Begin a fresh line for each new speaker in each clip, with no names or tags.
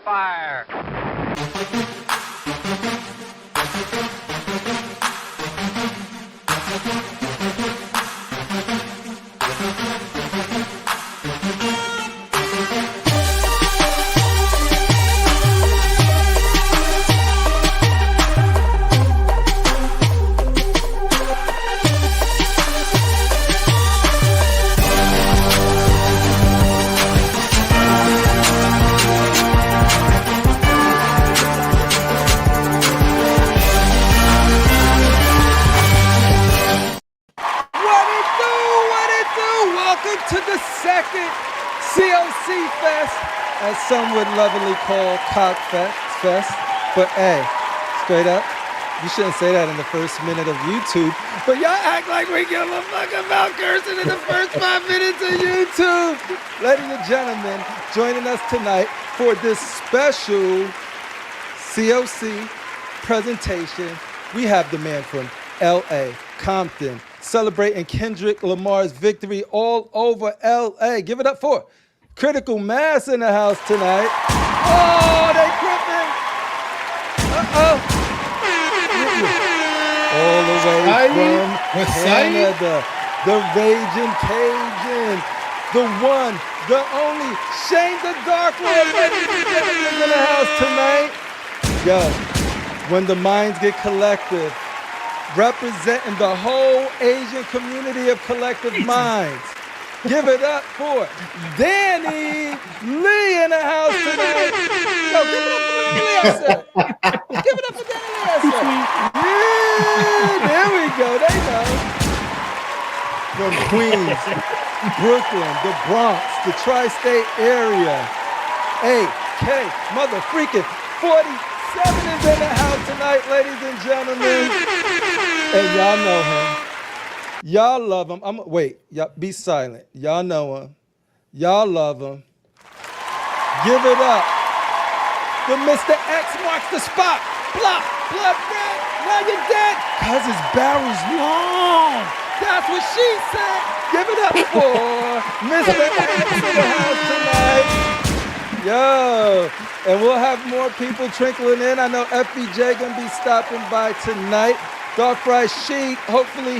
fire.
C.O.c. Fest, as some would lovingly call Cock Fest. But hey, straight up, you shouldn't say that in the first minute of YouTube. But y'all act like we give a fuck about cursing in the first 5 minutes of YouTube. Ladies and gentlemen, joining us tonight for this special C.O.c. presentation, we have the man from L.A., Compton, celebrating Kendrick Lamar's victory all over L.A. Give it up for Critical Mass in the house tonight. Oh, they gripping. Uh-oh. All the way from Canada, the Raging Cajun, the one, the only, Shane the Dark Lord, ladies and gentlemen, in the house tonight. Yo, when the minds get collective, representing the whole Asian community of collective minds. Give it up for Danny Lee in the house tonight. Yo, give it up for Danny Lee, I said. Give it up for Danny Lee, I said. Yeah, there we go, they know. From Queens, Brooklyn, the Bronx, the tri-state area. AK, mother freaking 47 is in the house tonight, ladies and gentlemen. And y'all know him. Y'all love him. Wait, y'all be silent. Y'all know him. Y'all love him. Give it up. The Mr. X marks the spot. Blood red. Now you're dead. Cause his barrel's long. That's what she said. Give it up for Mr. X in the house tonight. Yo, and we'll have more people trickling in. I know FBJ gonna be stopping by tonight. Darth Sheet, hopefully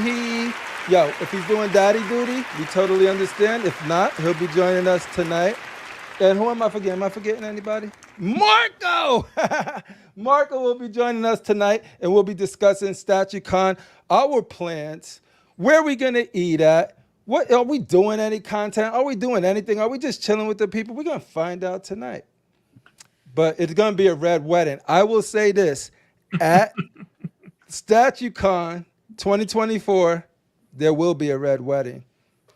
if he's doing daddy duty, we totally understand. If not, he'll be joining us tonight. And who am I forgetting? Am I forgetting anybody? Marco! Marco will be joining us tonight, and we'll be discussing STATUECON, our plans, where we gonna eat at, what are we doing, any content? Are we doing anything? Are we just chilling with the people? We're gonna find out tonight. But it's gonna be a red wedding. I will say this, at STATUECON 2024, there will be a red wedding.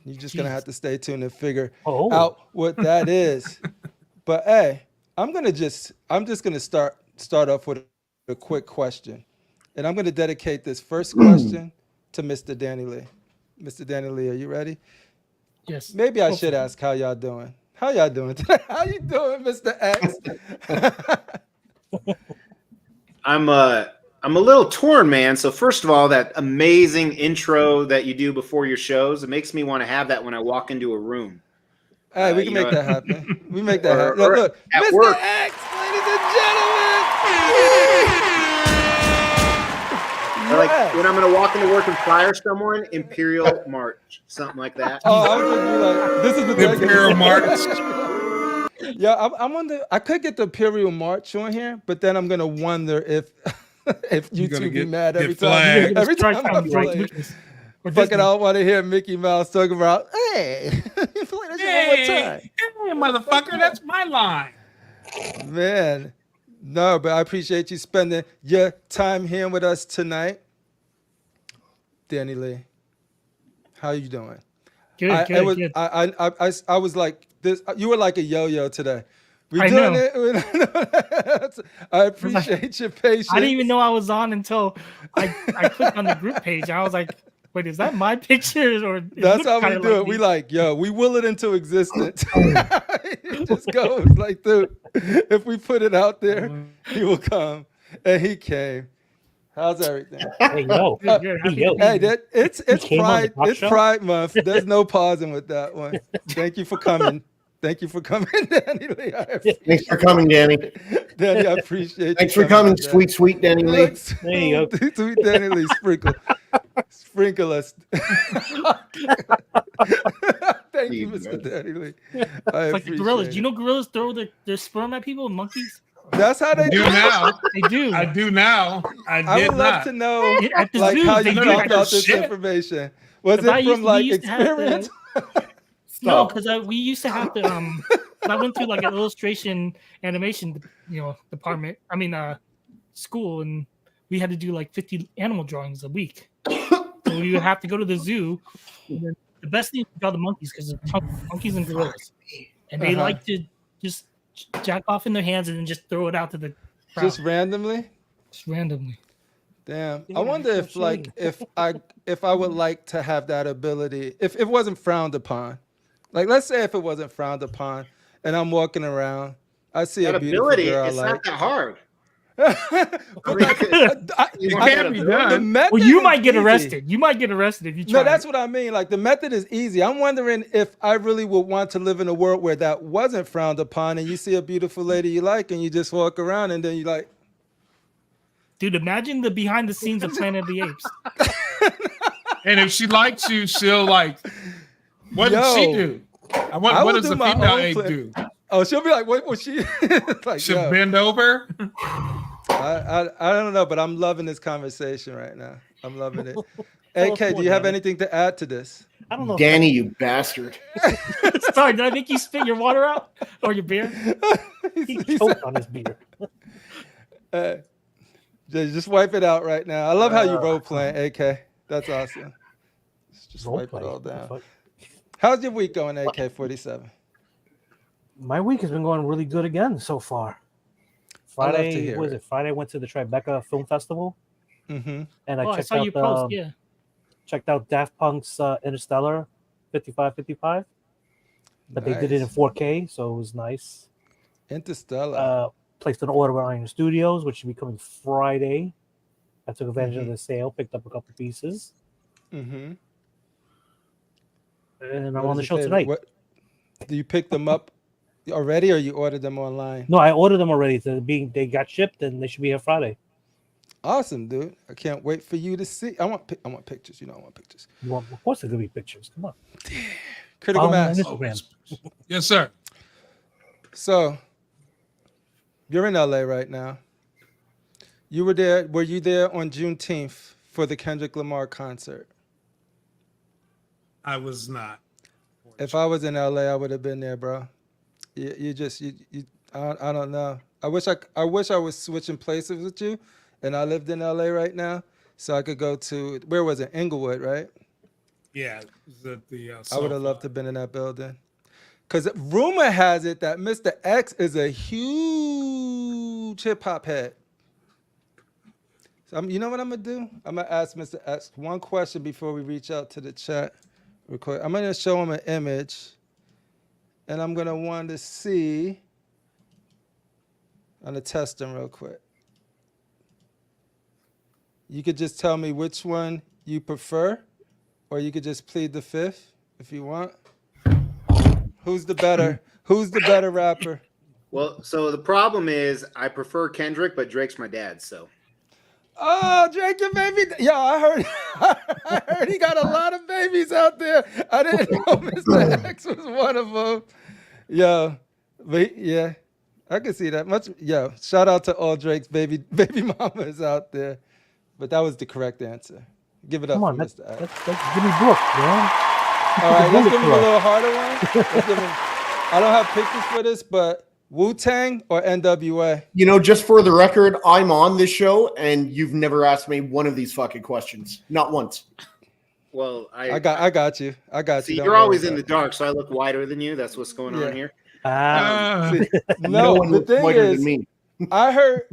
You're just gonna have to stay tuned and figure out what that is. But hey, I'm just gonna start off with a quick question, and I'm gonna dedicate this first question to Mr. Danny Lee. Mr. Danny Lee, are you ready?
Yes.
Maybe I should ask how y'all doing. How y'all doing today? How you doing, Mr. X?
I'm a little torn, man. So first of all, that amazing intro that you do before your shows, it makes me want to have that when I walk into a room.
Hey, we can make that happen. We make that happen. Look, Mr.
Work.
X, ladies and gentlemen.
Or like when I'm going to walk into work and fire someone, Imperial March, something like that.
Oh, I was thinking like, this is the
Imperial March.
Yeah, I wonder. I could get the Imperial March on here, but then I'm gonna wonder if YouTube be mad every time. Every time I play it. Fucking, I don't want to hear Mickey Mouse talking about, hey, play this one more time.
Hey, motherfucker, that's my line.
Man, no, but I appreciate you spending your time here with us tonight. Danny Lee, how you doing?
Good.
I was like this. You were like a yo-yo today.
I
doing
know.
it. I appreciate your patience.
I didn't even know I was on until I clicked on the group page. I was like, wait, is that my picture? Or
that's how we do it. We like, we will it into existence. It just goes like, dude, if we put it out there, he will come. And he came. How's everything?
Hey, yo.
Hey, it's Pride Month. There's no pausing with that one. Thank you for coming. Thank you for coming, Danny Lee.
Thanks for coming, Danny.
Danny, I appreciate you.
Thanks for coming, sweet Danny Lee.
There you go. Sweet Danny Lee, sprinkle us. Thank you, Mr. Danny Lee.
It's like the gorillas. Do you know gorillas throw their sperm at people? Monkeys.
That's how they
do now.
They do.
I do now.
I would love to know
at the
like
zoo,
how you
they
found
do
out this
shit.
information. Was it from like experience?
No, because we used to have to. I went through like an illustration animation, department. I mean, school, and we had to do like 50 animal drawings a week. So we would have to go to the zoo. And the best thing to draw the monkeys because they're monkeys and gorillas, and they like to just jack off in their hands and then just throw it out to the crowd.
Just randomly.
Just randomly.
Damn. I wonder if like if I would like to have that ability if it wasn't frowned upon. Like let's say if it wasn't frowned upon and I'm walking around, I see
that
a beautiful
ability,
girl.
it's not that hard.
It can't be done.
Well, you might get arrested. You might get arrested if you try.
No, that's what I mean. Like the method is easy. I'm wondering if I really would want to live in a world where that wasn't frowned upon and you see a beautiful lady you like and you just walk around and then you like.
Dude, imagine the behind the scenes of Planet of the Apes.
And if she likes you, she'll like, what does she do? What does the female ape do?
Oh, she'll be like, what was she? Like,
she'll bend over.
I don't know, but I'm loving this conversation right now. I'm loving it. AK, do you have anything to add to this?
I don't know.
Danny, you bastard.
Sorry, did I make you spit your water out? Or your beer?
He choked on his beer.
Just wipe it out right now. I love how you role playing, AK. That's awesome. Just wipe it all down. How's your week going, AK-47?
My week has been going really good again so far. Friday, was it? Friday I went to the Tribeca Film Festival.
Mm-hmm.
And I checked out Daft Punk's Interstellar 5555. But they did it in 4K, so it was nice.
Interstellar.
Placed an order on Iron Studios, which should be coming Friday. I took advantage of the sale, picked up a couple pieces. Mm-hmm. And I'm on the show tonight.
Do you pick them up already or you ordered them online?
No, I ordered them already. They got shipped and they should be here Friday.
Awesome, dude. I can't wait for you to see. I want pictures. I want pictures.
Of course there's going to be pictures. Come on.
Critical Mass.
Yes, sir.
So, you're in LA right now. You were there. Were you there on Juneteenth for the Kendrick Lamar concert?
I was not.
If I was in LA, I would have been there, bro. I don't know. I wish I was switching places with you, and I lived in LA right now, so I could go to where was it? Inglewood, right?
Yeah,
I would have loved to have been in that building. Because rumor has it that Mr. X is a huge hip hop head. So you know what I'm gonna do? I'm gonna ask Mr. X one question before we reach out to the chat. I'm gonna show him an image, and I'm gonna want to see. I'm gonna test him real quick. You could just tell me which one you prefer, or you could just plead the fifth if you want. Who's the better rapper?
Well, so the problem is I prefer Kendrick, but Drake's my dad, so.
Oh, Drake, your baby. Yeah, I heard he got a lot of babies out there. I didn't know Mr. X was one of them. Yo, but yeah, I can see that much. Yo, shout out to all Drake's baby mamas out there. But that was the correct answer. Give it up for Mr. X.
Give me Brooke, man.
All right, let's give him a little harder one. I don't have pictures for this, but Wu-Tang or NWA?
Just for the record, I'm on this show, and you've never asked me one of these fucking questions. Not once.
Well,
I got you.
See, you're always in the dark, so I look whiter than you. That's what's going on here.
No one looks whiter than me.
I heard,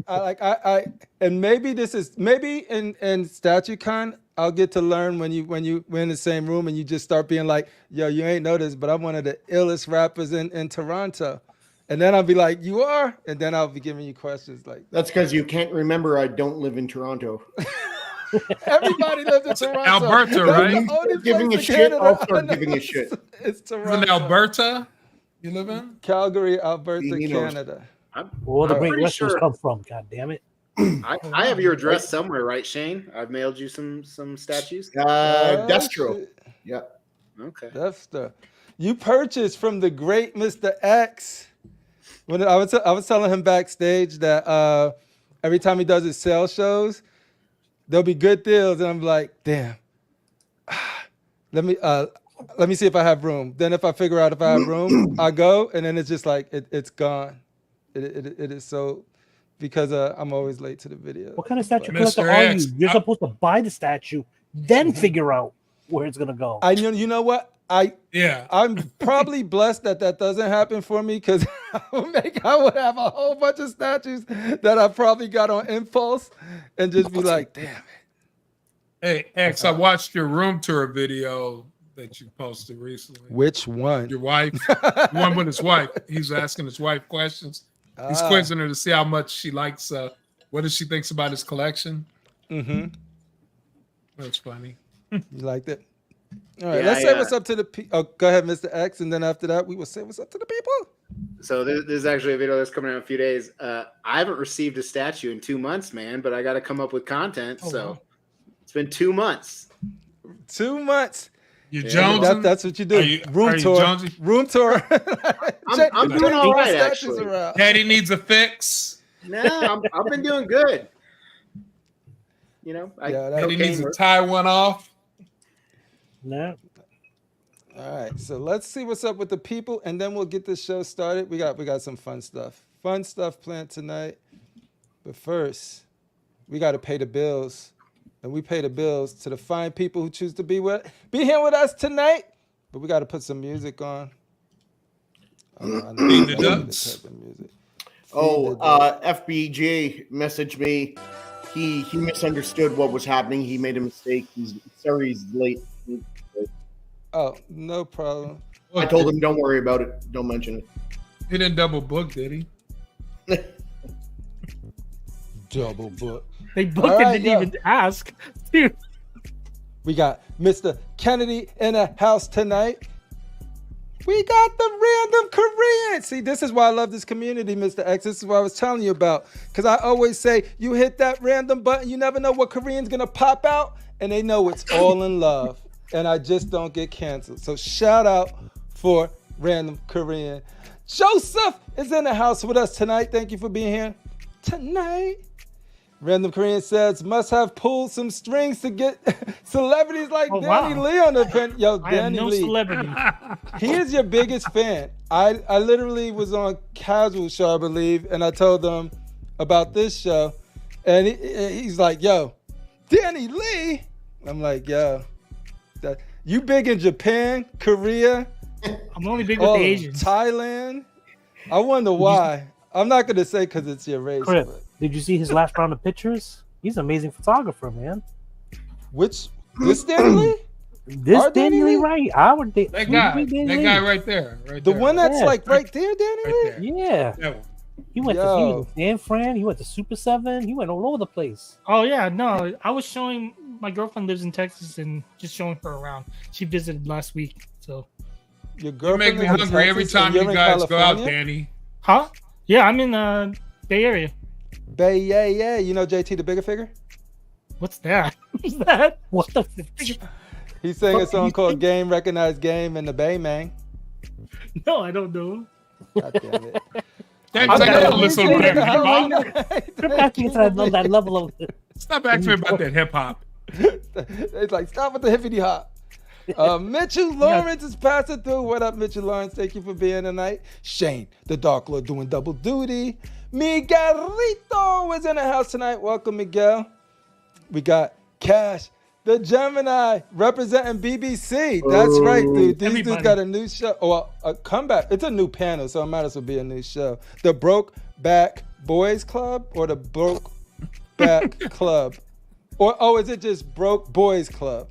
and maybe in STATUECON, I'll get to learn when we're in the same room and you just start being like, yo, you ain't noticed, but I'm one of the illest rappers in Toronto. And then I'll be like, you are? And then I'll be giving you questions like.
That's because you can't remember I don't live in Toronto.
Everybody lives in Toronto.
Alberta, right?
Giving a shit, I'll start giving a shit.
It's Toronto.
In Alberta? You live in
Calgary, Alberta,
He knows.
Canada.
Well, the
I'm
Great
pretty
Western's
sure-
come from. God damn it.
I have your address somewhere, right, Shane? I've mailed you some statues.
Destro.
Shit.
Yeah.
Okay.
That's the you purchased from the great Mr. X. When I was telling him backstage that every time he does his sales shows, there'll be good deals, and I'm like, damn. Let me see if I have room. Then if I figure out if I have room, I go, and then it's just like it's gone. It is so because I'm always late to the video.
What kind of statue
Mr.
collector are
X,
you? You're supposed to buy the statue, then figure out where it's gonna go.
You know what?
Yeah.
I'm probably blessed that doesn't happen for me because I would have a whole bunch of statues that I probably got on impulse and just be like, damn it.
Hey, X, I watched your room tour video that you posted recently.
Which one?
Your wife, the one with his wife. He's asking his wife questions. He's quizzing her to see how much she likes, what does she thinks about his collection.
Mm-hmm.
That's funny.
You liked it? All right,
Yeah,
let's say what's up to the people. Oh, go ahead, Mr. X, and then after that, we will say what's up to the people.
So this is actually a video that's coming out in a few days. I haven't received a statue in 2 months, man, but I got to come up with content. So it's been 2 months.
2 months.
You
Yeah,
Jones?
That's what you do.
Are you
Room tour.
Jonesy?
Room tour.
I'm doing all right, actually.
Daddy needs a fix.
No, I've been doing good. You know,
Daddy needs to tie one off.
No.
All right, so let's see what's up with the people, and then we'll get this show started. We got some fun stuff planned tonight. But first, we got to pay the bills, and we pay the bills to the fine people who choose to be here with us tonight. But we got to put some music on.
Feed the ducks.
FBJ messaged me. He misunderstood what was happening. He made a mistake. He's sorry he's late.
Oh, no problem.
I told him, don't worry about it. Don't mention it.
He didn't double book, did he?
Double book.
They booked and didn't even ask. Dude.
We got Mr. Kennedy in the house tonight. We got the random Korean. See, this is why I love this community, Mr. X. This is what I was telling you about. Because I always say, you hit that random button, you never know what Korean's going to pop out, and they know it's all in love. And I just don't get canceled. So shout out for random Korean. Joseph is in the house with us tonight. Thank you for being here tonight. Random Korean says, must have pulled some strings to get celebrities like Danny Lee on the pen. Yo, Danny Lee.
Celebrity.
He is your biggest fan. I literally was on Casual Show, I believe, and I told them about this show. And he's like, yo, Danny Lee? I'm like, yo, you big in Japan, Korea?
I'm only big with the Asians.
Thailand? I wonder why. I'm not going to say because it's your race.
Crip,
But.
did you see his last round of pictures? He's an amazing photographer, man.
This Danny Lee?
This Danny Lee, right?
That guy right there.
The one that's right there, Danny Lee?
Right there.
Yeah.
That one.
He went to San Fran. He went to Super 7. He went all over the place.
Oh yeah, no. I was showing my girlfriend lives in Texas and just showing her around. She visited last week, so.
Your
You make me hungry every time you guys go out, Danny.
Huh? Yeah, I'm in Bay Area.
Bay, yeah. You know JT the Bigger Figure?
What's that? What's that?
What the?
He sang a song called Game Recognized Game in the Bay, man.
No, I don't know.
God damn it.
Danny's like, I don't listen to that
that level of.
Stop asking me about that hip hop.
It's like, stop with the hippity hop. Mitchell Lawrence is passing through. What up, Mitchell Lawrence? Thank you for being tonight. Shane, the Dark Lord, doing double duty. Miguelito is in the house tonight. Welcome, Miguel. We got Cash, the Gemini, representing BBC. That's right, dude. These dudes got a new show. Well, a comeback. It's a new panel, so it might as well be a new show. The Broke Back Boys Club or the Broke Back Club? Or is it just Broke Boys Club?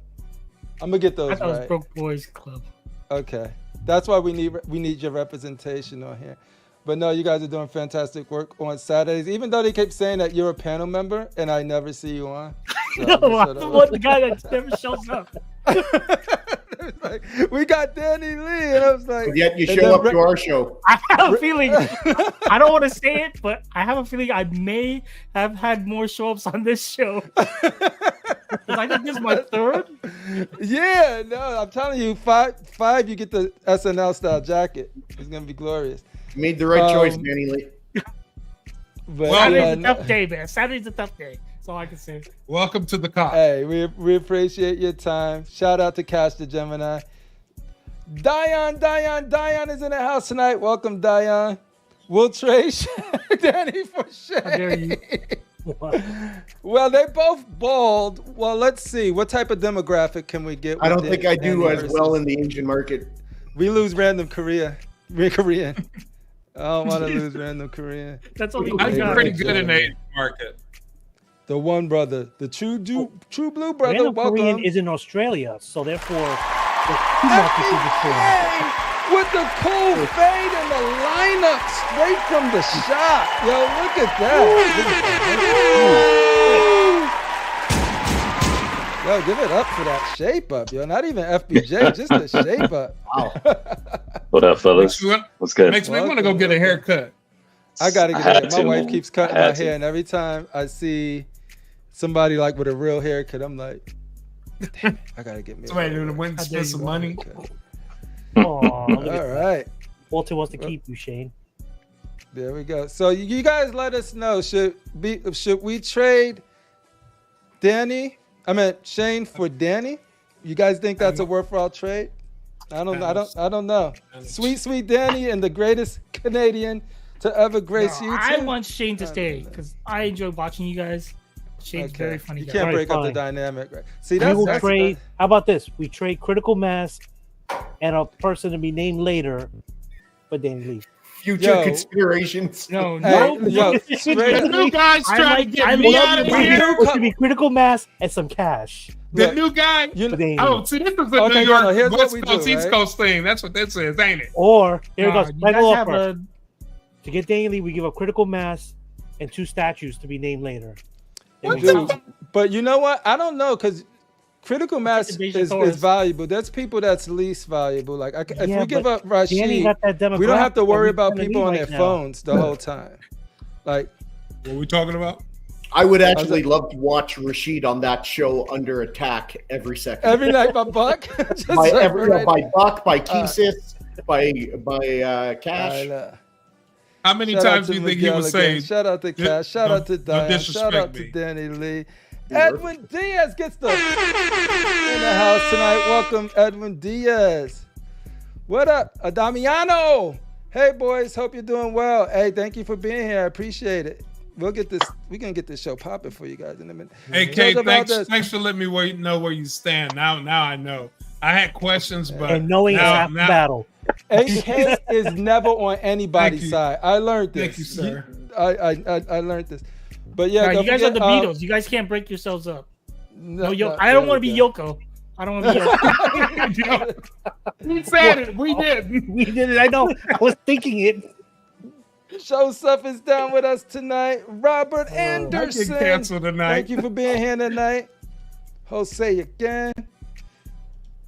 I'm gonna get those
I thought it was
right.
Broke Boys Club.
Okay, that's why we need your representation on here. But no, you guys are doing fantastic work on Saturdays. Even though they keep saying that you're a panel member and I never see you on. So
No, I'm the guy that never shows up.
Like, we got Danny Lee, and I was like,
But yet you show up to our show.
I have a feeling. I don't want to say it, but I have a feeling I may have had more show-ups on this show. I think this is my third.
Yeah, no, I'm telling you, five, you get the SNL style jacket. It's gonna be glorious.
You made the right choice, Danny Lee.
But
Saturday's a tough day, man. Saturday's a tough day. That's all I can say.
Welcome to the cop.
Hey, we appreciate your time. Shout out to Cash the Gemini. Dion is in the house tonight. Welcome, Dion. We'll trade Danny for Shay.
How dare you?
Well, they both bald. Well, let's see. What type of demographic can we get?
I don't think I do
Danny
as
versus-
well in the Asian market.
We lose random Korean. I don't want to lose random Korean.
That's all
I'm
we got.
pretty good in the Asian market.
The one brother, the true blue brother.
Random
Welcome.
Korean is in Australia, so therefore the two markets is the same.
With the cool fade and the lineup straight from the shop. Yo, look at that. Yo, give it up for that shape up, yo. Not even FBJ, just the shape up.
Wow.
What up, fellas? What's good?
Makes me want to go get a haircut.
I gotta get
had
it. My
to.
wife keeps cutting
I
my
had to.
hair, and every time I see somebody like with a real haircut, I'm like, damn it, I gotta get me.
Somebody who went and
How dare
spend some
you.
money.
Oh, look at
All
that.
right.
Walter wants to keep you, Shane.
There we go. So you guys let us know. Should we trade Shane for Danny? You guys think that's a worthwhile trade? I don't know. Sweet Danny and the greatest Canadian to ever grace
No,
YouTube.
I want Shane to stay because I enjoy watching you guys. Shane's very funny.
You
guy.
can't
All right,
break up the
fine.
dynamic, right? See,
We
that's
will trade. How about this? We trade Critical Mass and a person to be named later for Danny Lee.
Future
Yo.
considerations.
No,
Hey,
no.
yo,
The
straight,
new guy's
I
trying
like-
to get
I
me
love
out of
the
here.
It should be Critical Mass and some cash.
The
Look,
new guy.
you
For
know,
Danny
Oh,
Lee.
see, this is a
Okay,
New York
here's what
West
we
Coast,
do,
East
right?
Coast thing. That's what this is, ain't it?
Or here it
Nah,
goes.
you
Michael
guys have
offer.
a
To get Danny Lee, we give up Critical Mass and 2 statues to be named later. There we
dude,
go.
but you know what? I don't know because critical mass
Invasion
is
Taurus.
valuable. There's people that's least valuable. Like if
Yeah,
we give
but
up Rashid,
Danny got that
we don't have to
demographic
worry
that
about
we
people
need
on
right
their
now.
phones the whole time. Like,
What are we talking about?
I would actually love to watch Rashid on that show under attack every second.
every night by Buck. Just
by
like right-
by Buck, by Kesis, by Cash.
I know.
How many
Shout out
times
to
do you think he
Miguel
would
again.
say?
Shout out to Cash. Shout out to
don't
Diane. Shout out
disrespect
to
me.
Danny Lee. Edwin Diaz gets the in the house tonight. Welcome, Edwin Diaz. What up, Damiano? Hey, boys. Hope you're doing well. Hey, thank you for being here. I appreciate it. We'll get this. We're gonna get this show popping for you guys in a minute.
Hey,
Talk
Kate,
about
thanks for letting me know where you stand. Now I know. I had questions, but
And knowing is half the battle.
AK is never on anybody's
Thank you.
side. I learned this.
Thank you, sir.
I learned this. But yeah,
All right,
don't
you guys
forget,
are the Beatles. You guys can't break yourselves up.
No,
I don't want to be Yoko. I don't want to be Yoko.
We said it. We did.
We did it. I know. I was thinking it.
Show Stuff is down with us tonight. Robert
I get
Anderson.
canceled tonight.
Thank you for being here tonight. Jose again.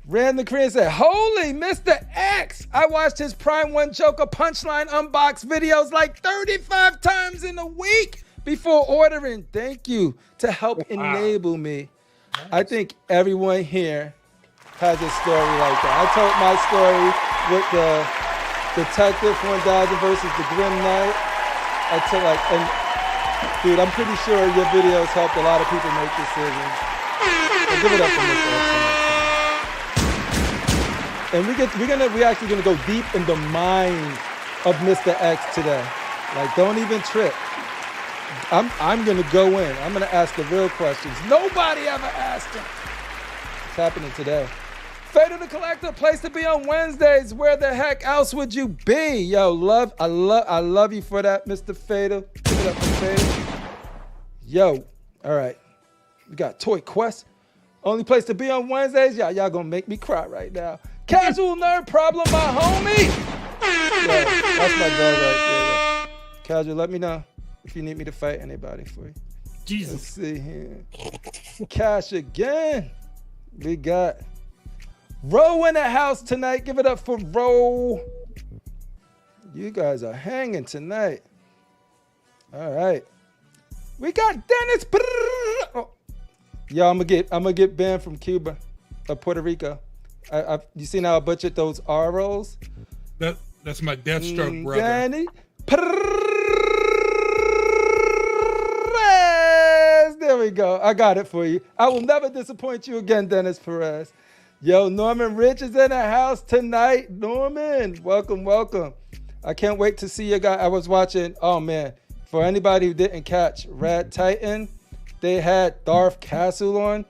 Random Korean said, holy Mr. X. I watched his Prime 1 Joker Punchline unbox videos like 35 times in a week before ordering. Thank you to help enable me. I think everyone here has a story like that. I told my story with the Detective 1000 versus the Grim Knight. And dude, I'm pretty sure your videos helped a lot of people make decisions. So give it up for Mr. X tonight. And we're actually gonna go deep in the mind of Mr. X today. Like, don't even trip. I'm gonna go in. I'm gonna ask the real questions. Nobody ever asked him. It's happening today. Fatal the Collector, place to be on Wednesdays. Where the heck else would you be? Yo, I love you for that, Mr. Fatal. Give it up for Fatal. Yo, all right. We got Toy Quest. Only place to be on Wednesdays. Y'all gonna make me cry right now. Casual Nerd Problem, my homie. Yeah, that's my dog right there. Casual, let me know if you need me to fight anybody for you. Let's
Jesus.
see here. Cash again. We got Ro in the house tonight. Give it up for Ro. You guys are hanging tonight. All right. We got Dennis. Oh. Yo, I'm gonna get banned from Cuba or Puerto Rico. You seen how I butchered those R rolls?
That's my Deathstroke brother.
Danny. There we go. I got it for you. I will never disappoint you again, Dennis Perez. Yo, Norman Rich is in the house tonight. Norman, welcome, welcome. I can't wait to see you guys. I was watching, oh man, for anybody who didn't catch Rad Titan, they had Darth Castle on.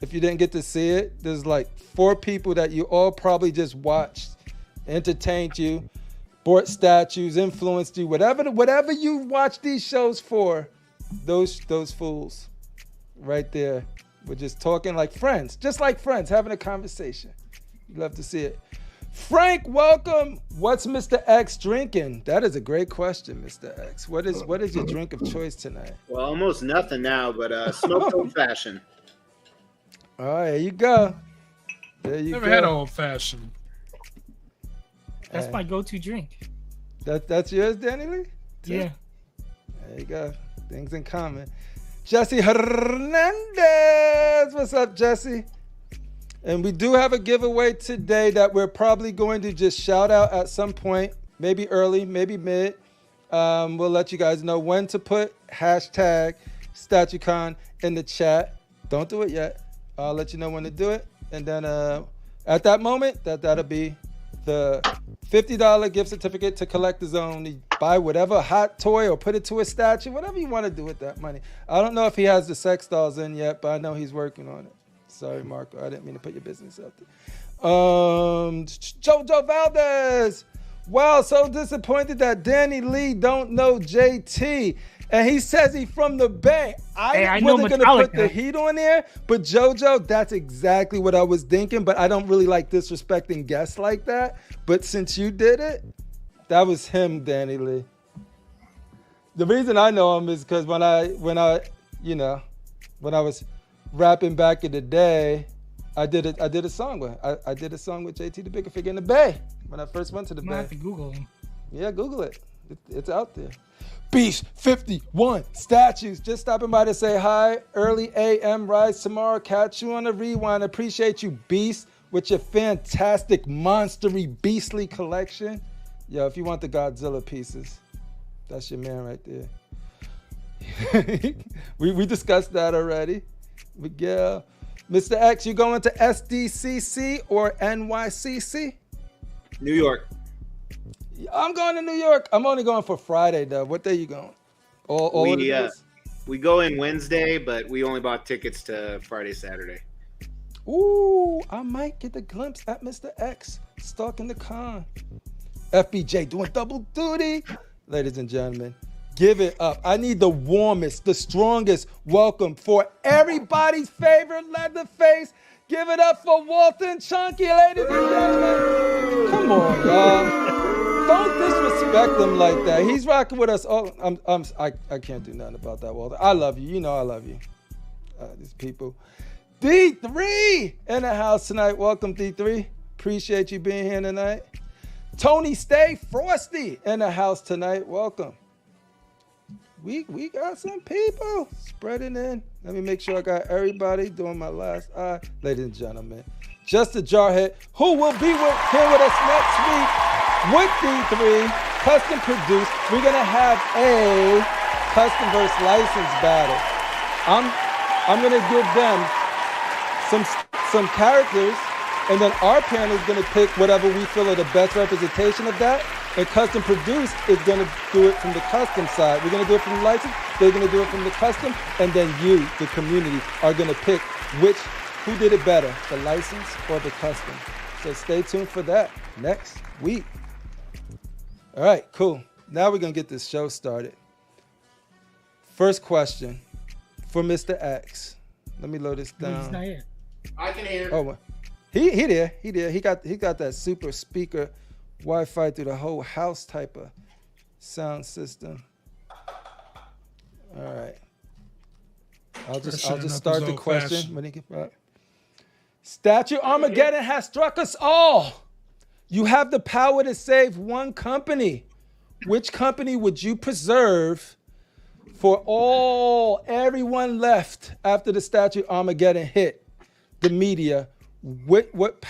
If you didn't get to see it, there's like 4 people that you all probably just watched, entertained you, bought statues, influenced you, whatever you watch these shows for, those fools right there were just talking like friends, just like friends, having a conversation. You love to see it. Frank, welcome. What's Mr. X drinking? That is a great question, Mr. X. What is your drink of choice tonight?
Well, almost nothing now, but smoked old fashioned.
All right, there you go. There you
Never
go.
had an old fashioned.
That's my go-to drink.
That's yours, Danny Lee?
Yeah.
There you go. Things in common. Jesse Hernandez. What's up, Jesse? And we do have a giveaway today that we're probably going to just shout out at some point, maybe early, maybe mid. We'll let you guys know when to put hashtag STATUECON in the chat. Don't do it yet. I'll let you know when to do it. And then at that moment, that'll be the $50 gift certificate to CollectorZown. You buy whatever hot toy or put it to a statue, whatever you want to do with that money. I don't know if he has the sex dolls in yet, but I know he's working on it. Sorry, Marco. I didn't mean to put your business out there. Jojo Valdez. Wow, so disappointed that Danny Lee don't know JT. And he says he's from the Bay. I wasn't going to put the heat on there, but Jojo, that's exactly what I was thinking. But I don't really like disrespecting guests like that. But since you did it, that was him, Danny Lee. The reason I know him is because when I was rapping back in the day, I did a song with JT the Bigger Figure in the Bay when I first went to the Bay.
I have to Google him.
Yeah, Google it. It's out there. Beast 51 statues. Just stopping by to say hi. Early AM rise tomorrow. Catch you on the rewind. Appreciate you, Beast, with your fantastic, monstery, beastly collection. Yo, if you want the Godzilla pieces, that's your man right there. we discussed that already. Miguel. Mr. X, you going to SDCC or NYCC?
New York.
I'm going to New York. I'm only going for Friday, though. What day you going? All of the days?
We go in Wednesday, but we only bought tickets to Friday, Saturday.
Ooh, I might get a glimpse at Mr. X stalking the con. FBJ doing double duty. Ladies and gentlemen, give it up. I need the warmest, the strongest welcome for everybody's favorite Leatherface. Give it up for Walton Chunky, ladies and gentlemen. Come on, y'all. Don't disrespect him like that. He's rocking with us all. I can't do nothing about that, Walter. I love you. You know I love you. These people. D3 in the house tonight. Welcome, D3. Appreciate you being here tonight. Tony Stay Frosty in the house tonight. Welcome. We got some people spreading in. Let me make sure I got everybody doing my last eye. Ladies and gentlemen, Just a Jarhead, who will be here with us next week with D3, custom produced. We're going to have a custom verse license battle. I'm going to give them some characters, and then our panel is going to pick whatever we feel are the best representation of that. And custom produced is going to do it from the custom side. We're going to do it from the license. They're going to do it from the custom. And then you, the community, are going to pick who did it better, the license or the custom. So stay tuned for that next week. All right, cool. Now we're going to get this show started. First question for Mr. X. Let me load this down.
He's not here.
I can hear.
Oh, he there. He got that super speaker Wi-Fi through the whole house type of sound system. All right. I'll just start the question when he get back. Statue Armageddon has struck us all. You have the power to save one company. Which company would you preserve for everyone left after the Statue Armageddon hit the media? What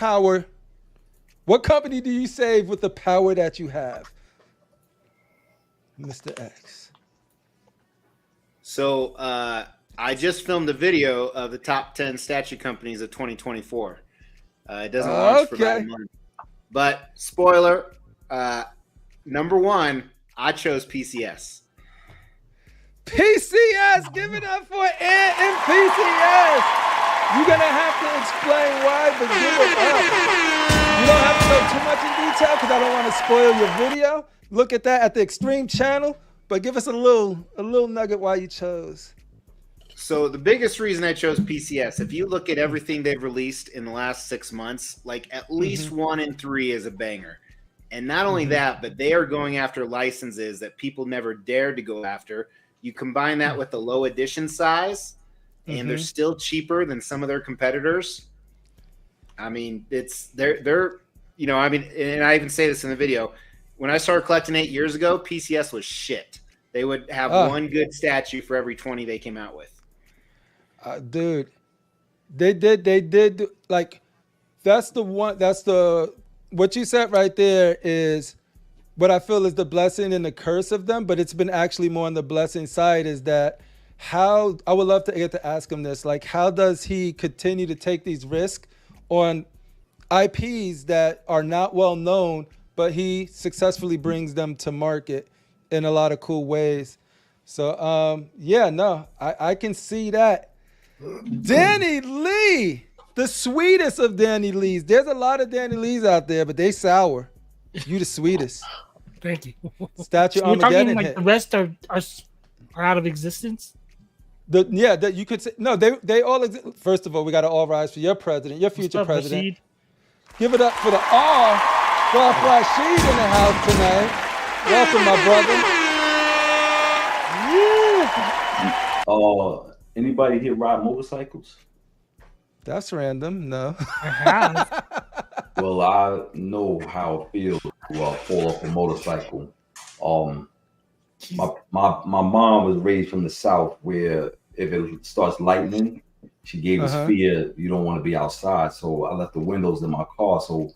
company do you save with the power that you have? Mr. X.
So I just filmed a video of the top 10 statue companies of 2024. It doesn't launch for about a month. But spoiler, number one, I chose PCS.
PCS, give it up for Ant and PCS. You're going to have to explain why, but give it up. You don't have to go too much in detail because I don't want to spoil your video. Look at that at the Xtreme channel, but give us a little nugget why you chose.
So the biggest reason I chose PCS, if you look at everything they've released in the last 6 months, like at least 1 in 3 is a banger. And not only that, but they are going after licenses that people never dared to go after. You combine that with the low edition size, and they're still cheaper than some of their competitors. I mean, they're and I even say this in the video. When I started collecting 8 years ago, PCS was shit. They would have one good statue for every 20 they came out with.
Dude, they did like, that's what you said right there is what I feel is the blessing and the curse of them, but it's been actually more on the blessing side is that I would love to get to ask him this, like, how does he continue to take these risks on IPs that are not well known, but he successfully brings them to market in a lot of cool ways. So, I can see that. Danny Lee, the sweetest of Danny Lees. There's a lot of Danny Lees out there, but they sour. You the sweetest.
Thank you.
Statue Armageddon hit.
The rest are out of existence?
That you could say, no, they all exist. First of all, we got to all rise for your president, your future president. Rashid? Give it up for the Darth RASHEEEEEEEED in the house tonight. Welcome, my brother.
Yeah. Anybody here ride motorcycles?
That's random. No.
I have.
Well, I know how it feels to fall off a motorcycle. My mom was raised from the South where if it starts lightning, she gave us fear. You don't want to be outside. So I left the windows in my car. So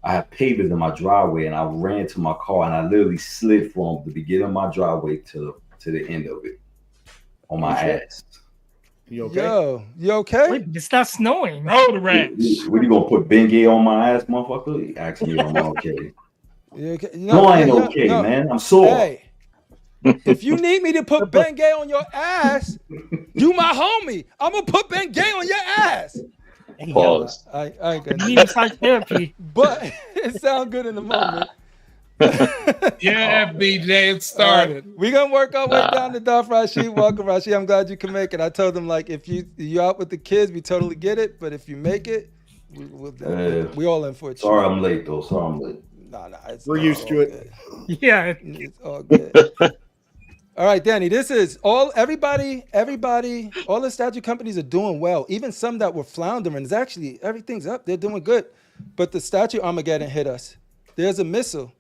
I have pavers in my driveway, and I ran to my car, and I literally slid from the beginning of my driveway to the end of it on my ass.
You okay?
Yo, you okay?
Wait, it's not snowing. Road rash.
What, you gonna put Bengay on my ass, motherfucker? You ask me if I'm okay.
You okay?
No, I ain't okay, man. I'm sore.
Hey, if you need me to put Bengay on your ass, you my homie. I'm gonna put Bengay on your ass.
Pause.
I ain't gonna
need therapy,
but it sounds good in the moment.
Yeah, BJ, it started.
We're gonna work our way down to Darth RASHEEEEEEED. Welcome, RASHEEEEEEEED. I'm glad you can make it. I told them, like, if you out with the kids, we totally get it. But if you make it, we all in for it.
Sorry, I'm late though. Sorry, I'm late.
Nah,
we're used to it.
Yeah,
it's all good. All right, Danny. This is everybody. All the statue companies are doing well. Even some that were floundering. It's actually everything's up. They're doing good. But the statue Armageddon hit us. There's a missile.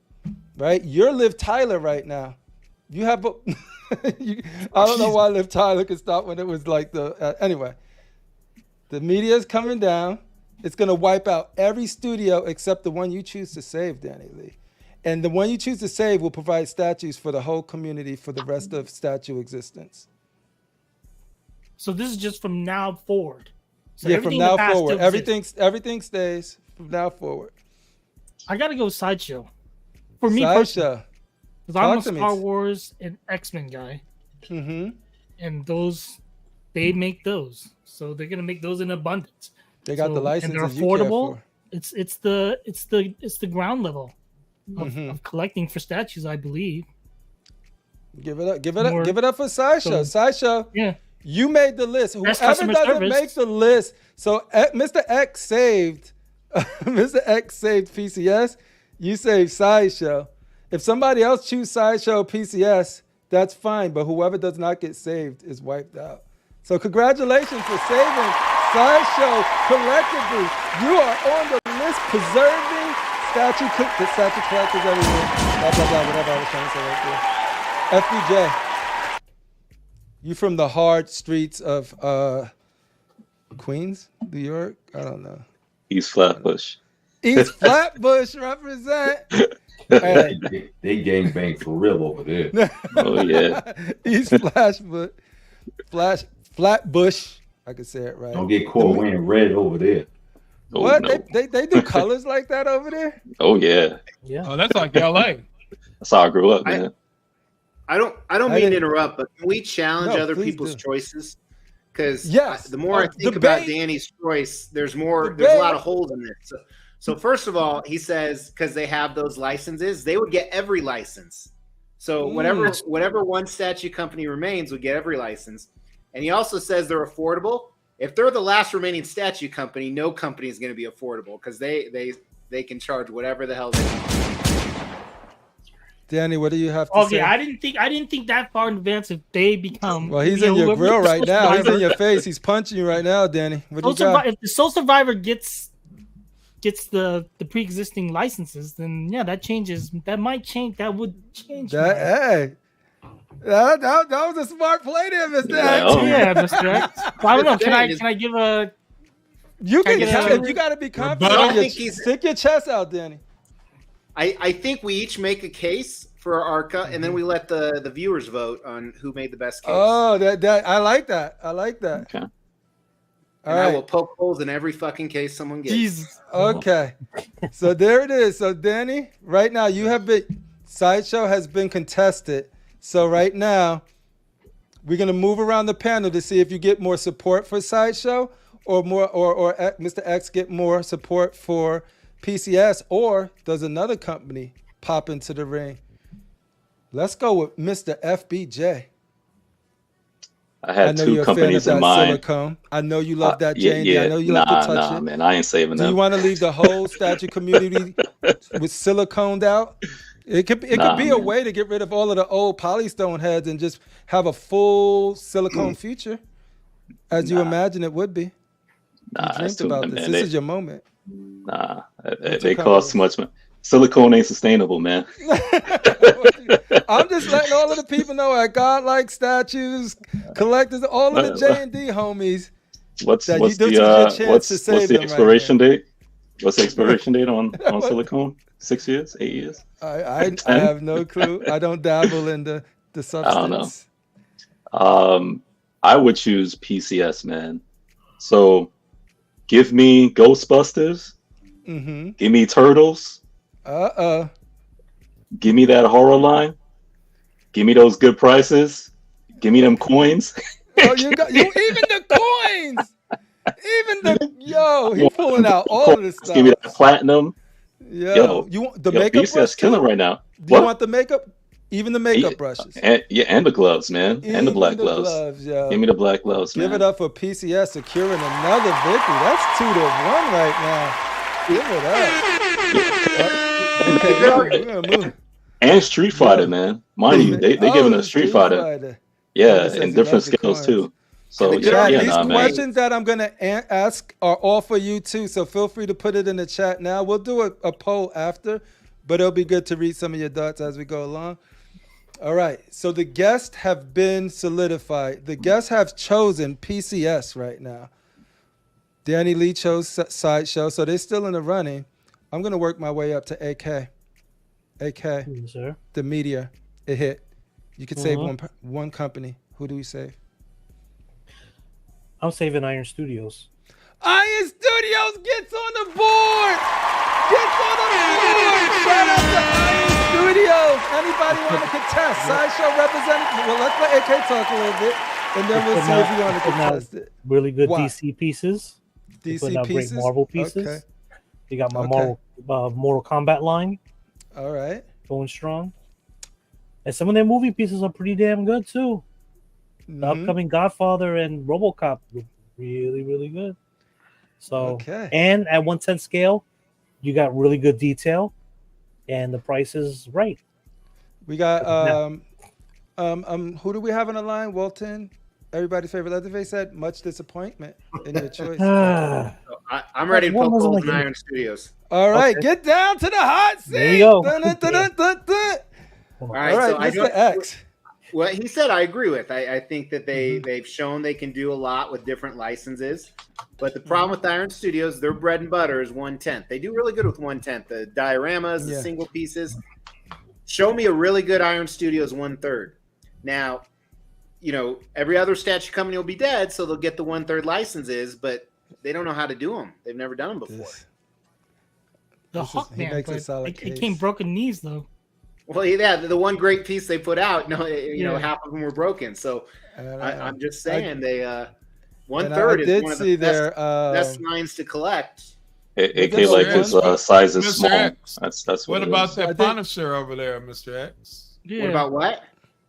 Right, you're Liv Tyler right now. You have, I don't know why Liv Tyler could stop when it was like anyway. The media is coming down. It's gonna wipe out every studio except the one you choose to save, Danny Lee, and the one you choose to save will provide statues for the whole community for the rest of statue existence.
So this is just from now forward. So
yeah, from now forward, everything stays from now forward.
I gotta go Sideshow. For me
Sideshow.
Because I'm a Star Wars and X-Men guy.
Mm-hmm.
And they make those. So they're gonna make those in abundance.
They got the licenses.
And they're affordable. It's the ground level of collecting for statues, I believe.
Give it up for Sideshow. Sideshow.
Yeah.
You made the list. Whoever doesn't make the list. So Mr. X saved Mr. X saved PCS. You saved Sideshow. If somebody else choose Sideshow PCS, that's fine. But whoever does not get saved is wiped out. So congratulations for saving Sideshow Collectables. You are on the list preserving the statue collectors everywhere. Blah, blah, blah, whatever I was trying to say right there. FBJ, you from the hard streets of Queens, New York? I don't know.
East Flatbush.
East Flatbush represent.
Hey. They gang bang for real over there.
Oh yeah.
East Flatbush. I can say it right.
Don't get caught wearing red over there.
Oh,
What?
no.
They do colors like that over there?
Oh yeah.
Yeah.
Oh, that's like LA.
That's how I grew up, man.
I don't mean to interrupt, but can we challenge other
please
people's
do.
choices? Because
Yes.
the more I think
debate.
about Danny's choice, there's a lot
Debate.
of holes in it. So first of all, he says because they have those licenses, they would get every license. So whatever one statue company remains would get every license. And he also says they're affordable. If they're the last remaining statue company, no company is going to be affordable because they can charge whatever the hell they want.
Danny, what do you have to say?
Okay, I didn't think that far in advance if they become.
Well, he's in your grill right now. He's in your face. He's punching you right now, Danny. What do you got?
If the Soul Survivor gets the pre-existing licenses, then yeah, that changes. That might change. That would change.
Hey, that was a smart play there, Mr. X.
Yeah, Mr. X. Well, I don't know. Can I give a?
You got to be confident. Stick your chest out, Danny.
I think we each make a case for Arca, and then we let the viewers vote on who made the best case.
Oh, that I like that. I like that.
Okay.
And
All
I will poke holes in every fucking case someone gets.
Jesus.
Okay. So there it is. So Danny, right now Sideshow has been contested. So right now, we're gonna move around the panel to see if you get more support for Sideshow or Mr. X get more support for PCS, or does another company pop into the ring? Let's go with Mr. FBJ.
I had two companies in mind.
C.O.c. I know you love that J&D. I know you love to touch it.
Man, I ain't saving them.
Do you want to leave the whole statue community with siliconed out? It could be a way to get rid of all of the old polystone heads and just have a full silicone future, as you imagine it would be.
Nah,
you dreamt about this. This is your moment.
Nah, they cost too much money. Silicone ain't sustainable, man.
I'm just letting all of the people know at Godlike Statues, Collectors, all of the J&D homies.
What's the expiration date? What's the expiration date on silicone? 6 years? 8 years?
I have no clue. I don't dabble in the substance.
I don't know. I would choose PCS, man. So give me Ghostbusters.
Mm-hmm.
Give me Turtles. Give me that horror line. Give me those good prices. Give me them coins.
Oh, you even the coins. He's pulling out all of this stuff.
Give me that platinum.
Yo, you want the makeup
PCS killing right now.
Do you want the makeup? Even the makeup brushes.
And the gloves, man. And the black gloves. Give me the black gloves, man.
Give it up for PCS securing another victory. That's 2-1 right now. Give it up. Okay, we're gonna move.
And Street Fighter, man. Mind you, they giving us Street Fighter. Yeah, and different scales too. So
these questions that I'm gonna ask are all for you too. So feel free to put it in the chat now. We'll do a poll after, but it'll be good to read some of your thoughts as we go along. All right. So the guests have been solidified. The guests have chosen PCS right now. Danny Lee chose Sideshow, so they're still in the running. I'm gonna work my way up to AK. AK.
Yes, sir.
The media. It hit. You could save one company. Who do you save?
I'm saving Iron Studios.
Iron Studios gets on the board. Gets on the board. Shout out to Iron Studios. Anybody want to contest? Sideshow representative. Well, let's let AK talk a little bit, and then we'll see if you want to contest it.
Really good DC pieces.
DC pieces.
Great Marvel pieces. Okay. You got my Mortal Kombat line.
All right.
Going strong. And some of their movie pieces are pretty damn good too. The upcoming Godfather and RoboCop look really, really good. So, and at 1/10 scale, you got really good detail, and the price is right.
We got who do we have on the line? Walton everybody's favorite Leatherface said, much disappointment in your choice.
I'm ready to poke holes in Iron Studios.
All right, get down to the hot seat.
There you go.
Dun, dun, dun, dun, dun, dun.
All right, so
Mr. X.
What he said, I agree with. I think that they've shown they can do a lot with different licenses. But the problem with Iron Studios, their bread and butter is 1/10. They do really good with 1/10. The dioramas, the single pieces. Show me a really good Iron Studios 1/3. Now, every other statue company will be dead, so they'll get the 1/3 licenses, but they don't know how to do them. They've never done them before.
The Hawkman, but it came broken knees though.
Well, yeah, the one great piece they put out, half of them were broken. So I'm just saying 1/3 is one of the best lines to collect.
AK like his size is
Mr.
small.
X.
That's
what about that Punisher over there, Mr. X?
Yeah. What about what?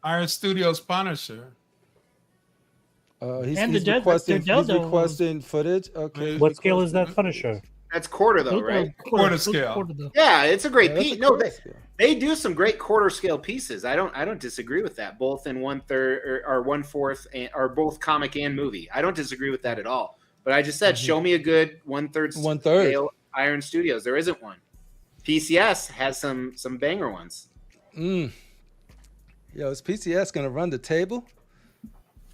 Iron Studios Punisher.
He's requesting footage. Okay.
What scale is that Punisher?
That's quarter though, right?
Quarter scale.
Yeah, it's a great piece. No, they do some great quarter scale pieces. I don't disagree with that. Both in 1/3 or 1/4 are both comic and movie. I don't disagree with that at all. But I just said, show me a good 1/3 scale Iron Studios. There isn't one. PCS has some banger ones.
Yo, is PCS gonna run the table?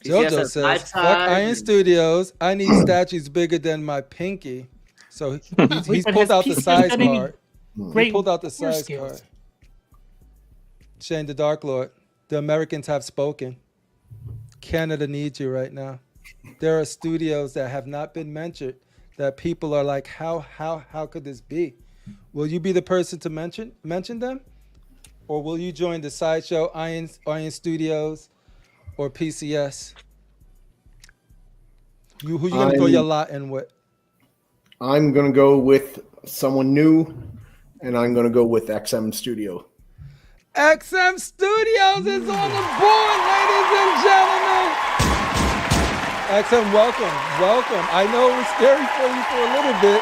PCS
JoJo says, "Fuck Iron Studios. I need statues bigger than my pinky." So he's pulled out the size card. He pulled out the size card. Shane the Dark Lord, the Americans have spoken. Canada needs you right now. There are studios that have not been mentioned that people are like, how could this be? Will you be the person to mention them? Or will you join the Sideshow, Iron Studios, or PCS? Who you going to throw your lot in with?
I'm going to go with someone new, and I'm going to go with XM Studio.
XM Studios is on the board, ladies and gentlemen. XM, welcome. I know it was scary for you for a little bit,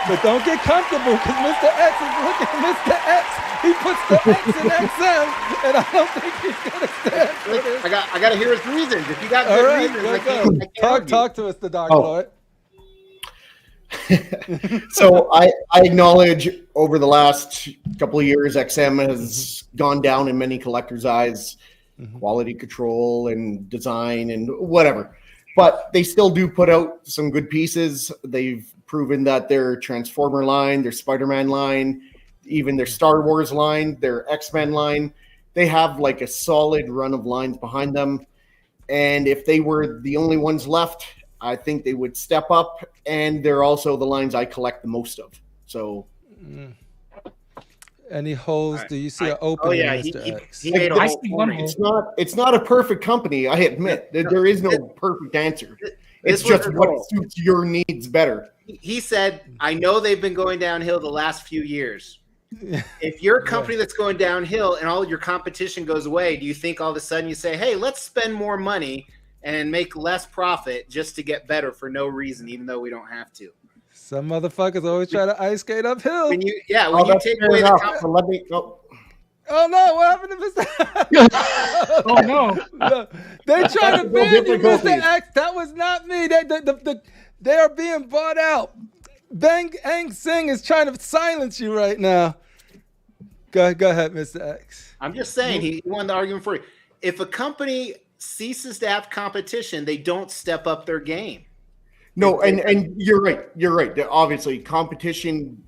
but don't get comfortable because Mr. X is looking at Mr. X. He puts the X in XM, and I don't think he's going to stand for this.
I got to hear his reasons. If you got good reasons, I can't
talk to us, the Dark Lord.
So I acknowledge over the last couple of years, XM has gone down in many collectors' eyes, quality control and design and whatever. But they still do put out some good pieces. They've proven that their Transformer line, their Spider-Man line, even their Star Wars line, their X-Men line, they have like a solid run of lines behind them. And if they were the only ones left, I think they would step up, and they're also the lines I collect the most of. So,
any holes? Do you see an opening?
Oh yeah,
Mr. X?
he made a hole.
It's not a perfect company. I admit there is no perfect answer. It's just what suits your needs better.
He said, "I know they've been going downhill the last few years. If you're a company that's going downhill and all your competition goes away, do you think all of a sudden you say, hey, let's spend more money and make less profit just to get better for no reason, even though we don't have to?"
Some motherfuckers always try to ice skate uphill.
When you take away the competition.
Let me go.
Oh no! What happened to Mr.
Oh no!
They trying to ban you, Mr. X. That was not me. They are being bought out. Bang Ang Singh is trying to silence you right now. Go ahead, Mr. X.
I'm just saying he won the argument for you. If a company ceases to have competition, they don't step up their game.
No, and you're right. You're right. Obviously, competition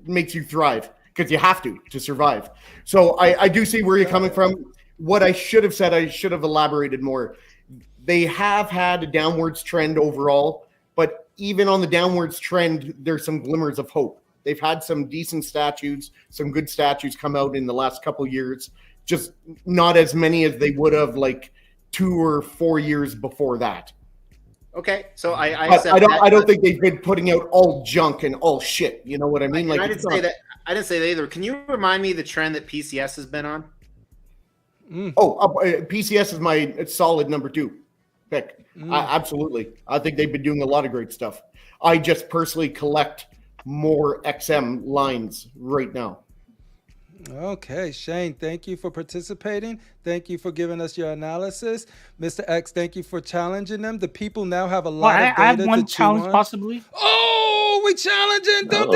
makes you thrive because you have to survive. So I do see where you're coming from. What I should have said, I should have elaborated more. They have had a downwards trend overall, but even on the downwards trend, there's some glimmers of hope. They've had some decent statues, some good statues come out in the last couple of years, just not as many as they would have like 2 or 4 years before that.
Okay, so I
don't think they've been putting out all junk and all shit. You know what I mean? Like
I didn't say that. I didn't say that either. Can you remind me the trend that PCS has been on?
PCS is my solid number 2 pick. Absolutely, I think they've been doing a lot of great stuff. I just personally collect more XM lines right now.
Okay, Shane, thank you for participating. Thank you for giving us your analysis. Mr. X, thank you for challenging them. The people now have a lot of data.
I have one challenge possibly.
Oh, we challenging. Dum.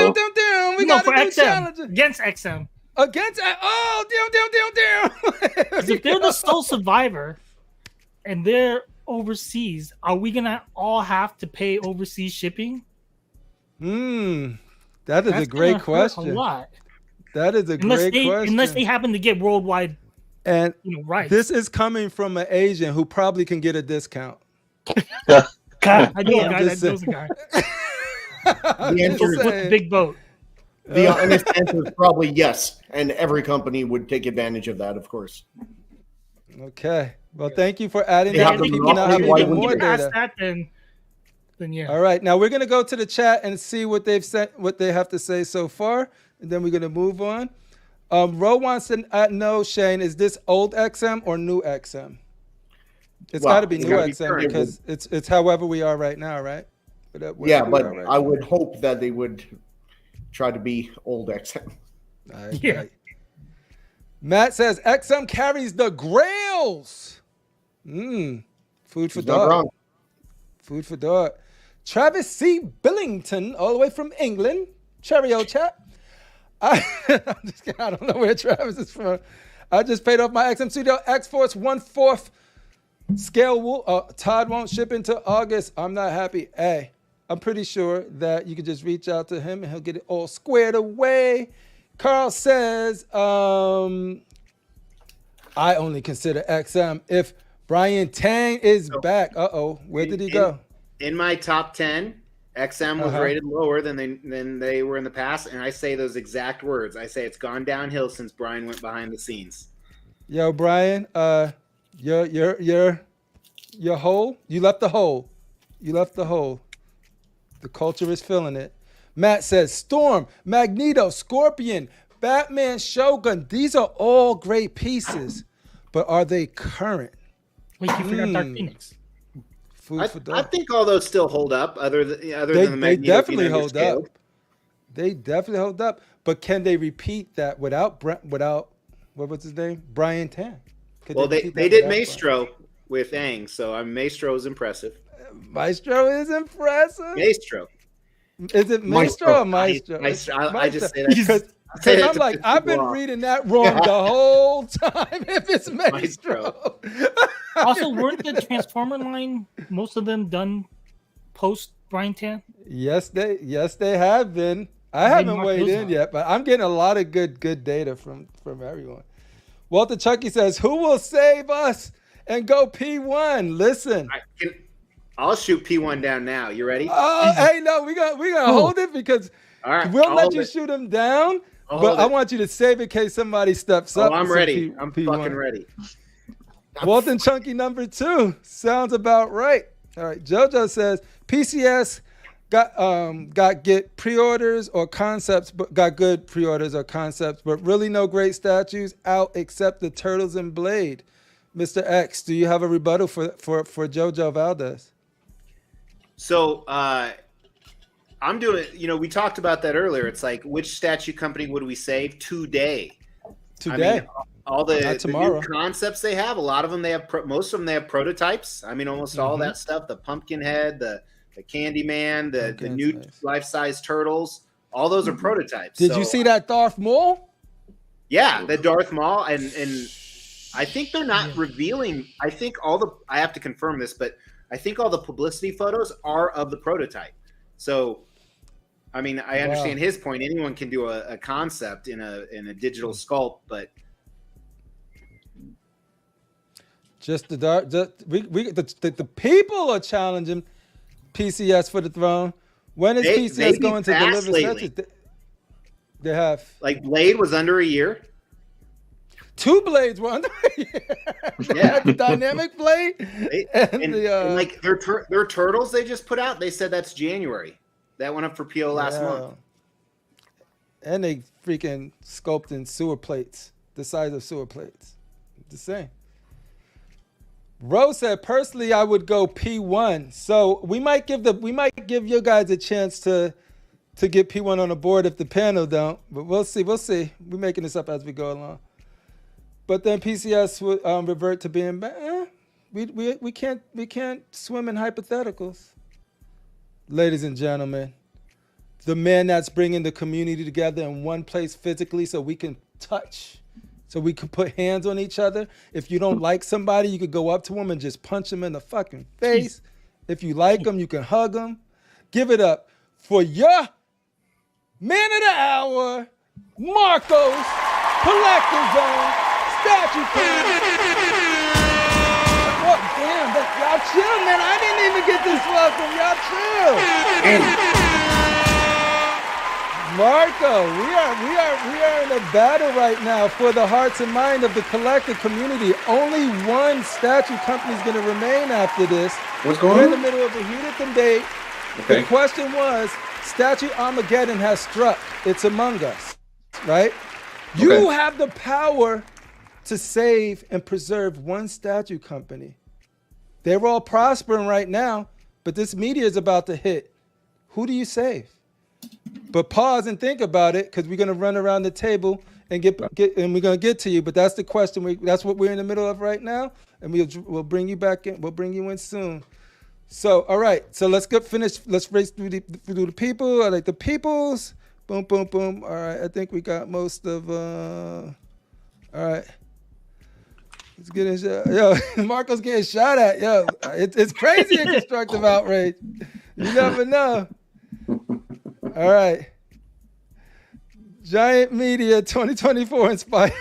We got
for
to do
XM
challenging.
against XM.
Against damn.
If they're the sole survivor and they're overseas, are we gonna all have to pay overseas shipping?
That is a great question.
A lot.
That is a great question.
Unless they happen to get worldwide,
and
rights.
This is coming from an Asian who probably can get a discount.
God, I know a guy that knows a guy.
The answer is
with the big boat.
The honest answer is probably yes, and every company would take advantage of that, of course.
Okay. Well, thank you for adding that. The people now have even more data.
That, then yeah.
All right. Now we're gonna go to the chat and see what they've said, what they have to say so far, and then we're gonna move on. Ro wants to know, Shane, is this old XM or new XM? It's got to be new XM because it's however we are right now, right?
Yeah, but I would hope that they would try to be old XM.
Yeah.
Matt says XM carries the grails. Food for thought. Food for thought. Travis C. Billington, all the way from England. Cheerio, chat. I don't know where Travis is from. I just paid off my XM Studio X-Force 1/4 scale. Todd won't ship until August. I'm not happy. Hey, I'm pretty sure that you can just reach out to him and he'll get it all squared away. Carl says, I only consider XM if Brian Tang is back. Where did he go?
In my top 10, XM was rated lower than they were in the past, and I say those exact words. I say it's gone downhill since Brian went behind the scenes.
Yo, Brian, your hole. You left the hole. The culture is feeling it. Matt says Storm, Magneto, Scorpion, Batman, Shogun. These are all great pieces, but are they current?
Wait, you forgot Dark Phoenix.
I think all those still hold up. Other than the Magneto,
they definitely hold up. They definitely hold up. But can they repeat that without what was his name? Brian Tan?
Well, they did Maestro with Aang, so Maestro is impressive.
Maestro is impressive.
Maestro.
Is it Maestro or Maestro?
I just say that
because I'm like, I've been reading that wrong the whole time. If it's Maestro.
Also, weren't the Transformer line, most of them done post Brian Tan?
Yes, they have been. I haven't weighed in yet, but I'm getting a lot of good data from everyone. Walter Chucky says, "Who will save us and go P1?" Listen,
I'll shoot P1 down now. You ready?
Hey, no, we gonna hold it because we'll let you shoot him down. But I want you to save it in case somebody steps up.
I'm ready. I'm fucking ready.
Walton Chunky number 2 sounds about right. All right, JoJo says PCS got get pre-orders or concepts, but got good pre-orders or concepts, but really no great statues out except the Turtles and Blade. Mr. X, do you have a rebuttal for JoJo Valdez?
So I'm doing. We talked about that earlier. It's like, which statue company would we save today? I mean, all the new concepts they have, a lot of them most of them they have prototypes. I mean, almost all that stuff, the pumpkin head, the Candyman, the new life-size turtles, all those are prototypes.
Did you see that Darth Maul?
Yeah, the Darth Maul, and I think they're not revealing. I think I have to confirm this, but I think all the publicity photos are of the prototype. So, I mean, I understand his point. Anyone can do a concept in a digital sculpt, but
just the people are challenging PCS for the throne. When is PCS going to deliver statues? They have.
Like Blade was under a year.
2 blades were under a year. Yeah, the dynamic blade
and like their turtles they just put out. They said that's January. That went up for PO last month.
And they freaking sculpted in sewer plates, the size of sewer plates. The same. Rose said, personally, I would go P1. So we might give you guys a chance to to get P1 on the board if the panel don't. But we'll see. We'll see. We're making this up as we go along. But then PCS would revert to being we can't swim in hypotheticals. Ladies and gentlemen, the man that's bringing the community together in one place physically so we can touch, so we can put hands on each other. If you don't like somebody, you could go up to them and just punch them in the fucking face. If you like them, you can hug them. Give it up for your man of the hour, Marcos, CollectorZown, STATUECON. Oh, damn, y'all chill, man. I didn't even get this welcome. Y'all chill. Marco, we are in a battle right now for the hearts and mind of the collector community. Only one statue company is going to remain after this.
What's going on?
We're in the middle of a heated debate.
Okay.
The question was, Statue Armageddon has struck. It's among us, right?
Okay.
You have the power to save and preserve one statue company. They're all prospering right now, but this media is about to hit. Who do you save? But pause and think about it, because we're gonna run around the table and get and we're gonna get to you. But that's the question. That's what we're in the middle of right now, and we'll bring you back in. We'll bring you in soon. So all right. So let's get finished. Let's race through the people. I like the peoples. Boom, boom, boom. All right. I think we got most of. All right. Let's get in. Yo, Marco's getting shot at. Yo, it's crazy in Constructive Outrage. You never know. All right. Giant Media 2024 inspired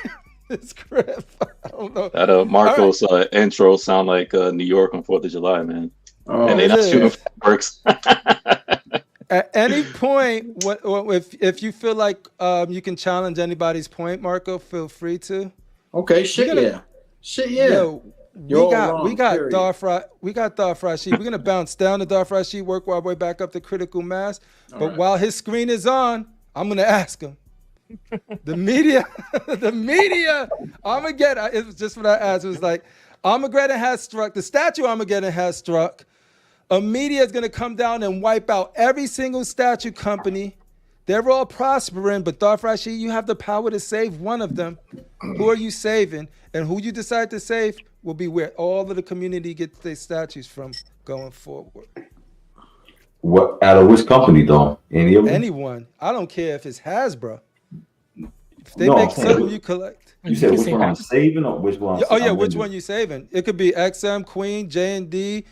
script. I don't know.
That Marco's intro sound like New York on 4th of July, man. Oh, and they not shooting fireworks.
At any point, if you feel like you can challenge anybody's point, Marco, feel free to.
Okay, shit yeah.
Yo, we got Darth Rashid. We're gonna bounce down to Darth Rashid, work our way back up to critical mass. But while his screen is on, I'm gonna ask him. The media, Armageddon. It was just what I asked. It was like Armageddon has struck. The statue Armageddon has struck. A media is gonna come down and wipe out every single statue company. They're all prospering, but Darth Rashid, you have the power to save one of them. Who are you saving? And who you decide to save will be where all of the community gets their statues from going forward.
What out of which company though? Any of them?
Anyone. I don't care if it's Hasbro. If they make something you collect.
You said which one I'm saving or which one?
Which one you saving? It could be XM, Queen, J&D,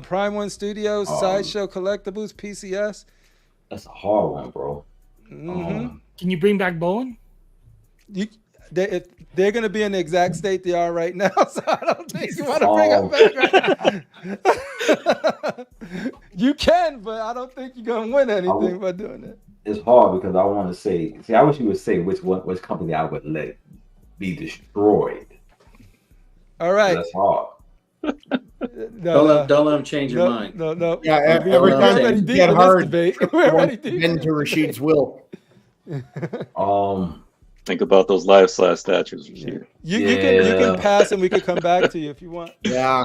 Prime One Studios, Sideshow Collectables, PCS.
That's a hard one, bro.
Mm-hmm.
Can you bring back Bowen?
They're going to be in the exact state they are right now, so I don't think you want to bring them back right now. You can, but I don't think you're going to win anything by doing it.
It's hard because I want to say, I wish you would say which company I would let be destroyed.
All right.
That's hard.
Don't let them change your mind.
No.
Yeah, every time you get hard, bend to Rashid's will.
Think about those life-size statues.
You can pass, and we can come back to you if you want.
Yeah,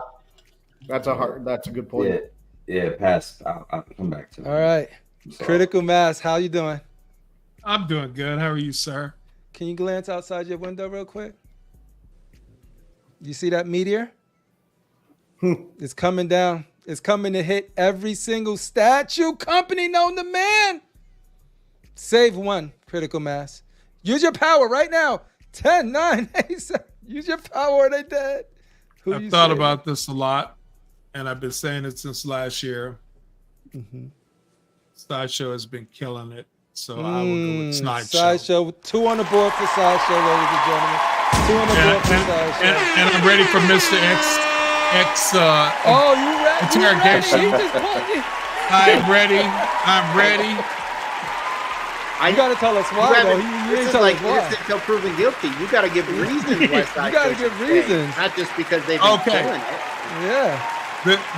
that's a good point.
Yeah, pass. I'll come back to you.
All right, critical mass. How you doing?
I'm doing good. How are you, sir?
Can you glance outside your window real quick? You see that meteor? It's coming down. It's coming to hit every single statue company known to man. Save one, critical mass. Use your power right now. 10, 9, 8, 7. Use your power or they dead.
I've thought about this a lot, and I've been saying it since last year.
Mm-hmm.
Sideshow has been killing it, so I will go with
Sideshow. 2 on the board for Sideshow, ladies and gentlemen. 2 on the board for Sideshow.
And I'm ready for Mr. X interrogation. I'm ready.
You got to tell us why, though.
This is like innocent until proven guilty. You got to give reasons why Sideshow.
You got to give reasons.
Not just because they've been killing it.
Yeah.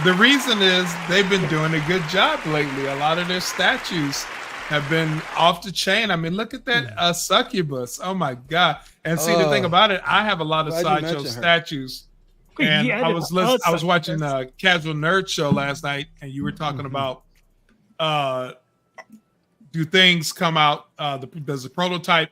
The reason is they've been doing a good job lately. A lot of their statues have been off the chain. I mean, look at that succubus. Oh, my God. And see, the thing about it, I have a lot of Sideshow statues. And I was watching Casual Nerd Show last night, and you were talking about do things come out? Does the prototype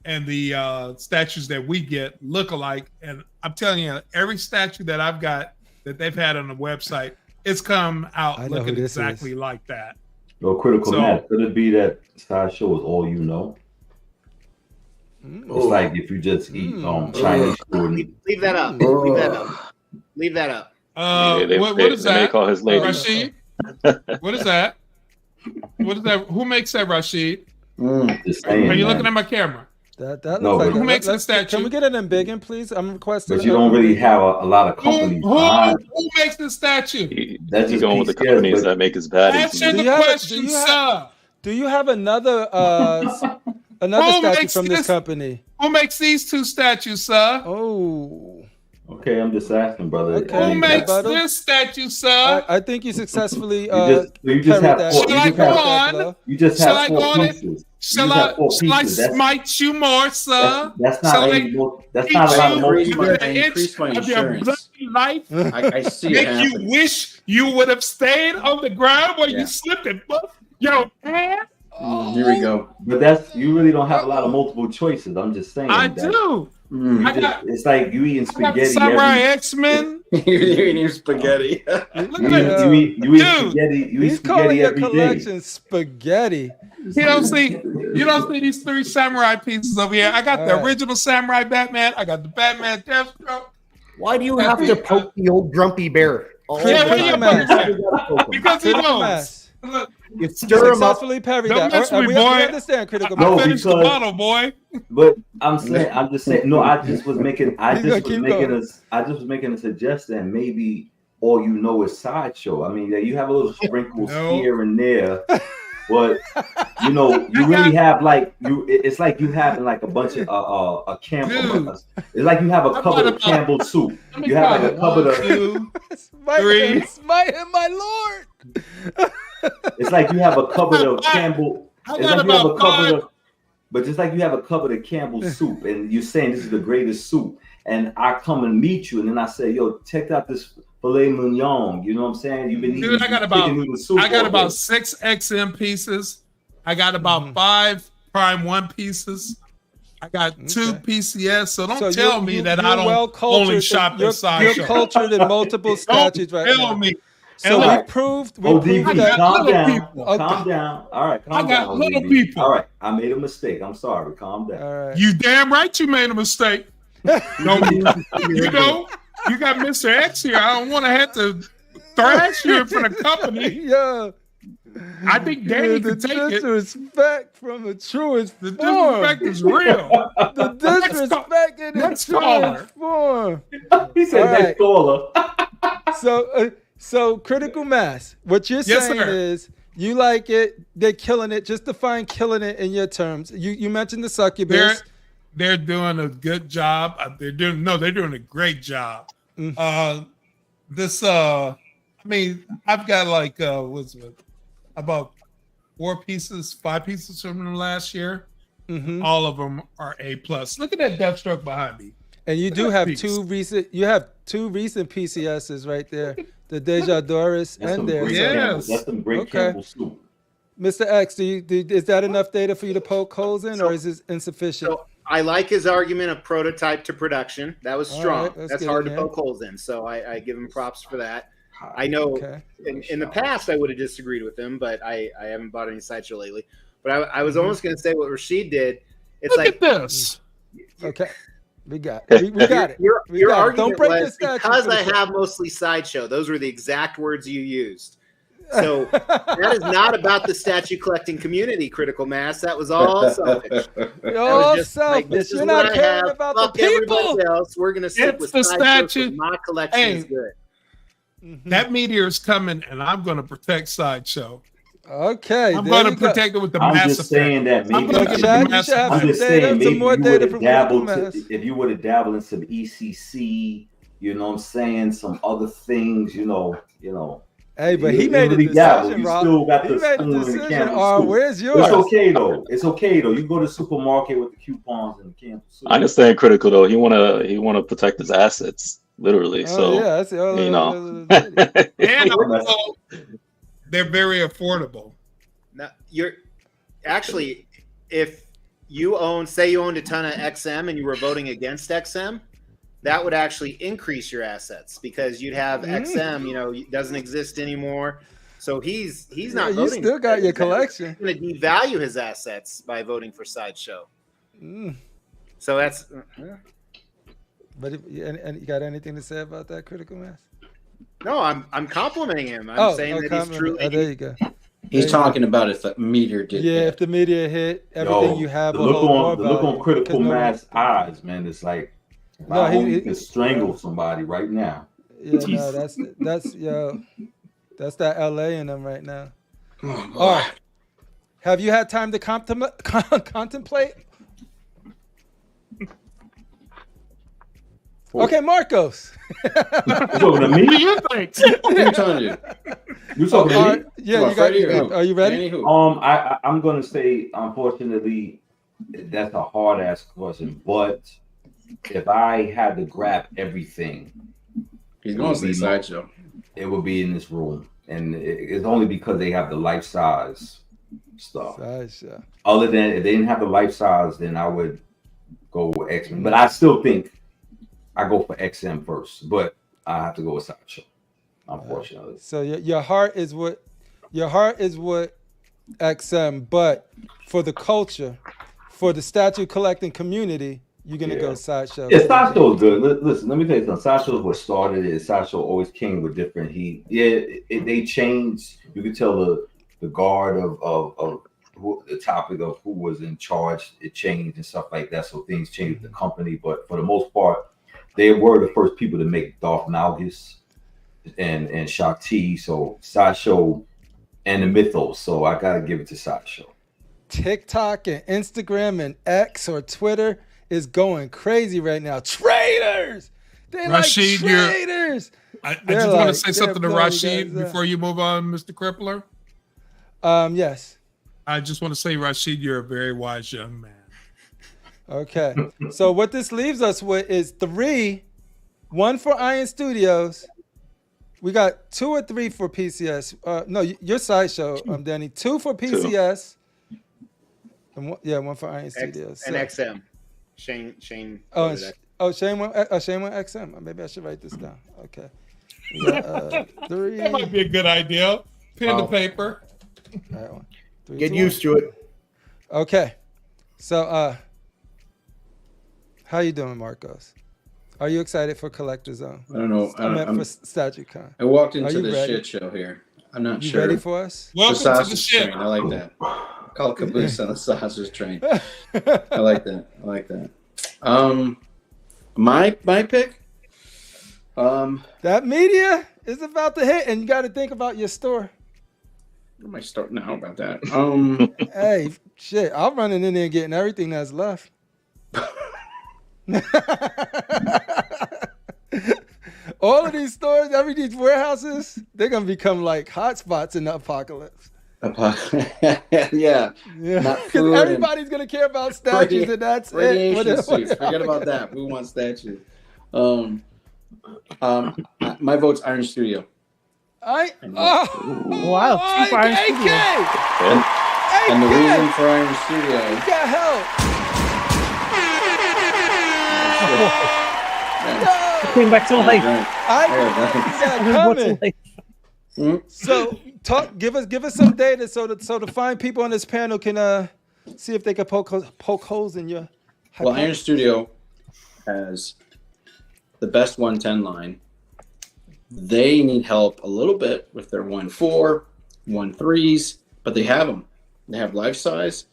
and the statues that we get look alike? And I'm telling you, every statue that I've got that they've had on the website, it's come out looking exactly like that.
No, Critical Mass, could it be that Sideshow is all you know? It's like if you just eat Chinese food.
Leave that up. Leave that up. Leave that up.
What is that?
Call his lady.
Rashid? What is that? What is that? Who makes that, Rashid? Are you looking at my camera?
That looks like
who makes the statue?
Can we get it in biggin, please? I'm requesting.
But you don't really have a lot of companies.
Who makes the statue?
That's just going with the companies that make his baddies.
Answer the question, sir.
Do you have another statue from this company?
Who makes these two statues, sir?
Oh.
Okay, I'm just asking, brother.
Okay, who makes this statue, sir?
I think you successfully
you just have four.
Shall I go on?
You just have four pieces.
Shall I smite you more, sir?
That's not a lot of more.
Increase my insurance.
Life
I see
make
it
you wish you would have stayed on the ground where you slipped and bumped your ass.
Here we go.
But you really don't have a lot of multiple choices. I'm just saying.
I do.
It's like you eating spaghetti.
Samurai X-Men.
You're eating spaghetti.
You eat spaghetti. You eat
He's calling
spaghetti
your
every
collection
day.
spaghetti.
You don't see these 3 samurai pieces over here. I got the original samurai Batman. I got the Batman Deathstroke.
Why do you have to poke the old grumpy bear?
Because he knows.
You stir him up.
Parry
Don't
that.
mess with me,
We
boy.
understand, Critical
I
Mass.
finished the bottle, boy.
But I'm just saying. No, I just was making a suggestion that maybe all you know is Sideshow. I mean, you have a little sprinkles here and there, but you really have it's like you having like a bunch of a Campbell. It's like you have a cupboard of Campbell soup. You have like a cupboard of
3.
Smite him, my lord.
It's like you have a cupboard of Campbell. But just like you have a cupboard of Campbell soup, and you're saying this is the greatest soup, and I come and meet you, and then I say, "Yo, check out this filet mignon." You know what I'm saying? You've been eating.
Dude, I got about 6 XM pieces. I got about 5 Prime 1 pieces. I got 2 PCS. So don't tell me that I don't only shop at Sideshow.
You're cultured in multiple statues right now.
Tell me.
So we proved that.
Calm down. Calm down. All right, calm down.
I got little people.
All right, I made a mistake. I'm sorry. Calm down.
All right.
You damn right you made a mistake. No, you got Mr. X here. I don't want to have to thrash you in front of company.
Yeah.
I think Danny can take it.
The disrespect from the truest
The
form.
disrespect is real.
The disrespect in its truest form.
He said next caller.
So Critical Mass, what you're saying is you like it, they're killing it. Just define killing it in your terms. You mentioned the succubus.
They're doing a good job. They're doing a great job. I mean, I've got like about 5 pieces from them last year. All of them are A+. Look at that Deathstroke behind me.
And you do have two recent PCSs right there. The Deja Doris and there.
Yes. That's some great Campbell soup.
Mr. X, is that enough data for you to poke holes in, or is this insufficient?
So I like his argument of prototype to production. That was strong.
Right,
that's hard to poke holes in. So I give him props for that. I know in the past I would have disagreed with him, but I haven't bought any Sideshow lately. But I was almost going to say what Rashid did. It's
Look at this.
Okay. We got it.
Your argument
Don't break
was
the statue
because I have mostly Sideshow. Those were the exact words you used. So that is not about the statue collecting community, Critical Mass. That was all selfish.
You're all selfish.
This is
You're
what
not
I
caring
have.
about
Fuck
the people.
everybody else. We're gonna sit with
the
Sideshow
statue.
'cause my collection is good.
That meteor is coming, and I'm going to protect Sideshow.
Okay,
I'm going to protect it with the
I'm
Mass
just saying that maybe.
I'm just saying maybe
if you would have dabbled in some ECC, you know what I'm saying, some other things, you know.
Hey, but he made a decision, Rob.
You still got
He
the
made
spoon
a
and the
decision.
Campbell soup.
Where's yours?
It's okay though. You go to the supermarket with the coupons and the Campbell soup.
I understand Critical though. He wanna protect his assets, literally.
That's
And also, they're very affordable.
Now actually, if you say you owned a ton of XM and you were voting against XM, that would actually increase your assets because you'd have XM, doesn't exist anymore. So he's not voting.
You still got your collection.
He's going to devalue his assets by voting for Sideshow. So that's.
But you got anything to say about that, Critical Mass?
No, I'm complimenting him. I'm saying that he's truly.
Oh, there you go.
He's talking about if the meteor did.
Yeah,
hit.
If the meteor hit, everything you have.
The look on Critical Mass eyes, man. It's like he could strangle somebody right now.
Yeah, no, that's that LA in them right now. All right. Have you had time to contemplate? Okay, Marcos.
You talking to me?
Who are you talking to?
You talking to me?
Yeah, you got. Are you ready?
I'm gonna say, unfortunately, that's a hard ass question. But if I had to grab everything,
he's going to say Sideshow.
It would be in this room, and it's only because they have the life size stuff.
Sideshow.
Other than if they didn't have the life size, then I would go with X-Men. But I still think I go for XM first, but I have to go with Sideshow, unfortunately.
So your heart is what XM, but for the culture, for the statue collecting community, you're gonna go Sideshow.
Yeah, Sideshow is good. Listen, let me tell you something. Sideshow is what started it. Sideshow always came with different heat. Yeah, they changed. You could tell the guard of the topic of who was in charge. It changed and stuff like that. So things changed with the company, but for the most part, they were the first people to make Darth Malgus and Shakti. So Sideshow and the Mythos. So I gotta give it to Sideshow.
TikTok and Instagram and X or Twitter is going crazy right now. Traitors! They
Rashid,
like traitors!
I just want to say something to Rashid before you move on, Mr. CriPPleR.
Yes.
I just want to say, Rashid, you're a very wise young man.
Okay. So what this leaves us with is 3, 1 for Iron Studios. We got 2 or 3 for PCS. No, your Sideshow, Danny. 2 for PCS. And 1 for Iron Studios.
And XM. Shane.
Shane went XM. Maybe I should write this down. Okay. We got, 3.
That might be a good idea. Pen to paper.
All right, 3,
Get used to it.
Okay. So how you doing, Marcos? Are you excited for CollectorZown?
I don't know.
I'm for STATUECON.
I walked into the shit show here. I'm not sure.
You ready for us?
Welcome to the shit.
Train. I like that. Call caboose on the sausage train. I like that. My pick.
That media is about to hit, and you got to think about your store.
What am I starting now about that?
Hey, shit! I'm running in there and getting everything that's left. All of these stores, these warehouses, they're gonna become like hotspots in the apocalypse.
Yeah.
Because everybody's gonna care about statues, and that's
it. Suits. Forget about that. We want statues. My vote's Iron Studio.
Wow, Super Iron Studio.
And the reason for Iron Studio.
You got help.
Came back to life.
So give us some data so the fine people on this panel can see if they can poke holes in your hypothesis.
Well, Iron Studio has the best 110 line. They need help a little bit with their 1.4, 1.3s, but they have them. They have life size,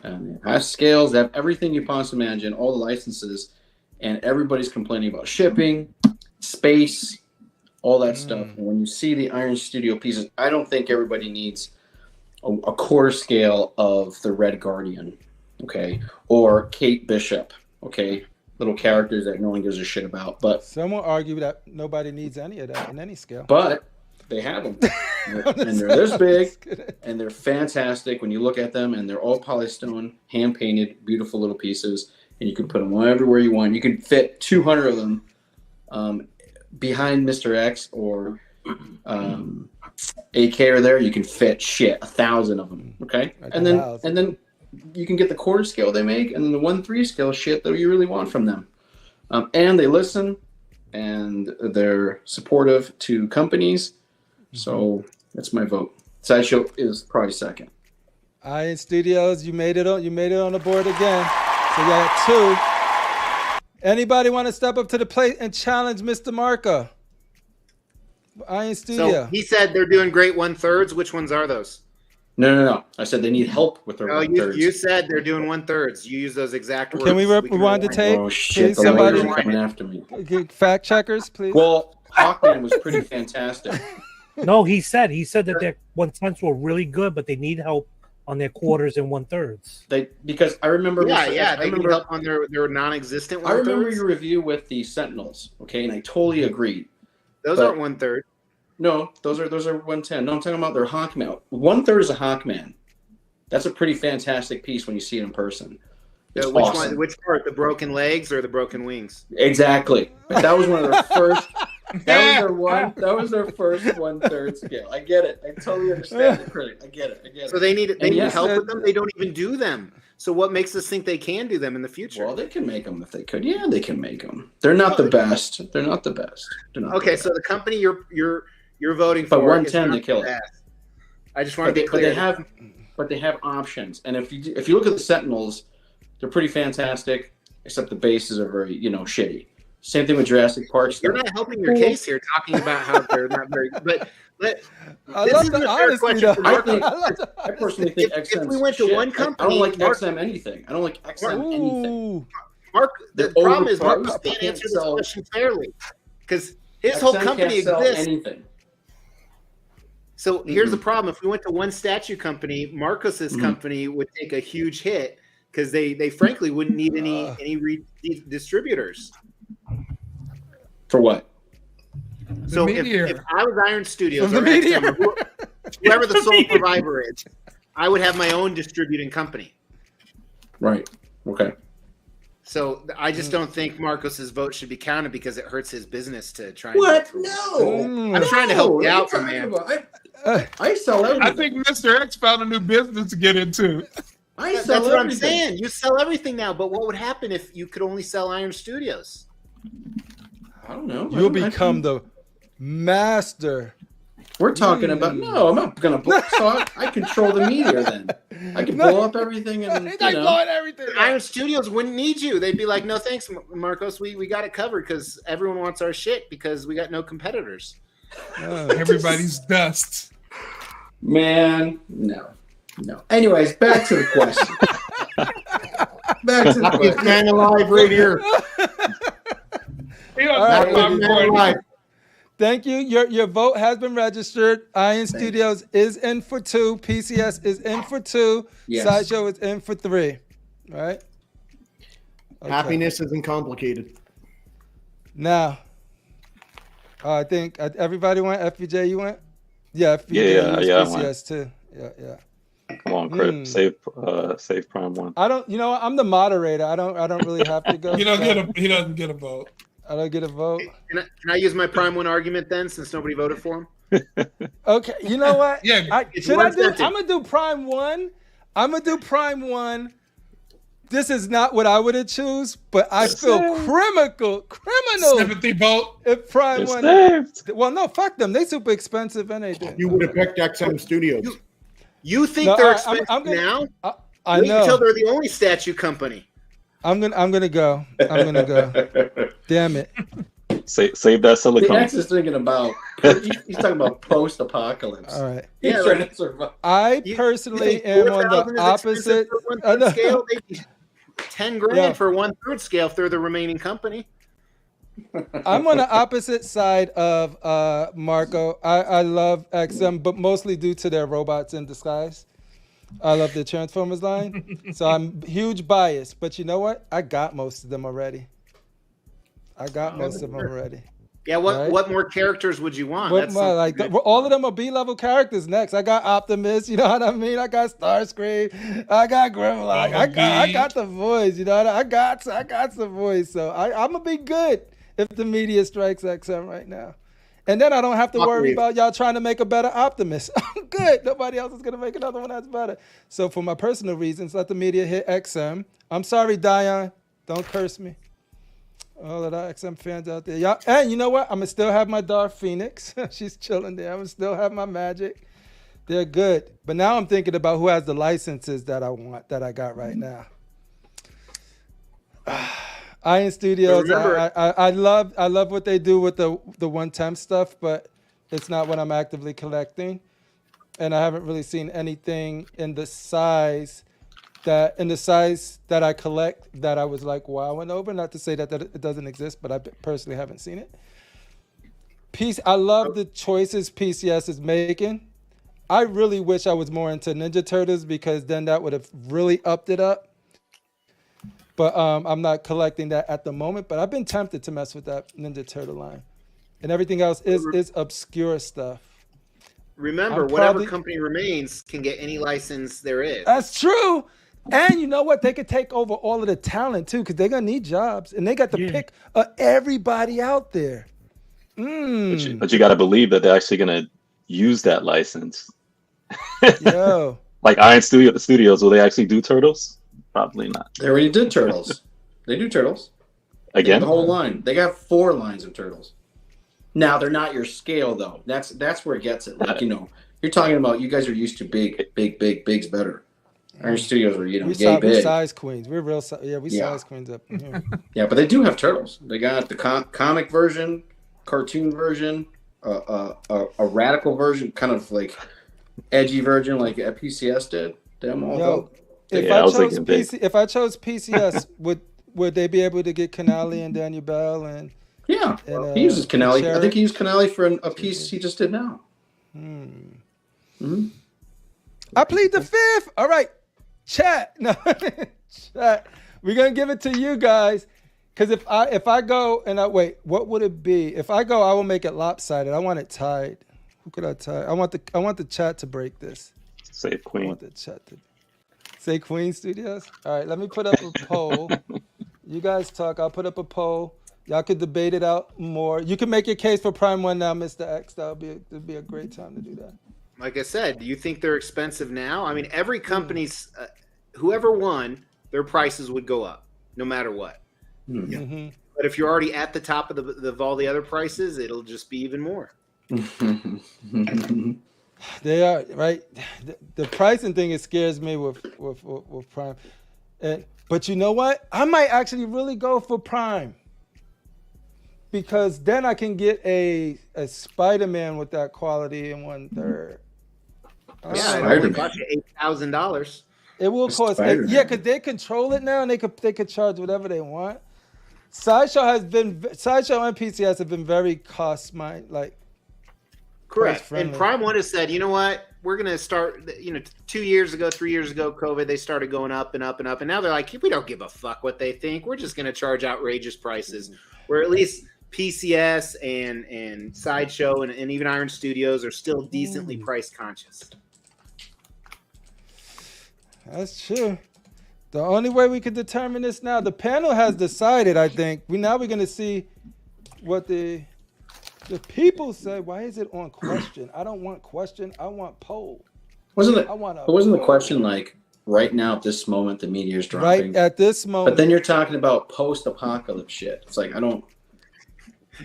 and they have scales. They have everything you possibly imagine, all the licenses, and everybody's complaining about shipping, space, all that stuff. And when you see the Iron Studio pieces, I don't think everybody needs a quarter scale of the Red Guardian, okay, or Kate Bishop, okay, little characters that no one gives a shit about. But
some will argue that nobody needs any of that in any scale.
But they have them, and they're this big, and they're fantastic when you look at them, and they're all polystone, hand painted, beautiful little pieces, and you can put them everywhere you want. You can fit 200 of them behind Mr. X or 8K are there, you can fit 1,000 of them. Okay, and then you can get the quarter scale they make, and then the 1/3 scale shit that you really want from them. And they listen, and they're supportive to companies. So that's my vote. Sideshow is probably second.
Iron Studios, you made it on the board again. So you got 2. Anybody want to step up to the plate and challenge Mr. Marco? Iron Studio.
So he said they're doing great 1/3. Which ones are those?
No. I said they need help with their 1/3.
You said they're doing 1/3. You use those exact words.
Can we rewind the tape?
Oh shit!
Please, somebody
coming after me.
Fact checkers, please.
Well, Hawkman was pretty fantastic.
No, he said that their 1/10s were really good, but they need help on their quarters and 1/3s.
Because I remember.
They need help on their non-existent 1/3s.
I remember your review with the Sentinels. Okay, and I totally agreed.
Those aren't 1/3.
No, those are 1/10. No, I'm talking about their Hawkman. 1/3 is a Hawkman. That's a pretty fantastic piece when you see it in person. It's awesome.
Which part? The broken legs or the broken wings?
Exactly. That was one of their first. That was their first 1/3 scale. I get it. I totally understand the critic. I get it.
So they need help with them. They don't even do them. So what makes us think they can do them in the future?
Well, they can make them if they could. Yeah, they can make them. They're not the best. They're not the best.
Okay, so the company you're voting for,
but 110 they kill it.
I just want to be clear.
But they have options, and if you look at the Sentinels, they're pretty fantastic. Except the bases are very shitty. Same thing with Jurassic Park.
You're not helping your case here, talking about how they're not very. But
I love the honesty.
I personally think XM.
If we went to one company,
I don't like XM anything. I don't like XM anything.
Mark, the problem is Marcus can't answer this question fairly because his whole company exists.
Anything.
So here's the problem: if we went to one statue company, Marcus's company would take a huge hit because they frankly wouldn't need any distributors.
For what?
So if I was Iron Studios or whoever the sole survivor is, I would have my own distributing company.
Right. Okay.
So I just don't think Marcos's vote should be counted because it hurts his business to try.
What? No.
I'm trying to help you out, man.
I sell everything.
I think Mr. X found a new business to get into.
That's what I'm saying. You sell everything now, but what would happen if you could only sell Iron Studios?
I don't know.
You'll become the master.
We're talking about I'm not gonna blow. So I control the media. Then I can blow up everything and
blowing everything.
Iron Studios wouldn't need you. They'd be like, no thanks, Marcos. We got it covered because everyone wants our shit because we got no competitors.
Everybody's dust.
Man, no. Anyways, back to the question.
Man alive right here.
Thank you. Your vote has been registered. Iron Studios is in for 2. PCS is in for 2. Yes. Sideshow is in for 3. All right.
Okay. Happiness isn't complicated.
Now, I think everybody went. FPJ, you went? Yeah, FPJ.
Yeah.
PCS too. Yeah.
Come on, Crip. Save Prime 1.
I don't. I'm the moderator. I don't really have to go.
He doesn't get a vote.
I don't get a vote.
Can I use my Prime 1 argument then, since nobody voted for him?
Okay. You know what?
Yeah.
I'm gonna do Prime 1. I'm This is not what I would have choose, but I feel criminal.
Sympathy vote.
If Prime 1. Well, no, fuck them. They super expensive and they do.
You would have picked XM Studios.
You think they're expensive now?
I know.
Until they're the only statue company.
I'm gonna go. Damn it.
Save that silicone.
X is thinking about. He's talking about post-apocalypse.
All right.
Yeah, right.
I personally am on the opposite.
Scale, 10 grand for 1/3 scale if they're the remaining company.
I'm on the opposite side of Marco. I love XM, but mostly due to their robots in disguise. I love the Transformers line, so I'm huge bias. But you know what? I got most of them already. Yeah, what more characters would you want? All of them are B-level characters next. I got Optimus, you know what I mean? I got Starscream, I got Grimlock, I got the voice, you know what I got some voice. So I'm gonna be good if the media strikes XM right now. And then I don't have to worry
Agreed.
about y'all trying to make a better Optimus. I'm good. Nobody else is going to make another one that's better. So for my personal reasons, let the media hit XM. I'm sorry, Dion. Don't curse me. All of the XM fans out there. Y'all, and you know what? I'm going to still have my Darth Phoenix. She's chilling there. I'm going to still have my Magic. They're good. But now I'm thinking about who has the licenses that I want, that I got right now. Iron Studios, I love what they do with the 110 stuff, but it's not what I'm actively collecting. And I haven't really seen anything in the size that I collect that I was like wowing over. Not to say that it doesn't exist, but I personally haven't seen it. I love the choices PCS is making. I really wish I was more into Ninja Turtles because then that would have really upped it up. But I'm not collecting that at the moment. But I've been tempted to mess with that Ninja Turtle line. And everything else is obscure stuff.
Remember, whatever company remains can get any license there is.
That's true. And you know what? They could take over all of the talent, too, because they're going to need jobs. And they got the pick of everybody out there.
But you got to believe that they're actually going to use that license.
Yo.
Like Iron Studios, will they actually do Turtles? Probably not.
They already did Turtles. They do Turtles.
Again?
The whole line. They got 4 lines of Turtles. Now, they're not your scale, though. That's where it gets it. Like, you're talking about, you guys are used to bigs better. Iron Studios are,
we
big.
We're size queens. We're real size. Yeah, we size queens up here.
Yeah, but they do have Turtles. They got the comic version, cartoon version, a radical version, kind of like edgy version like PCS did. Them all dope.
If I chose PCS, would they be able to get Canali and Daniel Bell and
he uses Canali. I think he used Canali for a piece he just did now.
I plead the fifth. All right, chat. No, chat. We're gonna give it to you guys because if I go and what would it be? If I go, I will make it lopsided. I want it tied. Who could I tie? I want the chat to break this.
Say Queen.
I want the chat to say Queen Studios. All right, let me put up a poll. You guys talk. I'll put up a poll. Y'all could debate it out more. You can make your case for Prime 1 now, Mr. X. It'd be a great time to do that.
Like I said, do you think they're expensive now? I mean, every company's, whoever won, their prices would go up no matter what.
Mm-hmm.
But if you're already at the top of all the other prices, it'll just be even more.
They are, right? The pricing thing, it scares me with Prime. But you know what? I might actually really go for Prime. Because then I can get a Spider-Man with that quality in 1/3.
It will cost you $8,000.
It will cost, because they control it now and they could charge whatever they want. Sideshow and PCS have been very cost-minded,
correct. And Prime 1 has said, you know what? We're going to start, 2 years ago, 3 years ago, COVID, they started going up and up and up. And now they're like, we don't give a fuck what they think. We're just going to charge outrageous prices. Where at least PCS and Sideshow and even Iron Studios are still decently price conscious.
That's true. The only way we could determine this now, the panel has decided, I think. We're going to see what the people say. Why is it on question? I don't want question. I want poll.
Wasn't the question like right now at this moment the meteor is dropping?
Right at this moment.
But then you're talking about post-apocalypse shit. It's like I don't.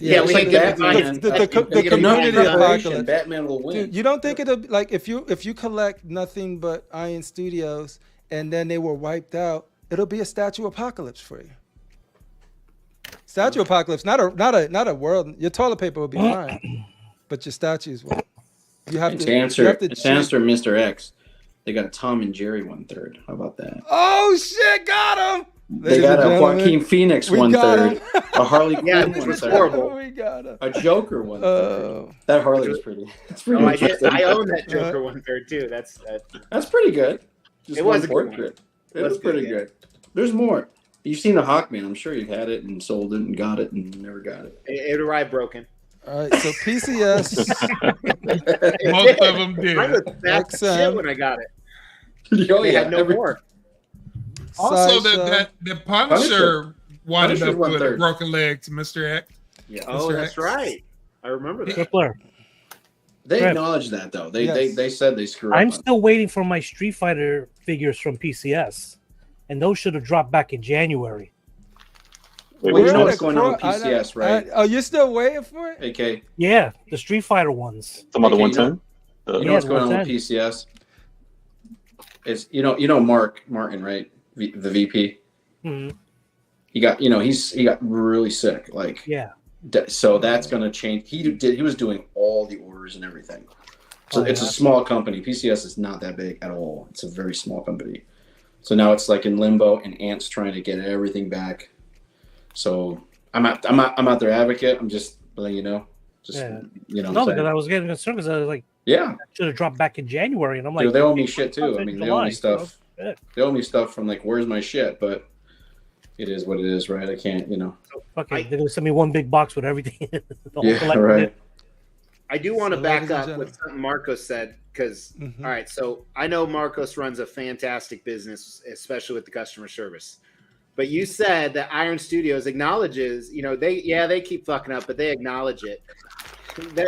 Yeah,
it's like Batman.
The community apocalypse.
Batman will win.
Dude, you don't think it'll like if you collect nothing but Iron Studios and then they were wiped out, it'll be a statue apocalypse for you. Statue apocalypse, not a world. Your toilet paper will be fine, but your statues won't. You have to answer
Mr. X. They got a Tom and Jerry 1/3. How about that?
Oh shit, got him.
They got a Joaquin Phoenix 1/3, a Harley Quinn 1/3,
we got
a Joker 1/3. That Harley was pretty. It's pretty.
I own that Joker 1/3 too. That's
pretty good.
It was a good one.
It was pretty good. There's more. You've seen the Hawkman. I'm sure you've had it and sold it and got it and never got it.
It arrived broken.
All right, so PCS.
Most of them did.
I was fat shit when I got it.
They
had no more.
Also, the Punisher winded up with broken legs, Mr. X.
Yeah. Oh, that's right. I remember that.
CriPPleR.
They acknowledged that though. They said they screwed up.
I'm still waiting for my Street Fighter figures from PCS, and those should have dropped back in January.
Well, you know what's going on with PCS, right?
Oh, you're still waiting for it?
AK.
Yeah, the Street Fighter ones.
Some other 110.
You know what's going on with PCS? Is you know Martin, right? The VP.
Mm-hmm.
He got he got really sick. Like so that's going to change. He was doing all the orders and everything. So it's a small company. PCS is not that big at all. It's a very small company. So now it's like in limbo, and Ant's trying to get everything back. So I'm not their advocate. I'm just letting you know.
No, because I was getting concerned because I was like, should have dropped back in January, and I'm like,
dude, they owe me shit too. I mean, they owe me stuff. They owe me stuff from like, where's my shit? But it is what it is, right? I can't,
they're gonna send me one big box with everything.
Right.
I do want to back up with something Marcos said because, all right, so I know Marcos runs a fantastic business, especially with the customer service. But you said that Iron Studios acknowledges, they keep fucking up, but they acknowledge it.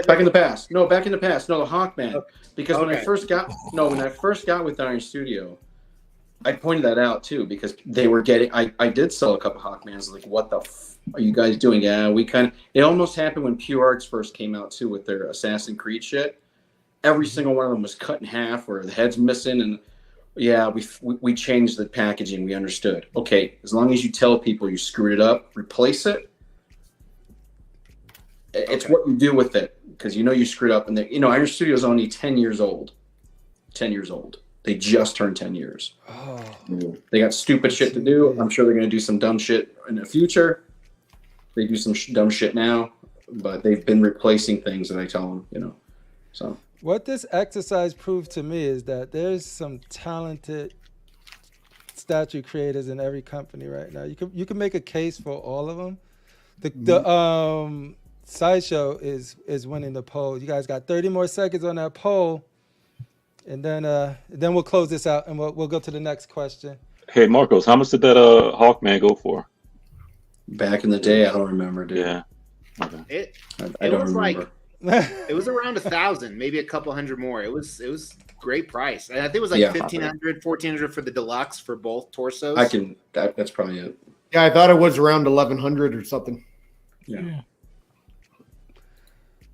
Back in the past. No, the Hawkman. Because when I first got with Iron Studio, I pointed that out too, because they were getting, I did sell a couple Hawkmans. Like, what the are you guys doing? Yeah, it almost happened when Pure Arts first came out too with their Assassin's Creed shit. Every single one of them was cut in half or the head's missing, and we changed the packaging. We understood. Okay, as long as you tell people you screwed it up, replace it. It's what you do with it, because you screwed up. And Iron Studio is only 10 years old. 10 years old. They just turned 10 years. Oh. They got stupid shit to do. I'm sure they're going to do some dumb shit in the future. They do some dumb shit now, but they've been replacing things that I tell them, So
what this exercise proved to me is that there's some talented statue creators in every company right now. You can make a case for all of them. The Sideshow is winning the poll. You guys got 30 more seconds on that poll, and then we'll close this out and we'll go to the next question.
Hey Marcos, how much did that Hawkman go for?
Back in the day, I don't remember, dude.
Yeah.
Okay.
I don't remember.
It was around 1,000, maybe a couple hundred more. It was great price. I think it was like 1,500, 1,400 for the deluxe for both torsos.
That's probably it.
Yeah, I thought it was around 1,100 or something.
Yeah.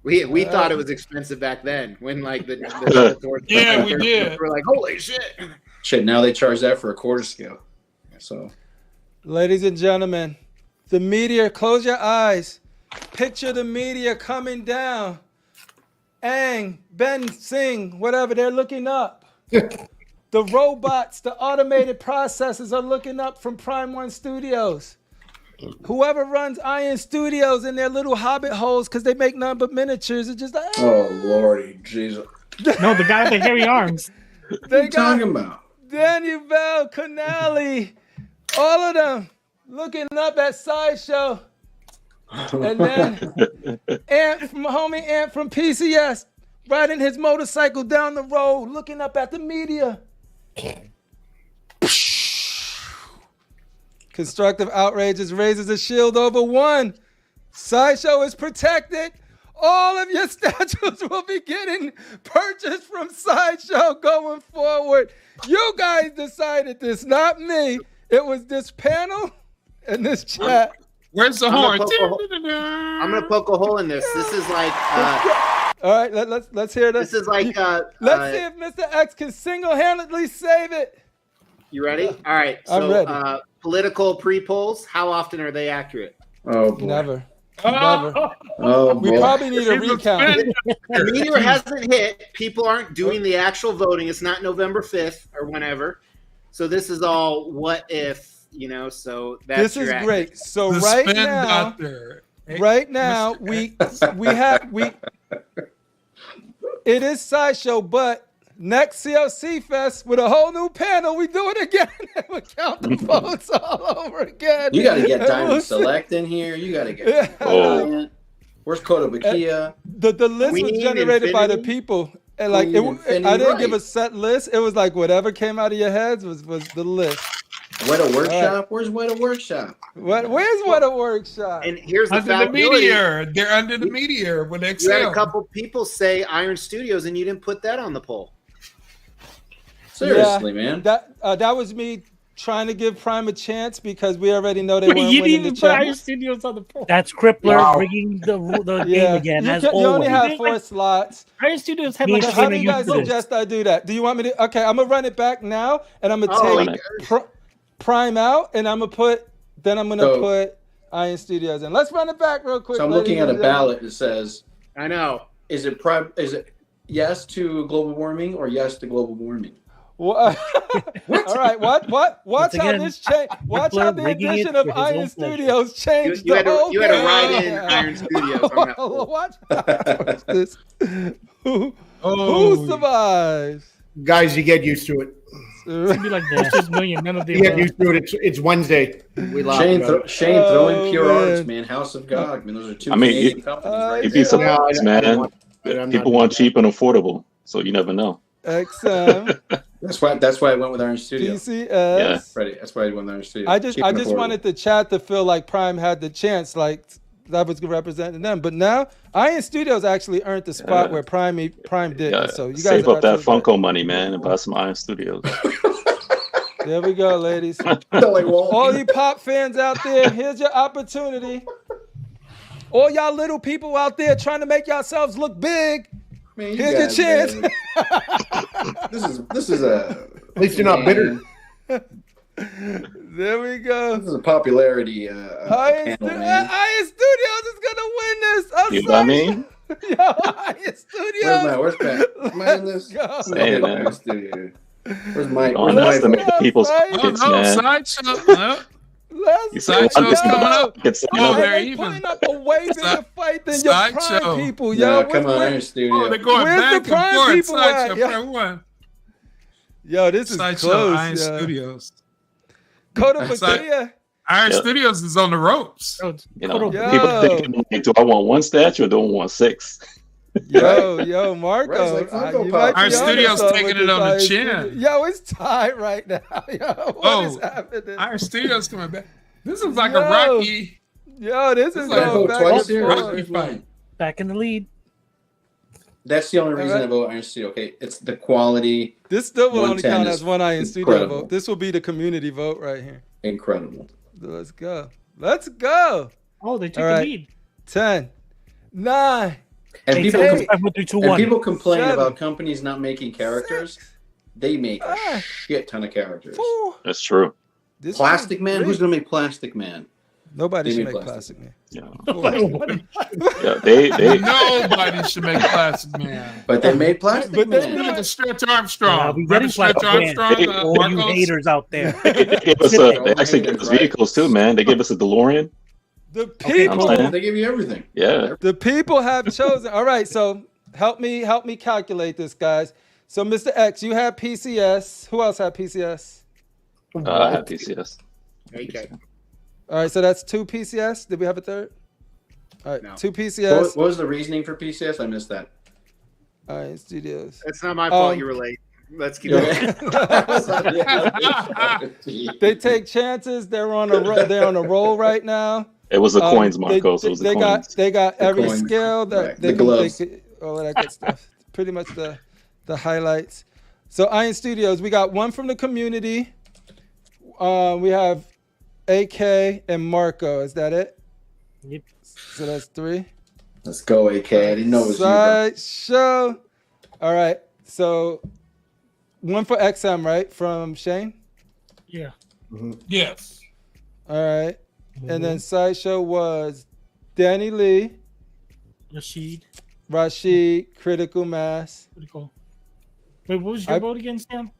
We thought it was expensive back then when like the torso.
Yeah, we did.
We're like, holy shit.
Shit, now they charge that for a quarter scale. So,
ladies and gentlemen, the meteor, close your eyes. Picture the meteor coming down. Aang, Ben, Singh, whatever, they're looking up. The robots, the automated processors are looking up from Prime One Studios. Whoever runs Iron Studios in their little hobbit holes, because they make none but miniatures, are just like,
oh, Lordy, Jesus.
No, the guy with the hairy arms.
What are you talking about?
Daniel Bell, Canali, all of them looking up at Sideshow. And then Ant from PCS riding his motorcycle down the road, looking up at the media. Constructive Outrages raises a shield over one. Sideshow is protected. All of your statues will be getting purchased from Sideshow going forward. You guys decided this, not me. It was this panel and this chat.
Where's the horn?
I'm gonna poke a hole in this. This is like.
All right, let's hear this.
This is like.
Let's see if Mr. X can single-handedly save it.
You ready? All right. So,
I'm ready.
Political pre-polls. How often are they accurate?
Oh, boy.
Never.
Oh,
we probably need a recount.
The meteor hasn't hit. People aren't doing the actual voting. It's not November 5th or whenever. So this is all what if. So that's
this is great. So right now, it is Sideshow, but next C.O.C. Fest with a whole new panel, we do it again. We count the votes all over again.
You got to get Diamond Select in here. You got to get. Where's Kotobukiya?
The list was generated by the people, and like I didn't give a set list. It was like whatever came out of your heads was the list.
Weta Workshop? Where's Weta Workshop?
Where's Weta Workshop?
And here's the
Under the meteor. They're under the meteor with XL.
You had a couple people say Iron Studios, and you didn't put that on the poll.
Seriously, man.
That was me trying to give Prime a chance because we already know they weren't
You
winning
didn't
the
even put Iron
challenge.
Studios on the poll.
That's CriPPleR bringing the game again.
You only have 4 slots.
Iron Studios had
like
How do you guys suggest I do that? Do you want me to? Okay, I'm gonna run it back now, and I'm gonna take Prime out, and I'm gonna put Iron Studios in. Let's run it back real quick.
So I'm looking at a ballot that says,
I know.
Is it yes to global warming or yes to global warming?
What? All right. Watch how this change. Watch how the addition of Iron Studios changed
you
the whole game.
You had to write in Iron Studios on that poll.
Watch this. Who survives?
Guys, you get used to it.
It's gonna be like Bush's Million. None of the
You get used to it. It's Wednesday. We laugh.
Shane throwing Pure Arts, man. House of God. I mean, those are two Canadian companies, right?
You'd be surprised, man. People want cheap and affordable, so you never know.
XM.
That's why I went with Iron Studio.
PCS.
Yeah.
Ready. That's why I went with Iron Studio.
I just wanted the chat to feel like Prime had the chance, like that was representing them. But now Iron Studios actually earned the spot where Prime didn't.
Yeah.
So you guys
save up that Funko money, man, and buy some Iron Studios.
There we go, ladies. All you pop fans out there, here's your opportunity. All y'all little people out there trying to make yourselves look big.
Man,
here's your chance.
This is a.
At least you're not bitter.
There we go.
This is a popularity.
Iron Studios is gonna win this. I'm
You know what I mean?
Yo, Iron Studios.
Where's Pat? Am I in this?
Hey, man.
Where's Mike?
Don't underestimate people's pockets, man.
Sideshow. Sideshow's coming up.
They're putting up a way bigger fight than your Prime people, yo.
Come on, Iron Studio.
They're going
Where's
back
the Prime
and forth.
people at?
Sideshow Prime 1.
Yo, this is
Sideshow
close.
Iron Studios.
Coda
Iron Studios is on the ropes.
You know, people think, do I want 1 statue or do I want 6?
Yo, Marco.
Iron Studios taking it on the chin.
Yo, it's tight right now. Yo, what is happening?
Iron Studios coming back. This is like a Rocky.
Yo, this is
like
going back and forth.
Rocky fight.
Back in the lead.
That's the only reason I vote Iron Studio. Okay, it's the quality.
This still will only count as one Iron Studio
incredible.
vote. This will be the community vote right here.
Incredible.
Let's go. Let's go.
Oh, they took the lead.
10, 9.
And
Eight,
people,
eight.
and people complain
7,
about companies not making characters.
6,
they make a shit ton of characters.
4.
That's true.
Plastic Man? Who's going to make Plastic Man?
Nobody should make Plastic Man.
Yeah.
Nobody.
Yeah, they
Nobody should make Plastic Man.
But they made Plastic Man.
Look at the Stretch Armstrong.
We getting
Stretch
Plastic Man.
Armstrong.
All you haters out there.
they actually give us vehicles too, man. They give us a DeLorean.
The people,
they give you everything.
Yeah.
The people have chosen. All right, so help me calculate this, guys. So, Mr. X, you have PCS. Who else had PCS?
I have PCS.
Okay.
All right, so that's 2 PCS. Did we have a third? All right,
No.
2 PCS.
What was the reasoning for PCS? I missed that.
All right, Studios.
That's not my fault. You were late. Let's keep going.
They take chances. They're on a roll right now.
It was the coins, Marco. So it was the coins.
They got every
coins.
skill that
Right.
they
The
can,
gloves.
all of that good stuff. Pretty much the highlights. So Iron Studios, we got one from the community. We have AK and Marco. Is that it?
Yep.
So that's 3.
Let's go, AK. I didn't know it was you.
Sideshow. All right. So one for XM, right? From Shane?
Yeah.
Yes.
All right. And then Sideshow was Danny Lee, Rashid, Critical Mass.
Pretty cool. Wait, what was your vote again, Sam?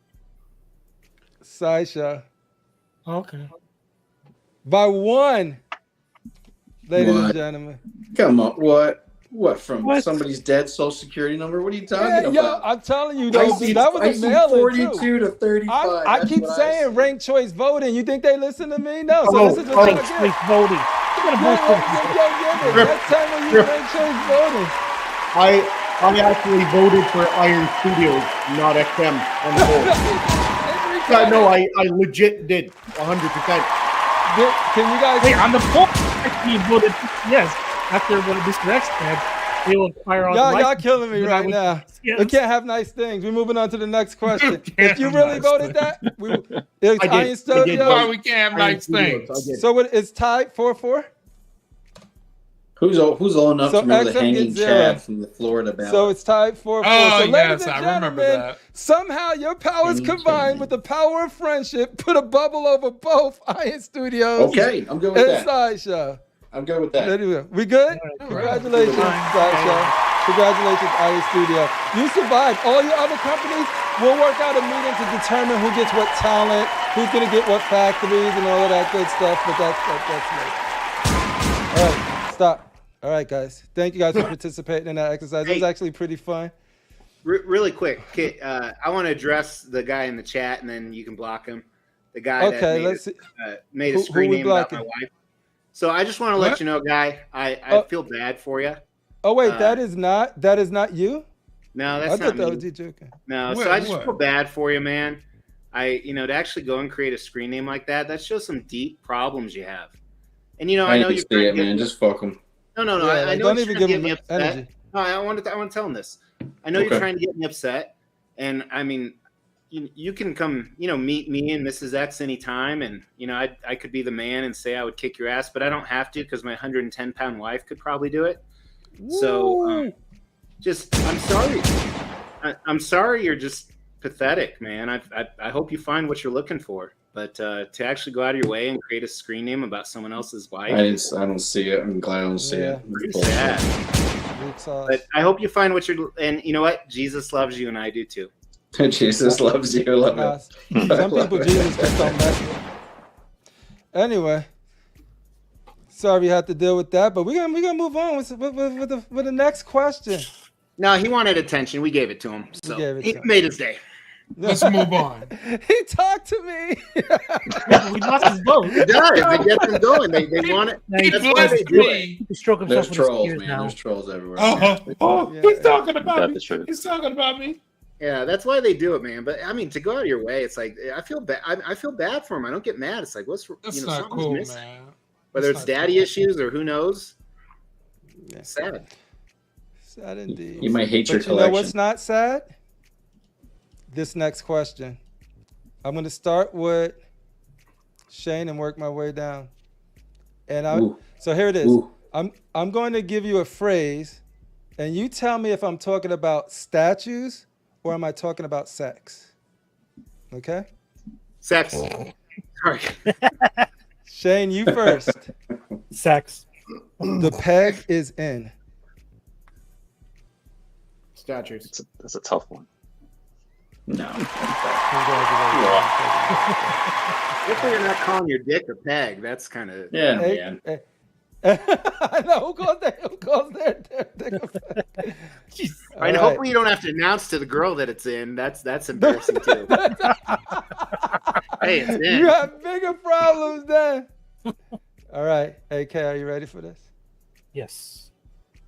Sideshow.
Oh, okay.
By 1, ladies and gentlemen.
Come on. What from somebody's dead social security number? What are you talking about?
Yo, I'm telling you, though, that was a mail-in
42 to 35.
I keep saying ranked choice voting. You think they listen to me? No. So this is what
Ranked choice voting. You're gonna vote for
That's time when you ranked choice voting.
I actually voted for Iron Studios, not XM on the poll. No, I legit did 100%.
Can you guys?
Wait, on the poll, he voted yes after what Mr. X said. They will fire all
Y'all killing me right now.
Yes.
We can't have nice things. We're moving on to the next question. If you really voted that, it's Iron Studio.
Why we can't have nice things?
So it's tied 4-4.
Who's old enough to remember the
XM
hanging
gets 0.
Chad from the Florida ballot?
So it's tied 4-4.
Oh,
so
yes, I remember that.
Somehow your powers combined with the power of friendship put a bubble over both Iron Studios.
Okay, I'm good with that.
Sideshow.
I'm good with that.
We good? Congratulations, Sideshow. Congratulations, Iron Studio. You survived. All your other companies will work out a meeting to determine who gets what talent, who's going to get what factories and all of that good stuff, but that's me. All right, stop. All right, guys. Thank you guys for participating in that exercise. It was actually pretty fun.
Really quick, I want to address the guy in the chat, and then you can block him. The guy that made a screen name about my wife. So I just want to let you know, guy, I feel bad for you.
Oh wait, that is not you?
No, that's not me.
That was you joking.
No, so I just feel bad for you, man. To actually go and create a screen name like that shows some deep problems you have. And I know you're
trying to get, man. Just fuck him.
No.
Yeah,
I know
don't
you're
even
trying
give
to get me
him
upset.
energy.
No, I want to tell him this. I know you're trying to get me upset, and I mean, you can come, meet me and Mrs. X anytime, and I could be the man and say I would kick your ass, but I don't have to because my 110-pound wife could probably do it. Woo. So, I'm sorry. I'm sorry. You're just pathetic, man. I hope you find what you're looking for, but to actually go out of your way and create a screen name about someone else's wife,
I don't see it. I'm glad I don't see it.
Pretty sad. But I hope you find what you're. And you know what? Jesus loves you, and I do too.
Jesus loves you. Love it.
Some people Jesus just don't mess with. Anyway, sorry we had to deal with that, but we're gonna move on with the next question.
No, he wanted attention. We gave it to him, so he made his day.
Let's move on.
He talked to me.
We lost his vote.
It does. It gets them going. They want it. That's why they do it.
There's trolls, man. There's trolls everywhere.
He's talking about me. He's talking about me.
Yeah, that's why they do it, man. But I mean, to go out of your way, it's like I feel bad. I feel bad for him. I don't get mad. It's like
that's not cool,
missing.
Man.
Whether it's daddy issues or who knows.
Yeah.
Sad.
Sad indeed.
You might hate your collection.
You know what's not sad? This next question. I'm going to start with Shane and work my way down. And so here it is. I'm going to give you a phrase, and you tell me if I'm talking about statues or am I talking about sex? Okay?
Sex. Sorry.
Shane, you first.
Sex.
The peg is in.
Statues.
That's a tough one.
No.
Hopefully you're not calling your dick a peg. That's kind of
man.
I know who calls their dick a peg.
And hopefully you don't have to announce to the girl that it's in. That's embarrassing too. Hey, it's in.
You have bigger problems then. All right, AK, are you ready for this?
Yes.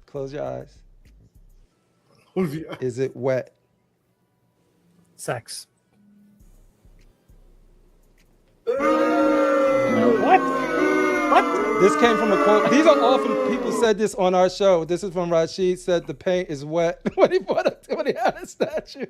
Close your eyes. Is it wet?
Sex.
What?
This came from a quote. These are often people said this on our show. This is from Rashid. Said the paint is wet when he had a statue.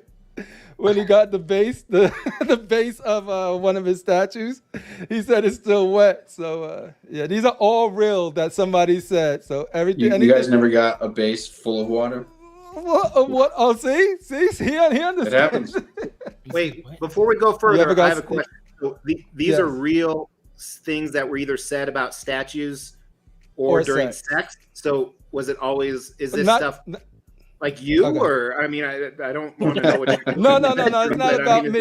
When he got the base, the base of one of his statues, he said it's still wet. So yeah, these are all real that somebody said. So everything.
You guys never got a base full of water?
What? Oh, see, he understands.
It happens.
Wait, before we go further, I have a question. So these are real things that were either said about statues or during sex. So was it always? Is this stuff like you, or I mean, I don't want to know what you're doing.
No, it's not about me.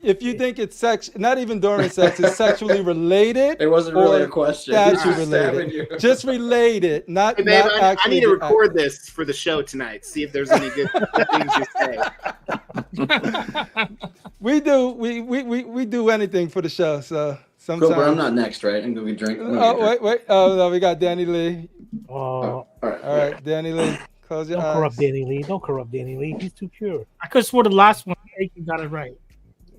If you think it's sex, not even during sex, it's sexually related.
It wasn't really a question.
Statue related, just related, not.
Hey, babe,
not
I need to record this for the show tonight. See if there's any good things you say.
We do anything for the show. So sometimes.
Cool, but I'm not next, right? I'm gonna be drinking.
Oh wait. Oh no, we got Danny Lee.
All
right, Danny Lee. Close your eyes.
Don't corrupt Danny Lee. Don't corrupt Danny Lee. He's too pure.
I could have swore the last one. You got it right.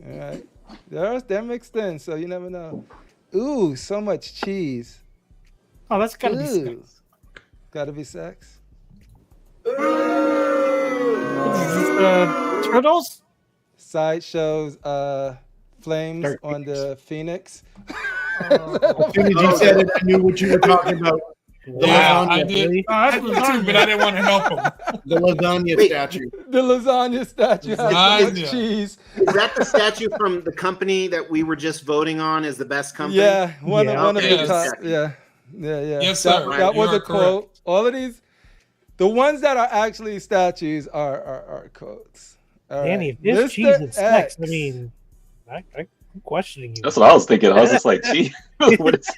All right. They're mixed in, so you never know. Ooh, so much cheese.
Oh, that's gotta be sex.
Gotta be sex.
Is this turtles?
Sideshow's flames on the Phoenix.
As soon as you said it, I knew what you were talking about.
Yeah, I did. I did too, but I didn't want to help him.
The lasagna statue.
The lasagna statue has cheese.
Is that the statue from the company that we were just voting on as the best company?
Yeah, one of the top. Yeah.
Yes, sir.
That was a quote. All of these, the ones that are actually statues are quotes. All
Danny,
right.
if this cheese is sex, I mean, I'm questioning you.
That's what I was thinking. I was just like, cheese. What is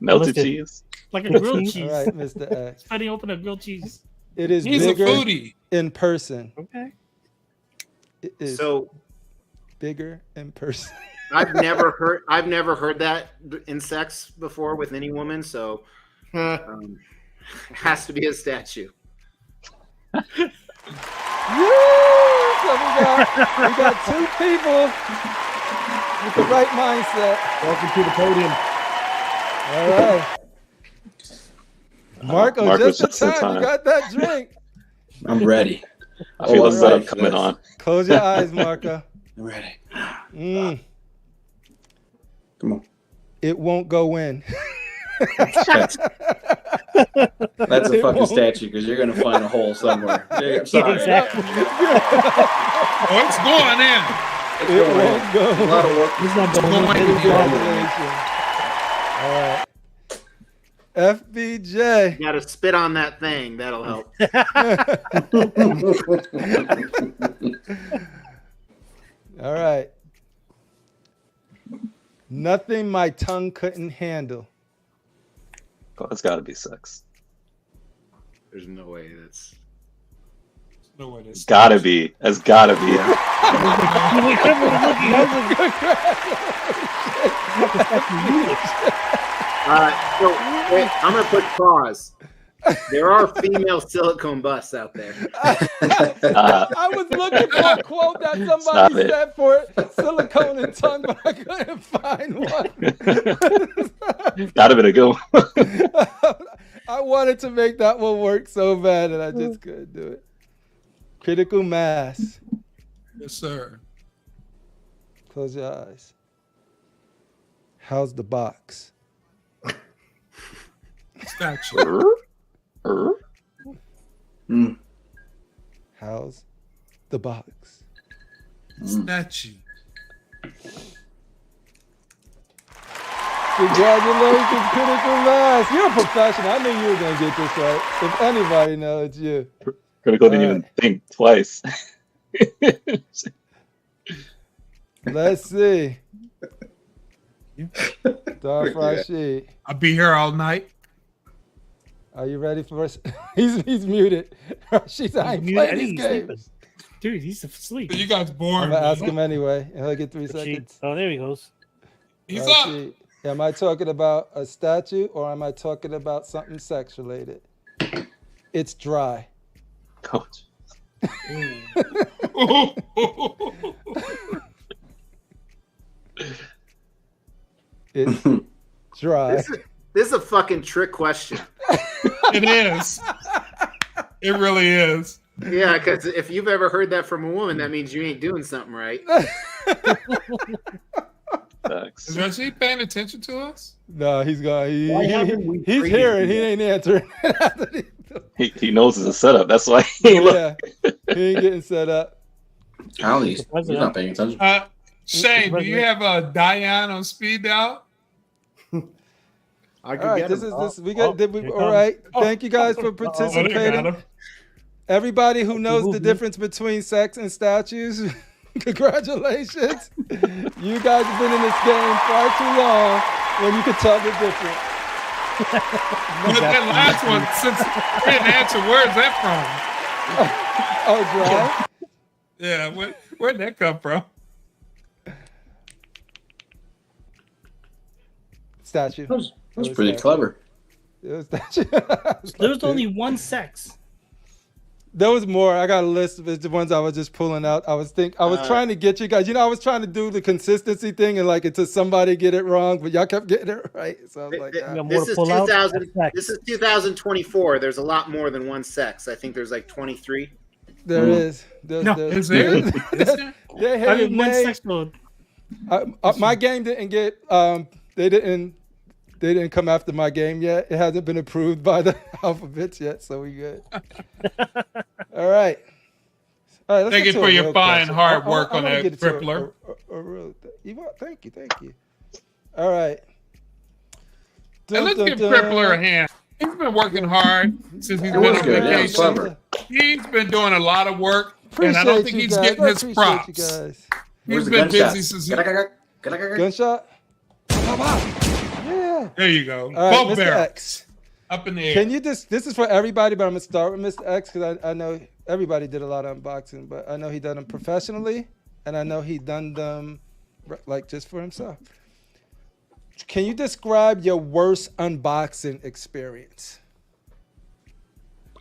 melted cheese?
Like a grilled cheese.
All right, Mr. X.
How do you open a grilled cheese?
It is
He's
bigger
a foodie.
in person.
Okay.
It is
So
bigger in person.
I've never heard that in sex before with any woman, so it has to be a statue.
So we got two people with the right mindset.
Welcome to the podium.
All right. Marco,
Marco's
just in time. You got that drink.
I'm ready.
I feel the setup coming on.
Close your eyes, Marco.
I'm ready.
Come on. It won't go in.
That's a fucking statue because you're going to find a hole somewhere. Yeah, sorry.
Exactly.
Oh, it's going in.
It won't go.
A lot of work.
It's not going in.
All right. FBJ.
You got to spit on that thing. That'll help.
All right. Nothing my tongue couldn't handle.
Oh, it's got to be sex.
There's no way that's.
No way that's.
Gotta be. It's gotta be.
So wait, I'm gonna put pause. There are female silicone busts out there.
I was looking for a quote that somebody said for it, silicone and tongue, but I couldn't find one.
Gotta be a good one.
I wanted to make that one work so bad, and I just couldn't do it. Critical mass.
Yes, sir.
Close your eyes. How's the box?
Statue.
How's the box?
Statue.
Congratulations, Critical Mass. You're a professional. I knew you were going to get this right. If anybody knows, it's you.
Critical didn't even think twice.
Let's see. Darth Rashid.
I'll be here all night.
Are you ready for us? He's muted. Rashid said, I ain't playing these games.
Dude, he's asleep.
You guys boring.
I'm going to ask him anyway, and he'll get 3 seconds.
Oh, there he goes.
He's
Rashid, am I talking about a statue or am I talking about something sex related? It's dry.
Coach.
It's dry.
This is a fucking trick question.
It is. It really is.
Yeah, because if you've ever heard that from a woman, that means you ain't doing something right.
Thanks.
Is Rashid paying attention to us?
No, he's gone.
Why haven't we
He's
treated
here and
you
he ain't answering.
He knows it's a setup. That's why he
Yeah, he ain't getting set up.
Ali's he's not paying attention.
Shane, do you have a Diane on speed dial?
I could
All right,
get
this
him.
is we got. All right, thank you guys for participating. Everybody who knows the difference between sex and statues, congratulations. You guys have been in this game far too long when you could tell the difference.
But that last one, since we didn't answer, where's that from?
Oh, dry?
Yeah, where'd that come from?
Statue.
That was pretty clever.
It was statue.
There's only one sex.
There was more. I got a list of the ones I was just pulling out. I was trying to get you guys. You know, I was trying to do the consistency thing and like until somebody get it wrong, but y'all kept getting it right. So I was like,
this is 2024. There's a lot more than one sex. I think there's like 23.
There is.
Is there?
I mean, one sex mode. My game didn't get. They didn't come after my game yet. It hasn't been approved by the alphabets yet, so we good. All right. Let's
Thank you for your fine hard work on that, CriPPleR.
Thank you. All right.
And let's give CriPPleR a hand. He's been working hard since he's been on vacation. He's been doing a lot of work, and I don't think he's getting his props. He's been busy since
Gunshot? Yeah.
There you go.
All right, Mr. X.
Up in the air.
Can you this is for everybody, but I'm going to start with Mr. X because I know everybody did a lot of unboxing, but I know he done them professionally, and I know he done them like just for himself. Can you describe your worst unboxing experience?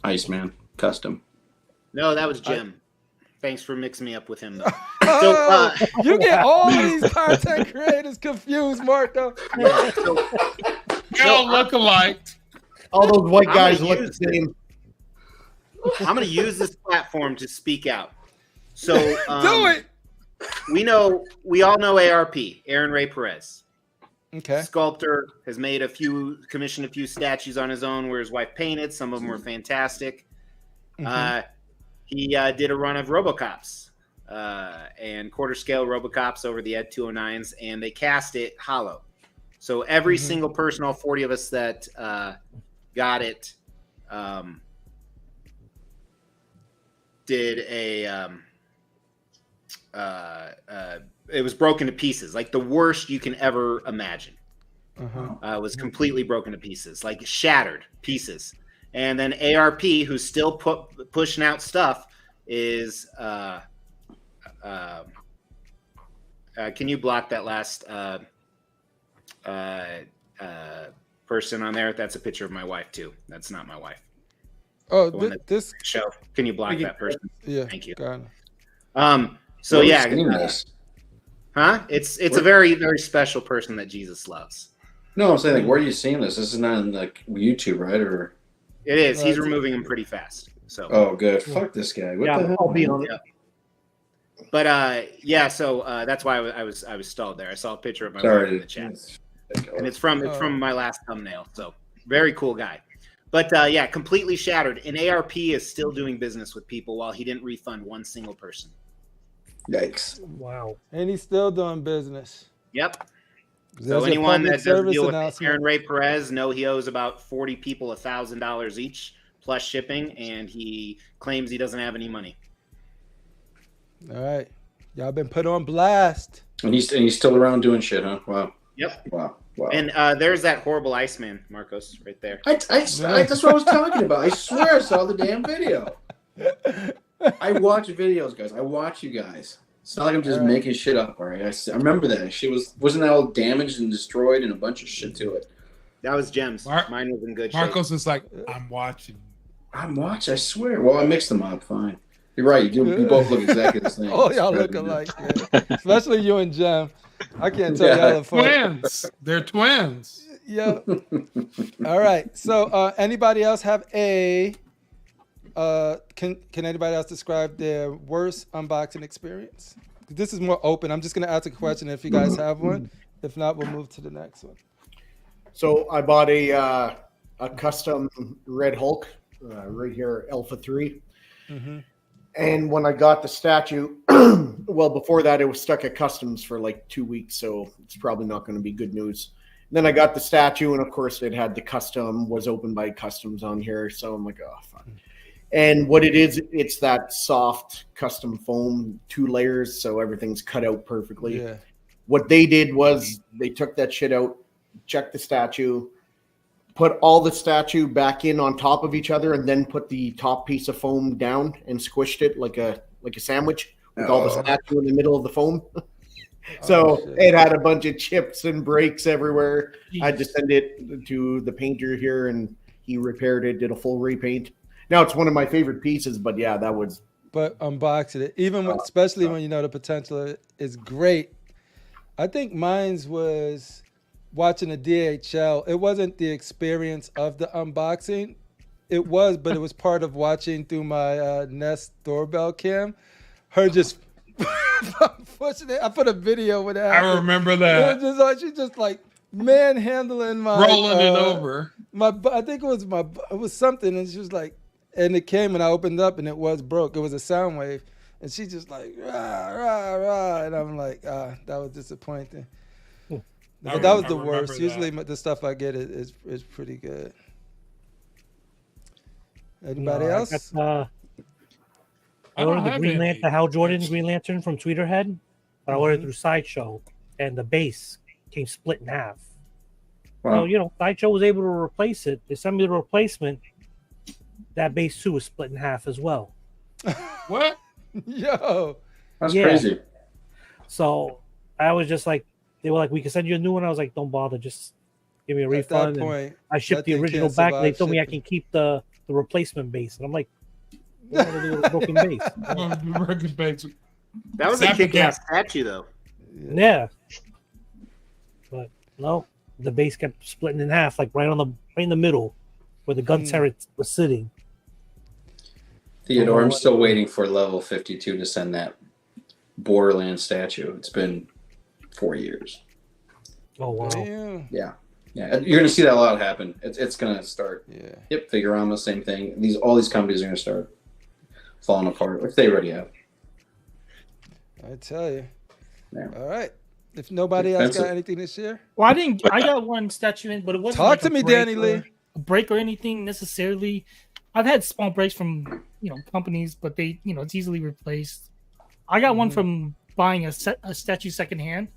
Iceman, custom.
No, that was Jim. Thanks for mixing me up with him, though.
So, you get all these content creators confused, Marco.
They all look alike.
All those white guys look the same.
I'm going to use this platform to speak out. So
do it.
We all know ARP, Aaron Ray Perez.
Okay.
Sculptor has commissioned a few statues on his own where his wife painted. Some of them were fantastic. Mm-hmm. He did a run of RoboCops and quarter scale RoboCops over the Ed 209s, and they cast it hollow. So every single person, all 40 of us that got it, did a it was broken to pieces, like the worst you can ever imagine. Was completely broken to pieces, like shattered pieces. And then ARP, who's still pushing out stuff, is can you block that last person on there? That's a picture of my wife too. That's not my wife.
Oh, this
show. Can you block that person?
Yeah.
Thank you.
Got
it. So yeah, it's a very, very special person that Jesus loves.
No, I'm saying, like, where are you seeing this? This is not in like YouTube, right? Or
it is. He's removing him pretty fast. So.
Oh, good. Fuck this guy. What the hell?
I'll be on it.
But yeah, so that's why I was stalled there. I saw a picture of my wife in the chat, and it's from my last thumbnail. So very cool guy. But yeah, completely shattered. And ARP is still doing business with people while he didn't refund one single person.
Yikes!
Wow.
And he's still doing business.
Yep. So anyone that doesn't deal with Aaron Ray Perez, know he owes about 40 people $1,000 each plus shipping, and he claims he doesn't have any money.
All right, y'all been put on blast.
And he's still around doing shit, huh? Wow.
Yep.
Wow.
And there's that horrible Iceman, Marcos, right there.
That's what I was talking about. I swear I saw the damn video. I watch videos, guys. I watch you guys. It's not like I'm just making shit up, all right? I remember that. Shit wasn't that all damaged and destroyed and a bunch of shit to it.
That was Gems. Mine was in good shape.
Marcos is like, I'm watching.
I swear. Well, I mixed them up. Fine. You're right. You both look exactly the same.
Oh, y'all look alike. Yeah. Especially you and Jem. I can't tell y'all apart.
Twins. They're twins.
Yeah. All right. So anybody else have a can anybody else describe their worst unboxing experience? This is more open. I'm just going to ask a question if you guys have one. If not, we'll move to the next one.
So I bought a custom Red Hulk right here, Alpha 3. Mm-hmm. And when I got the statue, well, before that, it was stuck at customs for like 2 weeks. So it's probably not going to be good news. And then I got the statue, and of course, it had the custom, was opened by customs on here. So I'm like, oh, fuck. And what it is, it's that soft custom foam, 2 layers, so everything's cut out perfectly.
Yeah.
What they did was they took that shit out, checked the statue, put all the statue back in on top of each other, and then put the top piece of foam down and squished it like a sandwich with all the statue in the middle of the foam. So it had a bunch of chips and breaks everywhere. I had to send it to the painter here, and he repaired it, did a full repaint. Now it's one of my favorite pieces, but yeah, that was.
But unboxing it, even when, especially when you know the potential is great. I think mine's was watching the DHL. It wasn't the experience of the unboxing. It was, but it was part of watching through my Nest doorbell cam. Her just pushing it. I put a video with that.
I remember that.
It was just like, she just like manhandling my
rolling it over.
I think it was something, and she was like, and it came, and I opened up, and it was broke. It was a sound wave, and she just like rah rah rah, and I'm like, that was disappointing. But that was the worst.
that.
Usually, the stuff I get is pretty good. Anybody else?
I ordered the Hal Jordan Green Lantern from Tweeterhead, but I ordered through Sideshow, and the base came split in half.
Wow.
So, Sideshow was able to replace it. They sent me the replacement. That base too was split in half as well.
What?
Yo,
that's crazy.
So I was just like, they were like, we can send you a new one. I was like, don't bother, just give me a refund.
At that point,
I shipped the original back. They told me I can keep the replacement base, and I'm like, what do I do with a broken base?
Broken base.
That was a kick-ass statue, though.
Yeah, but no, the base kept splitting in half, like right in the middle, where the gun turret was sitting.
Theodore, I'm still waiting for level 52 to send that Borderlands statue. It's been 4 years.
Oh wow!
Yeah. You're gonna see that a lot happen. It's gonna start.
Yeah.
Yep. Figurama, same thing. All these companies are gonna start falling apart, which they already have.
I tell you.
Yeah.
All right. If nobody else got anything this year,
well, I got one statue in, but it wasn't.
Talk to me, Danny Lee.
A break or anything necessarily. I've had small breaks from companies, but they it's easily replaced. I got one from buying a statue secondhand,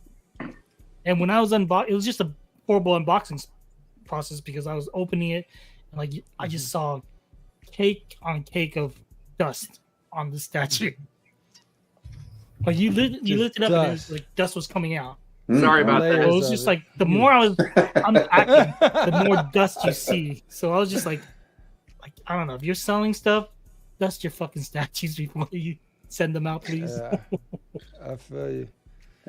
and when I was it was just a horrible unboxing process because I was opening it and I just saw cake on cake of dust on the statue. Like you lifted up and it was like dust was coming out.
Sorry about that.
It was just like the more I was unpacking, the more dust you see. So I was just like I don't know, if you're selling stuff, dust your fucking statues before you send them out, please.
Yeah, I feel you.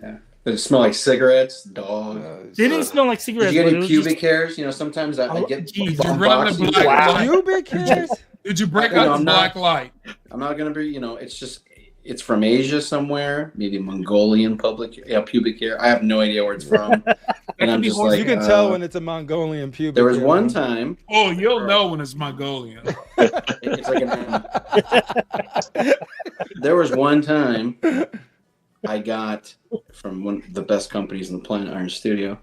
Yeah. Did it smell like cigarettes? Dog.
It didn't smell like cigarettes.
Did you get any pubic hairs? Sometimes I get.
Did you run the black light?
Pubic hairs?
Did you break out the black light?
I'm not gonna be. It's from Asia somewhere, maybe Mongolian pubic hair. I have no idea where it's from. And I'm just like,
you can tell when it's a Mongolian pubic.
There was one time.
Oh, you'll know when it's Mongolian.
It's like there was one time I got from one of the best companies in the planet, Iron Studio.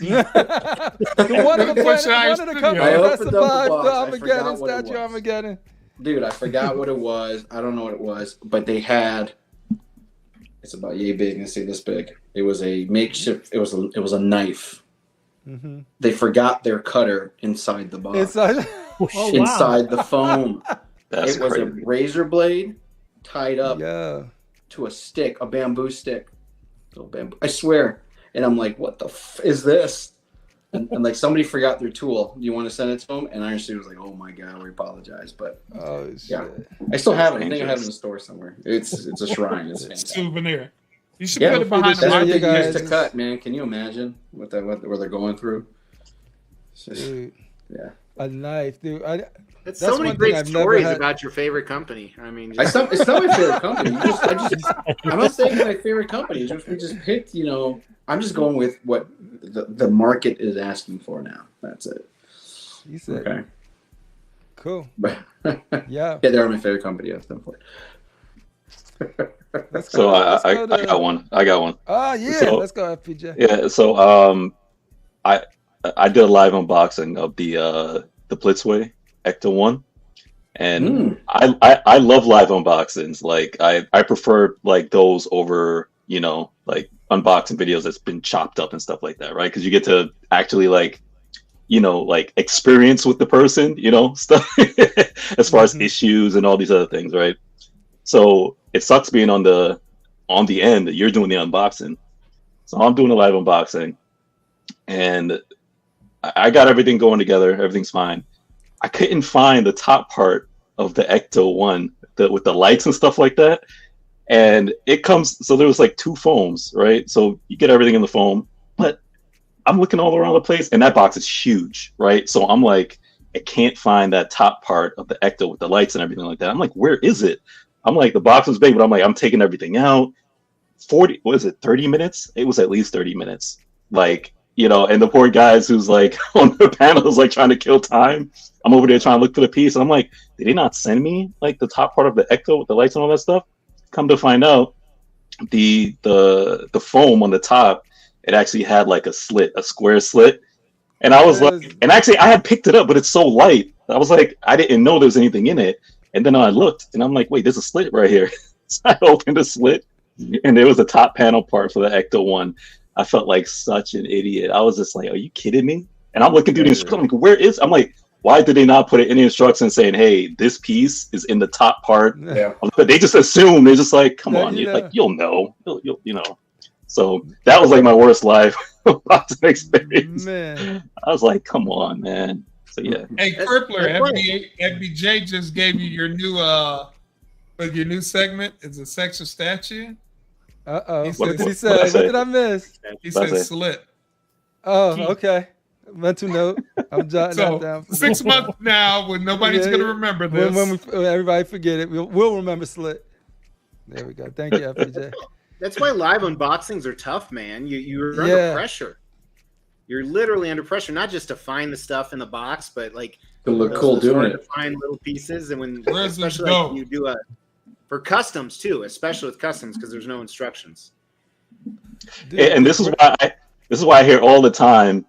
one of the companies that survived the Armageddon statue. Armageddon.
Dude, I forgot what it was. I don't know what it was, but they had. It's about yay big and say this big. It was a makeshift. It was a knife. Mm-hmm. They forgot their cutter inside the box. Inside the foam.
That's
it was
crazy.
a razor blade tied up to a stick, a bamboo stick. I swear. And I'm like, what the f is this? And like somebody forgot their tool. Do you want to send it to them? And Iron Studio was like, "Oh my god, we apologize." But yeah, I still have it. I think I have it in the store somewhere. It's a shrine. It's fantastic.
Souvenir. You should put it behind
the market. That's what they used to cut, man. Can you imagine what they're going through?
Dude,
yeah,
a knife, dude.
That's so many great stories about your favorite company. I mean,
it's not my favorite company. I'm not saying my favorite company. We just picked. I'm just going with what the market is asking for now. That's it.
You said
okay.
Cool.
Yeah, they're my favorite company. Yes, for it.
So I got one.
Oh yeah,
so,
let's go, FPJ.
Yeah, so I did a live unboxing of the Blitzway Ecto 1, and I love live unboxings. Like I prefer like those over like unboxing videos that's been chopped up and stuff like that, right? Because you get to actually like experience with the person, stuff as far as issues and all these other things, right? So it sucks being on the end that you're doing the unboxing. So I'm doing a live unboxing, and I got everything going together. Everything's fine. I couldn't find the top part of the Ecto one with the lights and stuff like that. And it comes, so there was like 2 foams, right? So you get everything in the foam, but I'm looking all around the place, and that box is huge, right? So I'm like, I can't find that top part of the Ecto with the lights and everything like that. I'm like, where is it? I'm like, the box was big, but I'm like, I'm taking everything out. 30 minutes? It was at least 30 minutes. Like, you know, and the poor guys who's like on the panels, like trying to kill time. I'm over there trying to look for the piece. And I'm like, did they not send me like the top part of the Ecto with the lights and all that stuff? Come to find out, the foam on the top, it actually had like a slit, a square slit. And I was like, and actually I had picked it up, but it's so light. I was like, I didn't know there was anything in it. And then I looked and I'm like, wait, there's a slit right here. So I opened the slit and there was a top panel part for the Ecto one. I felt like such an idiot. I was just like, are you kidding me? And I'm looking through the instructions. I'm like, I'm like, why did they not put it in the instructions saying, hey, this piece is in the top part? Yeah. But they just assume, they're just like, come on, like, you'll know. You'll, you know. So that was like my worst live boxing experience. Man. I was like, come on, man. So yeah.
Hey, CriPPleR, FBJ just gave you your new segment. It's a sex or statue.
What did he say? What did I miss?
He said slit.
Oh, okay. Mental note. I'm jotting that down.
6 months now, when nobody's gonna remember this.
When everybody forget it, we'll remember slit. There we go. Thank you, FBJ.
That's why live unboxings are tough, man. You're under pressure. You're literally under pressure, not just to find the stuff in the box, but like
to look cool doing it.
To find little pieces, and when especially like you do for customs too, especially with customs because there's no instructions.
And this is why I hear all the time,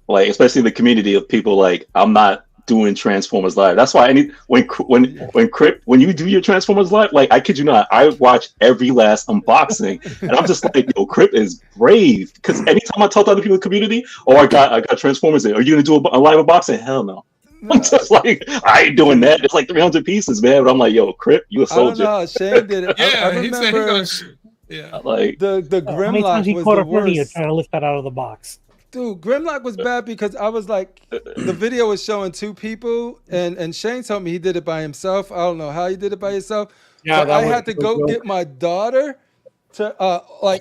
like especially the community of people like, I'm not doing Transformers live. That's why when you do your Transformers live, like I kid you not, I watch every last unboxing, and I'm just like, yo, Crip is brave. Because anytime I talk to other people in the community, I got Transformers in, are you gonna do a live unboxing? Hell no. I'm just like, I ain't doing that. It's like 300 pieces, man. But I'm like, yo, Crip, you a soldier.
I don't know. Shane did it.
Yeah,
I
he said he gonna shoot.
Yeah, like
the Grimlock was the worst.
Trying to lift that out of the box.
Dude, Grimlock was bad because I was like, the video was showing 2 people, and Shane told me he did it by himself. I don't know how he did it by himself. Yeah, so I had to go get my daughter to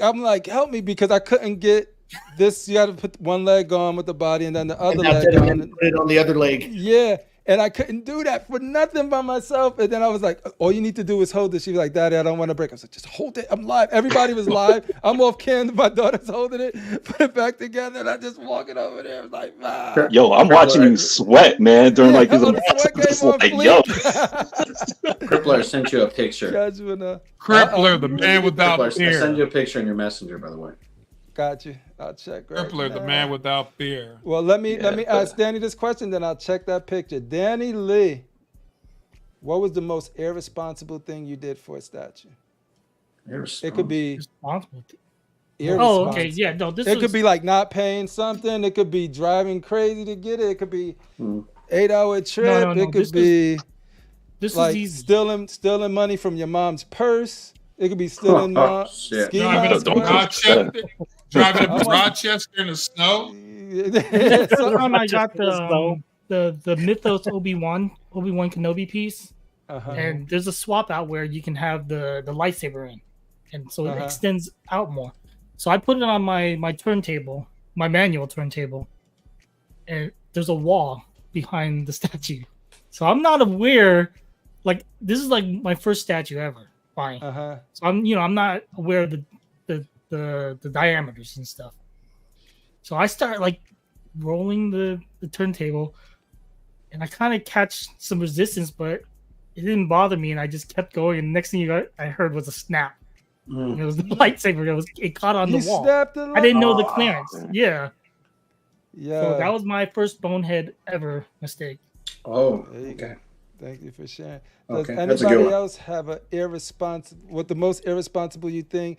I'm like, help me, because I couldn't get this. You got to put one leg on with the body and then the other leg on.
Put it on the other leg.
Yeah. And I couldn't do that for nothing by myself. And then I was like, all you need to do is hold it. She was like, Daddy, I don't want to break. I was like, just hold it. I'm live. Everybody was live. I'm off cam. My daughter's holding it. Put it back together. And I just walking over there. I was like, ah.
Yo, I'm watching you sweat, man, during like these
events.
Like, yo.
CriPPleR sent you a picture.
CriPPleR, the man without fear.
I sent you a picture in your messenger, by the way.
Got you. I'll check. Right
CriPPleR, the man without fear.
Well, let me ask Danny this question, then I'll check that picture. Danny Lee, what was the most irresponsible thing you did for a statue? It could be
irresponsible.
Oh,
okay, yeah, no.
It could be like not paying something. It could be driving crazy to get it. It could be 8-hour trip. No. It could be like stealing money from your mom's purse. It could be stealing ski
driving to Rochester in the snow.
Sometime I got the Mythos Obi-Wan Kenobi piece, and there's a swap out where you can have the lightsaber in, and so it extends out more. So I put it on my turntable, my manual turntable, and there's a wall behind the statue. So I'm not aware, like this is like my first statue ever buying. So I'm not aware of the diameters and stuff. So I start like rolling the turntable, and I kind of catch some resistance, but it didn't bother me, and I just kept going. And the next thing I heard was a snap. And it was the lightsaber. It caught on the wall. I didn't know the clearance. Yeah. So that was my first bonehead ever mistake.
Oh, okay.
Thank you for sharing. Does anybody else have a what the most irresponsible thing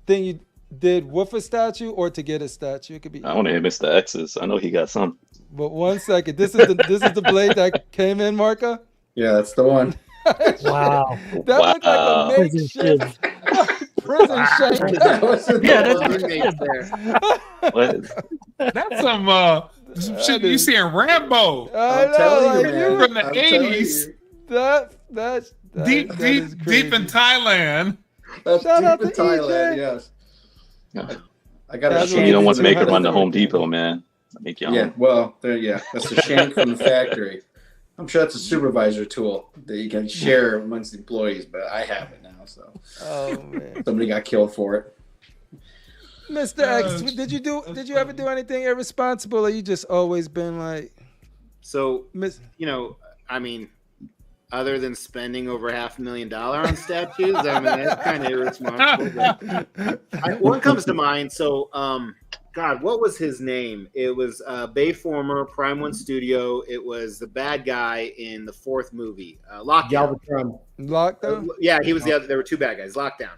you did with a statue or to get a statue? It could be.
I want to hear Mr. X's. I know he got some.
But 1 second. This is the blade that came in, Marco?
Yeah, that's the one.
Wow.
That looked like a makeshift prison shank.
That's some shit you see in Rambo.
I know,
you,
from the 80s.
That's
deep in Thailand.
That's
Shout out
deep in
to
Thailand.
EJ.
Yes.
Yeah.
I got
That's
a
what
You don't want to
Shank
make it run to
has
Home
everything.
Depot, man. Make your
Yeah,
own.
well, that's the shank from the factory. I'm sure that's a supervisor tool that you can share amongst the employees, but I have it now, so
Oh man,
somebody got killed for it.
Mr. X, did you ever do anything irresponsible, or you just always been like,
So,
Miss?
I mean, other than spending over $500,000 on statues, I mean, that's kind of irresponsible. But one comes to mind. So, God, what was his name? It was Bayformer, Prime One Studio. It was the bad guy in the fourth movie, Lockdown.
Galvatron.
Lockdown?
Yeah, he was the other. There were two bad guys. Lockdown.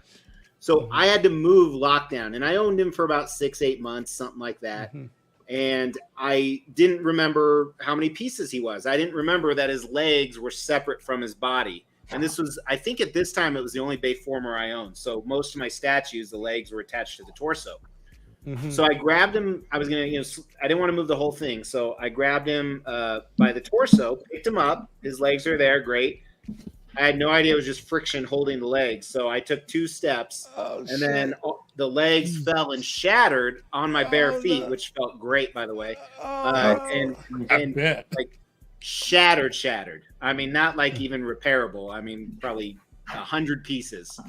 So I had to move Lockdown, and I owned him for about 6-8 months, something like that.
Mm-hmm.
And I didn't remember how many pieces he was. I didn't remember that his legs were separate from his body. And this was, I think at this time, it was the only Bayformer I owned. So most of my statues, the legs were attached to the torso.
Mm-hmm.
So I grabbed him. I was going to, I didn't want to move the whole thing. So I grabbed him by the torso, picked him up. His legs are there. Great. I had no idea it was just friction holding the legs. So I took 2 steps, and then the legs fell and shattered on my bare feet, which felt great, by the way. And like shattered. I mean, not like even repairable. I mean, probably 100 pieces.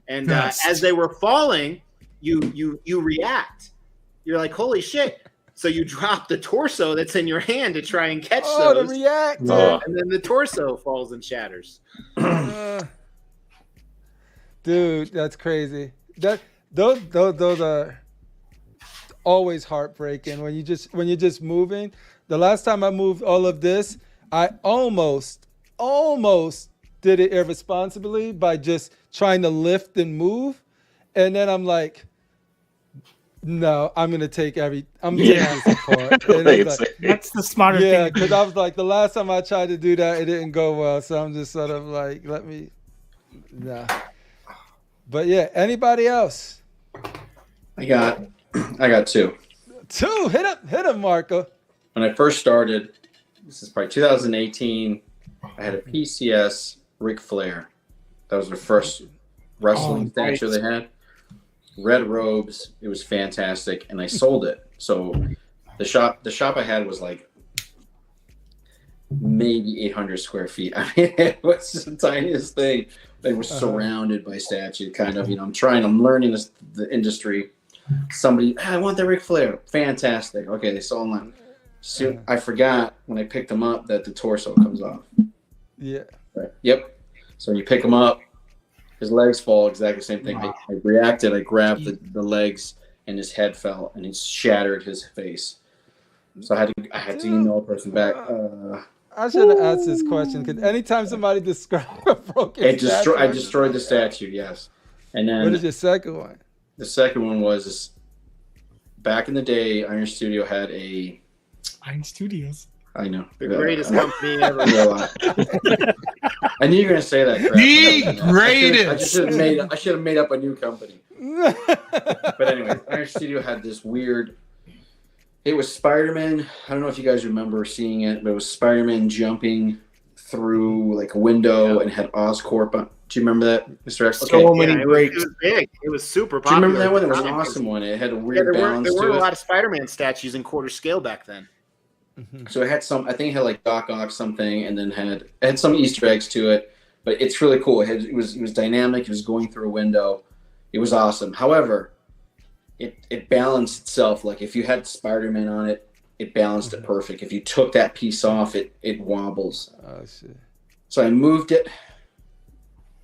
And as they were falling, you react. You're like, holy shit. So you drop the torso that's in your hand to try and catch those.
To react.
And then the torso falls and shatters.
Dude, that's crazy. Those are always heartbreaking when you're just moving. The last time I moved all of this, I almost did it irresponsibly by just trying to lift and move, and then I'm like, no, I'm gonna take this apart.
That's the smarter thing.
Yeah, because I was like, the last time I tried to do that, it didn't go well. So I'm just sort of like, nah. But yeah, anybody else?
I got 2.
2, hit him, Marco.
When I first started, this is probably 2018, I had a PCS Ric Flair. That was the first wrestling statue they had. Red robes. It was fantastic, and I sold it. So the shop I had was like maybe 800 square feet. I mean, it was the tiniest thing. They were surrounded by statues, kind of. I'm learning the industry. Somebody, I want the Ric Flair. Fantastic. Okay, they sold them. So I forgot when I picked them up that the torso comes off.
Yeah.
Right. Yep. So when you pick them up, his legs fall, exactly the same thing. I reacted. I grabbed the legs, and his head fell, and it shattered his face. So I had to email a person back.
I should have asked this question because anytime somebody describes a broken statue,
I destroyed the statue. Yes. And then
what is your second one?
The second one was back in the day. Iron Studio had a.
Iron Studios.
I know.
The greatest company ever.
I knew you were going to say that. Crap.
The greatest.
I should have made up a new company. But anyway, Iron Studio had this weird. It was Spider-Man. I don't know if you guys remember seeing it, but it was Spider-Man jumping through like a window and had Oscorp on. Do you remember that, Mr. X?
Okay. So many great.
It was big. It was super
popular. Do you remember that one? It was an awesome one. It had a weird balance to it.
There weren't a lot of Spider-Man statues in quarter scale back then.
So it had some, I think it had like Doc Ock something, and then had some Easter eggs to it. But it's really cool. It was dynamic. It was going through a window. It was awesome. However, it balanced itself. Like if you had Spider-Man on it, it balanced it perfect. If you took that piece off, it wobbles.
Oh shit!
So I moved it,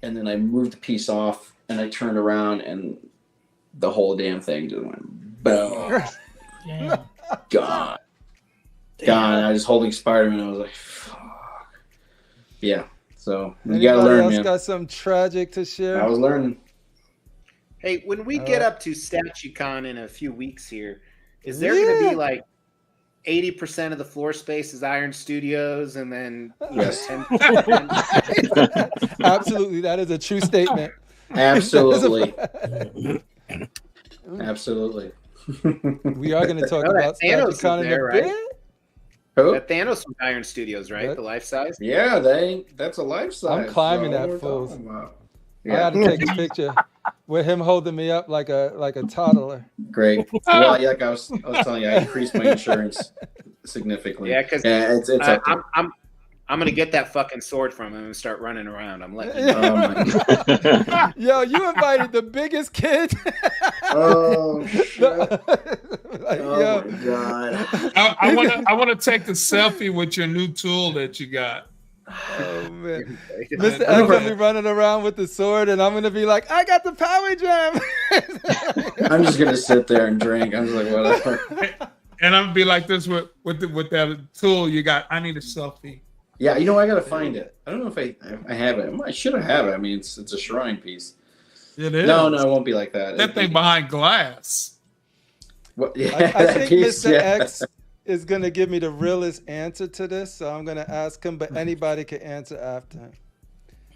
and then I moved the piece off, and I turned around, and the whole damn thing just went boom. Gone. God, I was holding Spider-Man. I was like, fuck. Yeah. So you got to learn,
else
man.
Got some tragic to share?
I was learning.
Hey, when we get up to STATUECON in a few weeks here, is there going to be like 80% of the floor space is Iron Studios, and then
yes,
10%?
Absolutely, that is a true statement.
Absolutely. Absolutely.
We are going to talk about STATUECON in a bit.
Who?
That Thanos from Iron Studios, right?
That-
the life size.
Yeah, that's a life size.
I'm climbing
bro.
that
What
fool.
we're talking about.
I had to take a picture with him holding me up like a toddler.
Great. Well, like I was telling you, I increased my insurance significantly.
Yeah, because
it's up there.
I'm gonna get that fucking sword from him and start running around. I'm letting you
Yeah,
know.
Oh my God.
Yo, you invited the biggest kid.
Oh shit.
Like,
Oh
yo.
my God.
I want to take the selfie with your new tool that you got.
Oh man, Mr. X gonna be running around with the sword, and I'm gonna be like, I got the power gem.
I'm just gonna sit there and drink. I'm just like, whatever.
And I'm gonna be like this with that tool you got. I need a selfie.
Yeah, you know, I gotta find it. I don't know if I have it. I should have it. I mean, it's a shrine piece.
It is.
No, it won't be like that.
That thing behind glass.
What, yeah,
I think
piece,
Mr.
yeah.
X is gonna give me the realest answer to this, so I'm gonna ask him, but anybody can answer after him.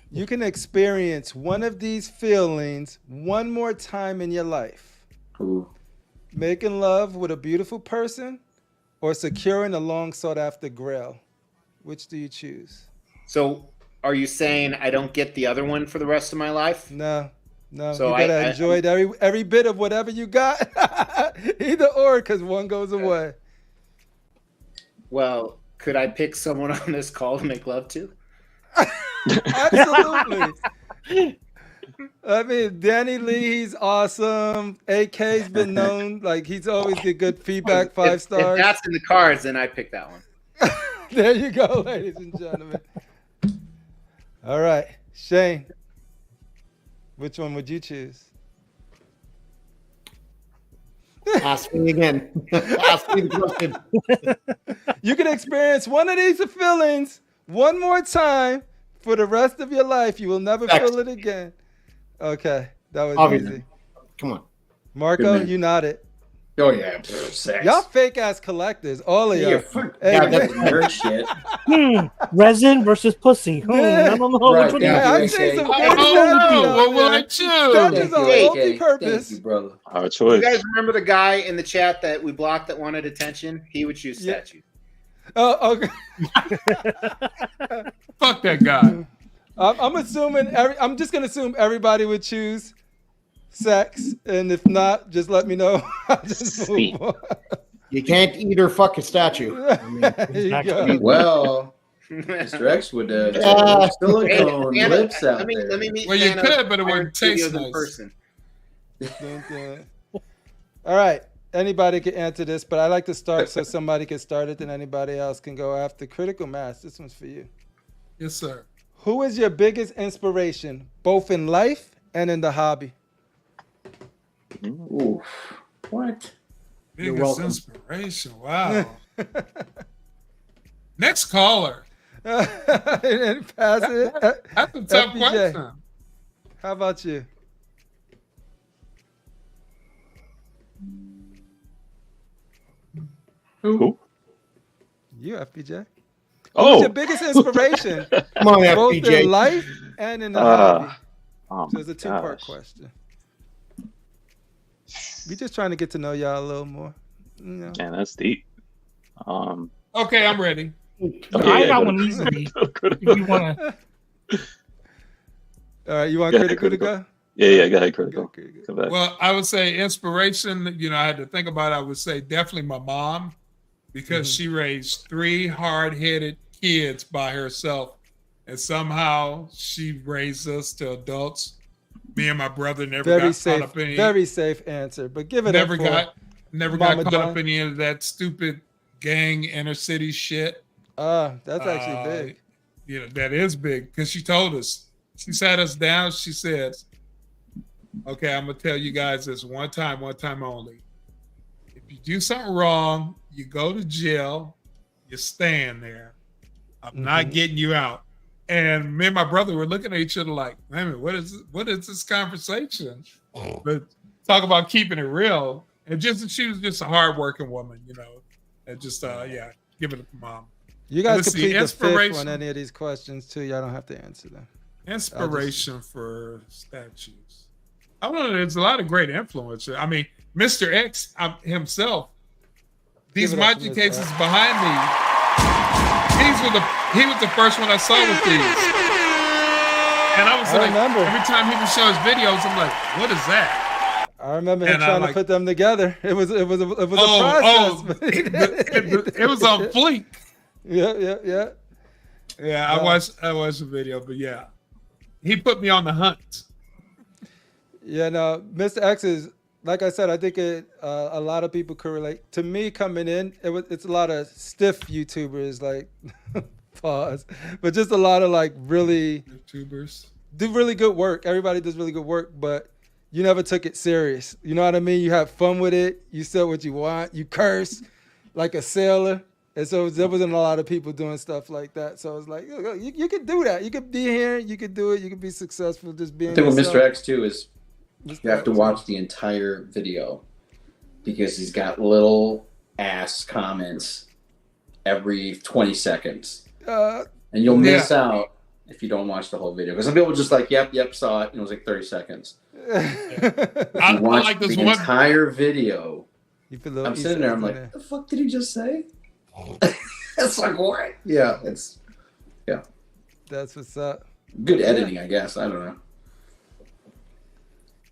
You can experience one of these feelings one more time in your life.
Ooh.
Making love with a beautiful person or securing a long sought after grail. Which do you choose?
So, are you saying I don't get the other one for the rest of my life?
No.
So
you gotta enjoy every bit of whatever you got. Either or, because one goes away.
Well, could I pick someone on this call to make love to?
Absolutely. I mean, Danny Lee, he's awesome. AK's been known, like he's always get good feedback, 5 stars.
If that's in the cards, then I pick that one.
There you go, ladies and gentlemen. All right, Shane, which one would you choose?
Ask me again. Ask me the question.
You can experience one of these feelings one more time for the rest of your life. You will never feel it again. Okay, that was
Obviously.
easy.
Come on.
Marco, you nodded.
Oh yeah, sex.
Y'all fake ass collectors, all of y'all.
Yeah, fuck.
Hey,
Yeah, that's nerd shit.
Resin versus pussy. I don't know
Right,
which one.
yeah.
I've seen some
I
good
don't know.
statues
What
out
will I
there.
choose?
Statues are
Thank
multi-purpose.
you, brother.
Our
You
choice.
guys remember the guy in the chat that we blocked that wanted attention? He would choose
Yeah.
statue.
Oh, okay.
Fuck that guy.
I'm assuming I'm just gonna assume everybody would choose sex, and if not, just let me know. I'll just move on.
You can't eat or fuck a statue.
There you go.
Well, Mr. X would silicone lips out there.
Let me meet
Well, you
Thanos
could, but it
Iron
wouldn't taste
Studios in
nice.
person.
All right. Anybody can answer this, but I like to start so somebody can start it, then anybody else can go after. Critical Mass, this one's for you.
Yes, sir.
Who is your biggest inspiration, both in life and in the hobby?
Ooh, what?
Biggest
welcome.
inspiration. Wow. Next caller.
And pass it.
That's a tough
FPJ.
question.
How about you?
Who?
You, FPJ. Who's
Oh,
your biggest inspiration,
Come on,
both
FPJ.
in life and in the hobby?
oh
So it's a
my
two-part
gosh.
question. We just trying to get to know y'all a little more. You know.
Man, that's deep.
Okay, I'm ready.
Okay,
I
yeah,
got
go
one
to-
easily.
go to-
If you want to,
All right, you want
Go ahead,
critical to
Critical.
go?
Yeah, go ahead, Critical.
Okay, good.
Come back.
Well, I would say inspiration, I had to think about it. I would say definitely my mom, because she raised 3 hard-headed kids by herself. And somehow she raised us to adults. Me and my brother never
Very
got
safe,
caught up in any,
very safe answer. But give it
never
up for
got never
Mama
got caught
Don.
up in any of that stupid gang inner city shit.
That's actually big.
That is big, because she told us. She sat us down. She says, okay, I'm going to tell you guys this one time only. If you do something wrong, you go to jail, you stand there. I'm not getting you out. And me and my brother were looking at each other like, wait a minute, what is this conversation? But talk about keeping it real. And she was just a hardworking woman, And just, give it to mom.
You guys
Let's
can
see,
plead the fifth
inspiration.
on any of these questions too. Y'all don't have to answer them.
Inspiration for statues. I don't know. There's a lot of great influences. I mean, Mr. X himself. These
Give it up for
magic
Mr.
cases
X.
behind me. he was the first one I saw with these. And I was remember. Every time he would show his videos, I'm like, what is that?
I remember him trying to put them together. It was a process.
It was on fleek.
Yeah.
Yeah, I watched the video, but yeah. He put me on the hunt.
Yeah, no, Mr. X is, like I said, I think a lot of people could relate. To me, coming in, it's a lot of stiff YouTubers, like, pause, but just a lot of like really
YouTubers
do really good work. Everybody does really good work, but you never took it serious. You know what I mean? You have fun with it. You said what you want. You curse like a sailor. And so there wasn't a lot of people doing stuff like that. So it's like, you could do that. You could be here. You could do it. You could be successful just being.
I think with Mr. X too is you have to watch the entire video because he's got little ass comments every 20 seconds. And you'll miss out if you don't watch the whole video. Because some people just like, yep, saw it. And it was like 30 seconds. I watch like the entire video. I'm sitting there. I'm like, what the fuck did he just say? It's like, what? Yeah,
that's what's up.
Good editing, I guess. I don't know.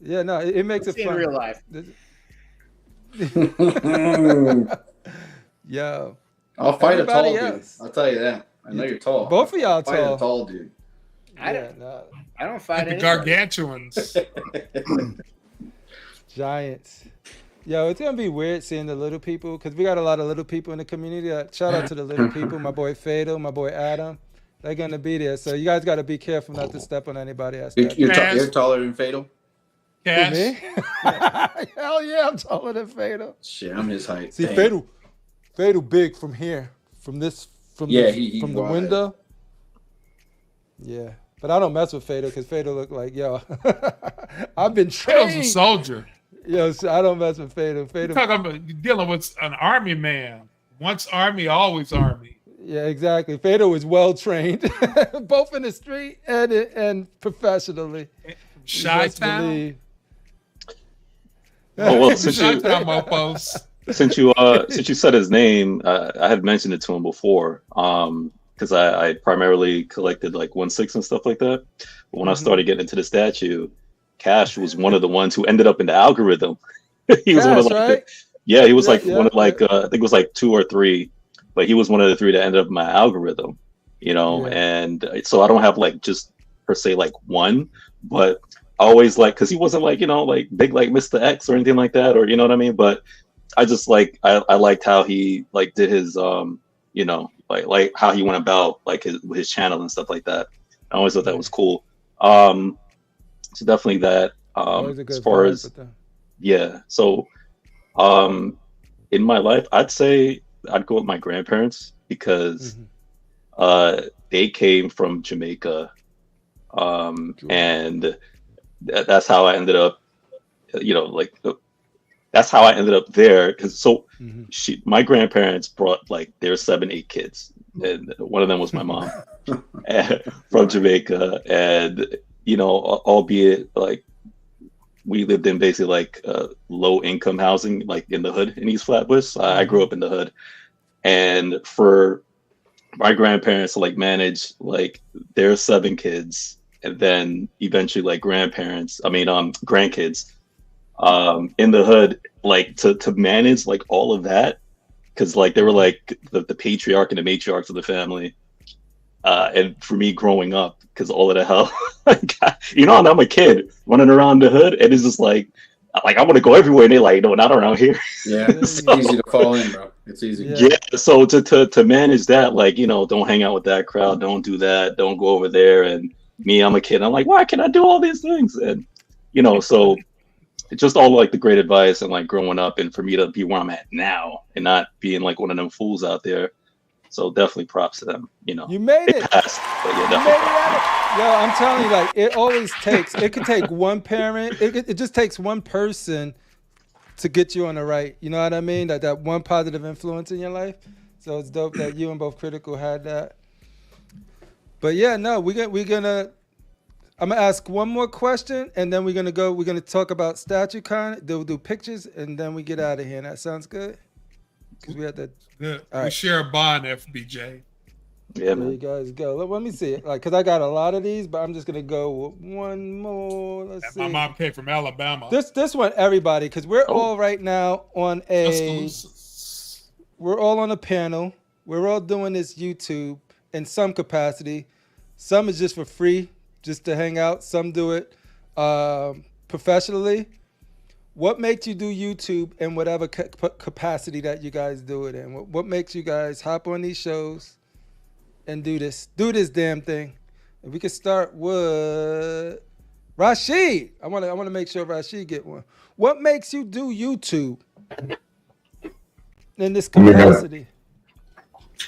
Yeah, no, it makes it fun.
In real life.
Yo,
I'll fight a tall dude. I'll tell you that. I know you're tall.
Both of y'all
fight a tall dude.
I don't fight
the gargantuans.
Giants. Yo, it's gonna be weird seeing the little people because we got a lot of little people in the community. Shout out to the little people, my boy Fado, my boy Adam. They're gonna be there, so you guys got to be careful not to step on anybody else.
You're taller than Fado.
Cash.
Me? Hell yeah, I'm taller than Fado.
Shit, I'm his height.
See, Fado big from here, from the window. Yeah, but I don't mess with Fado because Fado look like I've been trained.
Fado's a soldier.
Yo, so I don't mess with Fado.
You're talking about you're dealing with an army man. Once army, always army.
Yeah, exactly. Fado is well trained, both in the street and professionally.
Chi-Town.
Oh well, since you said his name, I had mentioned it to him before. Because I primarily collected like 1/6 and stuff like that. But when I started getting into the statue, Cash was one of the ones who ended up in the algorithm. He was one of like, he was like one of like I think it was like 2 or 3, but he was one of the 3 that ended up in my algorithm. You know, and so I don't have like just per se like one, but I always like because he wasn't like like big like Mr. X or anything like that, or you know what I mean. But I just like I liked how he like did his like how he went about like his channel and stuff like that. I always thought that was cool. So definitely that. As far as so in my life, I'd say I'd go with my grandparents because they came from Jamaica, and that's how I ended up. That's how I ended up there. Because my grandparents brought like their 7-8 kids, and one of them was my mom from Jamaica. And albeit like we lived in basically like low income housing, like in the hood in East Flatbush. I grew up in the hood, and for my grandparents to like manage like their 7 kids, and then eventually like grandkids in the hood, like to manage like all of that, because like they were like the patriarch and the matriarchs of the family, and for me growing up, because all of the hell, and I'm a kid running around the hood, and it's just like I want to go everywhere, and they like, no, not around here.
Yeah, it's easy to fall in, bro. It's easy.
Yeah. So to manage that, like don't hang out with that crowd, don't do that, don't go over there, and me, I'm a kid. I'm like, why can't I do all these things? And so. It's just all like the great advice and like growing up, and for me to be where I'm at now and not being like one of them fools out there. So definitely props to them.
You made it.
Passed, but yeah, definitely.
Yo, I'm telling you, like it could take one parent. It just takes one person to get you on the right. You know what I mean? That one positive influence in your life. So it's dope that you and both Critical had that. But yeah, no, we're gonna. I'm gonna ask one more question, and then we're gonna talk about STATUECON. They'll do pictures, and then we get out of here. That sounds good. Because we had that.
We share a bond, FBJ.
Yeah,
there you guys go. Let me see it. Like, cause I got a lot of these, but I'm just gonna go with one more. Let's see.
My mom picked from Alabama.
This one, everybody, because we're all right now on a. We're all on a panel. We're all doing this YouTube in some capacity. Some is just for free, just to hang out. Some do it professionally. What makes you do YouTube in whatever capacity that you guys do it in? What makes you guys hop on these shows and do this damn thing? If we could start with Rashid. I want to make sure Rashid get one. What makes you do YouTube in this capacity?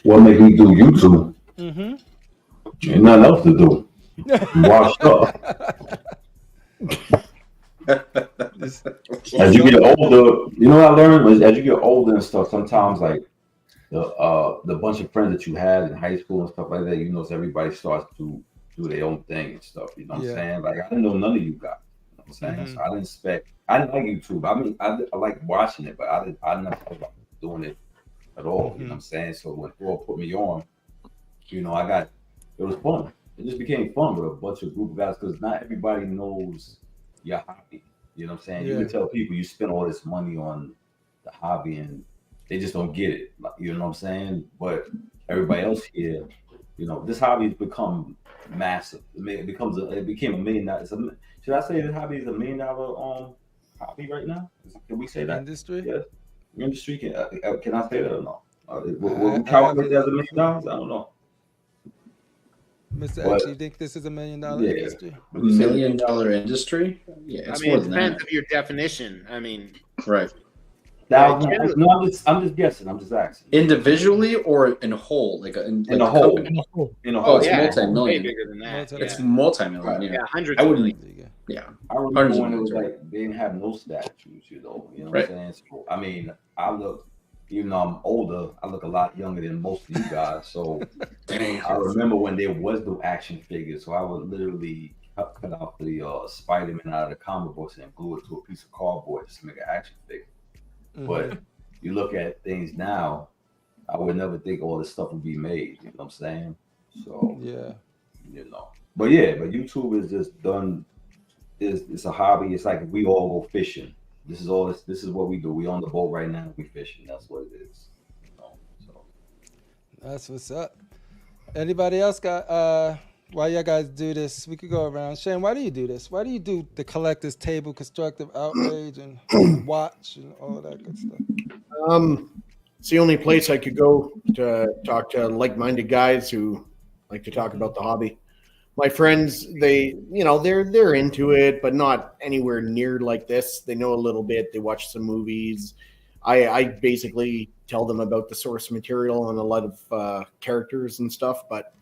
What makes me do YouTube? Ain't nothing else to do. Watch stuff. As you get older, you know what I learned was as you get older and stuff, sometimes like the bunch of friends that you had in high school and stuff like that, you know, everybody starts to do their own thing and stuff. You know what I'm saying? Like I didn't know none of you guys. You know what I'm saying? So I didn't like YouTube. I mean, I like watching it, but I never thought about doing it at all. You know what I'm saying? So when Thor put me on, you know, it was fun. It just became fun with a bunch of group of guys because not everybody knows your hobby. You know what I'm saying? You can tell people you spend all this money on the hobby and they just don't get it. You know what I'm saying? But everybody else here, you know, this hobby has become massive. It became $1 million. Should I say this hobby is $1 million hobby right now? Can we say that?
Industry?
Yes. Industry. Can I say that or no? Will we calculate that as $1 million? I don't know.
Mr. X, you think this is $1 million industry?
$1 million industry? Yeah, it's more
it
than
depends
that.
of your definition. I mean,
Right.
No, I'm just guessing. I'm just asking.
Individually or in whole? Like in
a whole.
company?
In a
Oh,
whole.
it's
yeah,
multi-million.
way bigger than that.
It's multi-million.
Yeah,
Yeah.
hundreds
I
of
wouldn't.
millions.
Yeah.
I remember when it was like they didn't have no statues, you know what I'm saying? So, I mean, even though I'm older, I look a lot younger than most of you guys. So I remember when there was no action figures. So I would literally cut out the Spider-Man out of the comic books and glue it to a piece of cardboard just to make an action figure. But you look at things now, I would never think all this stuff would be made. You know what I'm saying? So
yeah,
you know. But YouTube is just done. It's a hobby. It's like we all go fishing. This is what we do. We on the boat right now. We fishing. That's what it is. You know, so.
That's what's up. Anybody else got? Why y'all guys do this? We could go around. Shane, why do you do this? Why do you do the collector's table, constructive outrage, and watch and all that good stuff?
It's the only place I could go to talk to like-minded guys who like to talk about the hobby. My friends, they're into it, but not anywhere near like this. They know a little bit. They watch some movies. I basically tell them about the source material and a lot of characters and stuff. But